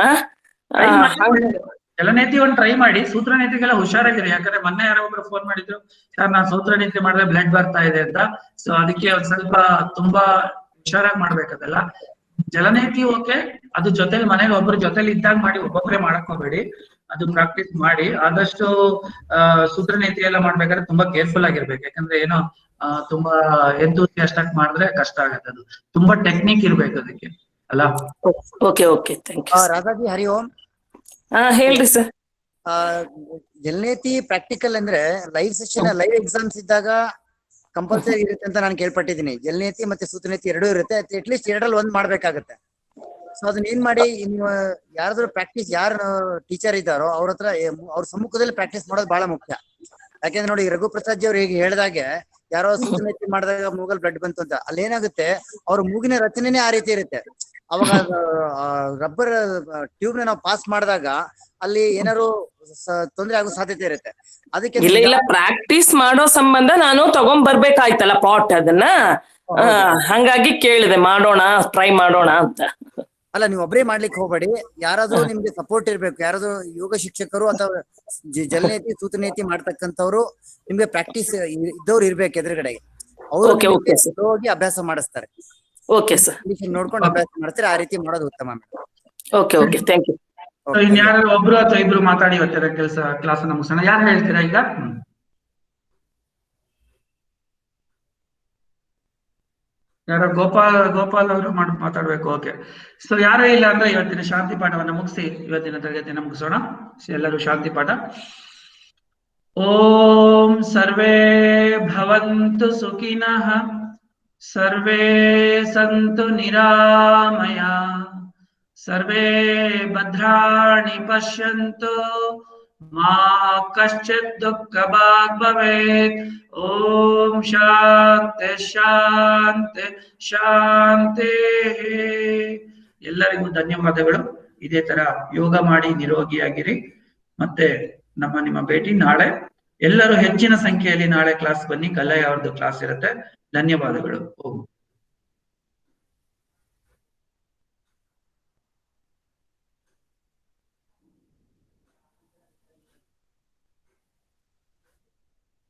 ಜಲನೇತಿ ಒಂದು ಟ್ರೈ ಮಾಡಿ. ಸೂತ್ರ ನೀತಿಗೆಲ್ಲ ಹುಷಾರಾಗಿರಿ. ಯಾಕಂದ್ರೆ ಮೊನ್ನೆ ಯಾರೋ ಒಬ್ರು ಫೋನ್ ಮಾಡಿದ್ರು, ಸರ್ ನಾನ್ ಸೂತ್ರ ನೀತಿ ಮಾಡಿದ್ರೆ ಬ್ಲಡ್ ಬರ್ತಾ ಇದೆ ಅಂತ. ಸೊ ಅದಕ್ಕೆ ಒಂದ್ ಸ್ವಲ್ಪ ತುಂಬಾ ಹುಷಾರಾಗಿ ಮಾಡ್ಬೇಕದೆಲ್ಲ. ಜಲನೇತಿ ಓಕೆ, ಅದು ಜೊತೆಲಿ ಮನೇಲಿ ಒಬ್ರು ಜೊತೆಲಿ ಇದ್ದಾಗ ಮಾಡಿ, ಒಬ್ಬೊಬ್ರೆ ಮಾಡಕ್ ಹೋಗ್ಬೇಡಿ. ಅದು ಪ್ರಾಕ್ಟೀಸ್ ಮಾಡಿ. ಆದಷ್ಟು ಸೂತ್ರ ನೀತಿ ಎಲ್ಲ ಮಾಡ್ಬೇಕಾದ್ರೆ ತುಂಬಾ ಕೇರ್ಫುಲ್ ಆಗಿರ್ಬೇಕು. ಯಾಕಂದ್ರೆ ಏನೋ ತುಂಬಾ ಎಂತೂಸಿಯಾಸ್ಟಿಕ್ ಮಾಡಿದ್ರೆ ಕಷ್ಟ ಆಗತ್ತೆ. ಅದು ತುಂಬಾ ಟೆಕ್ನಿಕ್ ಇರ್ಬೇಕು ಅದಕ್ಕೆ ಅಲ್ಲ. Okay okay, thank you. Radhaji, Hari Om. ಹೇಳ್ರಿ ಸರ್. ಜಲನೇತಿ ಪ್ರಾಕ್ಟಿಕಲ್ ಅಂದ್ರೆ ಲೈವ್ ಸೆಷನ್, ಲೈವ್ ಎಕ್ಸಾಮ್ಸ್ ಇದ್ದಾಗ ಕಂಪಲ್ಸರಿ ಇರುತ್ತೆ ಅಂತ ನಾನು ಕೇಳ್ಪಟ್ಟಿದ್ದೀನಿ. ಜಲನೇತಿ ಮತ್ತೆ ಸೂತ್ರನೀತಿ ಎರಡೂ ಇರುತ್ತೆ. ಅಟ್ಲೀಸ್ಟ್ ಎರಡರಲ್ಲಿ ಒಂದ್ ಮಾಡ್ಬೇಕಾಗತ್ತೆ. ಸೊ ಅದನ್ನ ಏನ್ ಮಾಡಿ, ನೀವು ಯಾರಾದ್ರೂ ಪ್ರಾಕ್ಟೀಸ್, ಯಾರು ಟೀಚರ್ ಇದ್ದಾರೋ ಅವ್ರ ಹತ್ರ ಅವ್ರ ಸಮ್ಮುಖದಲ್ಲಿ ಪ್ರಾಕ್ಟೀಸ್ ಮಾಡೋದು ಬಹಳ ಮುಖ್ಯ. ಯಾಕೆಂದ್ರೆ ನೋಡಿ, ರಘುಪ್ರಸಾದ್ ಜಿ ಅವ್ರು ಹೇಗೆ ಹೇಳಿದಾಗೆ, ಯಾರೋ ಸೂತ್ರನೀತಿ ಮಾಡಿದಾಗ ಮೂಗಲ್ ಬ್ಲಡ್ ಬಂತು ಅಂತ, ಅಲ್ಲಿ ಏನಾಗುತ್ತೆ, ಅವ್ರ ಮೂಗಿನ ರಚನೆನೇ ಆ ರೀತಿ ಇರುತ್ತೆ. ಅವಾಗ ರಬ್ಬರ್ ಟ್ಯೂಬ್ ನ ನಾವು ಪಾಸ್ ಮಾಡಿದಾಗ ಅಲ್ಲಿ ಏನಾದ್ರು ತೊಂದರೆ ಆಗೋ ಸಾಧ್ಯತೆ ಇರುತ್ತೆ. ಅದಕ್ಕೆ ಇಲ್ಲ ಪ್ರಾಕ್ಟೀಸ್ ಮಾಡೋ ಸಂಬಂಧ ನಾನು ತಗೊಂಡ್ ಬರ್ಬೇಕಾಯ್ತಲ್ಲ ಪಾಟ್, ಅದನ್ನ ಹಂಗಾಗಿ ಕೇಳಿದೆ, ಮಾಡೋಣ, ಟ್ರೈ ಮಾಡೋಣ ಅಂತ. ಅಲ್ಲ, ನೀವು ಒಬ್ಬರೇ ಮಾಡ್ಲಿಕ್ಕೆ ಹೋಗ್ಬೇಡಿ. ಯಾರಾದ್ರೂ ನಿಮ್ಗೆ ಸಪೋರ್ಟ್ ಇರ್ಬೇಕು. ಯಾರಾದ್ರೂ ಯೋಗ ಶಿಕ್ಷಕರು ಅಥವಾ ಜಲನೇತಿ ಸೂತ್ರನೀತಿ ಮಾಡ್ತಕ್ಕಂಥವ್ರು ನಿಮ್ಗೆ ಪ್ರಾಕ್ಟೀಸ್ ಇದ್ದವ್ರು ಇರ್ಬೇಕು ಎದುರುಗಡೆಗೆ. ಅವರು ಹೋಗಿ ಅಭ್ಯಾಸ ಮಾಡಿಸ್ತಾರೆ. ಓಕೆ ಸರ್, ನೋಡ್ಕೊಂಡು ಅಭ್ಯಾಸ ಮಾಡ್ತಾರೆ. ಆ ರೀತಿ ಮಾಡೋದು ಉತ್ತಮ. Okay okay, thank you. ಇನ್ಯಾರು ಒಬ್ರು ಅಥವಾ ಇಬ್ರು ಮಾತಾಡಿ ಇವತ್ತರ ಕ್ಲಾಸ್ ಮುಗಿಸೋಣ. ಯಾರು ಹೇಳ್ತೀರಾ ಈಗ? ಯಾರೋ ಗೋಪಾಲ್ ಅವರು ಮಾತಾಡ್ಬೇಕು. ಓಕೆ, ಸೊ ಯಾರು ಇಲ್ಲ ಅಂದ್ರೆ ಇವತ್ತಿನ ಶಾಂತಿ ಪಾಠವನ್ನ ಮುಗಿಸಿ ಇವತ್ತಿನ ತರಗತಿಯನ್ನ ಮುಗಿಸೋಣ. ಎಲ್ಲರೂ ಶಾಂತಿ ಪಾಠ. ಓಂ ಸರ್ವೇ ಭವಂತು ಸುಖಿನಃ, ಸರ್ವೇ ಸಂತು ನಿರಾಮಯ, ಸರ್ವೇ ಭದ್ರಾಣಿ ಪಶ್ಯಂತು, ಮಾ ಕಶ್ಚಿತ್ ದುಃಖ ಭಾಗ್ ಭವೇತ್. ಓಂ ಶಾಂತಿ ಶಾಂತಿ ಶಾಂತಿ. ಎಲ್ಲರಿಗೂ ಧನ್ಯವಾದಗಳು. ಇದೇ ತರ ಯೋಗ ಮಾಡಿ ನಿರೋಗಿಯಾಗಿರಿ. ಮತ್ತೆ ನಿಮ್ಮ ಭೇಟಿ ನಾಳೆ. ಎಲ್ಲರೂ ಹೆಚ್ಚಿನ ಸಂಖ್ಯೆಯಲ್ಲಿ ನಾಳೆ ಕ್ಲಾಸ್ ಬನ್ನಿ. ಕಲ್ಲಯ್ಯ ಅವ್ರದ್ದು ಕ್ಲಾಸ್ ಇರುತ್ತೆ. ಧನ್ಯವಾದಗಳು. ಓಂ.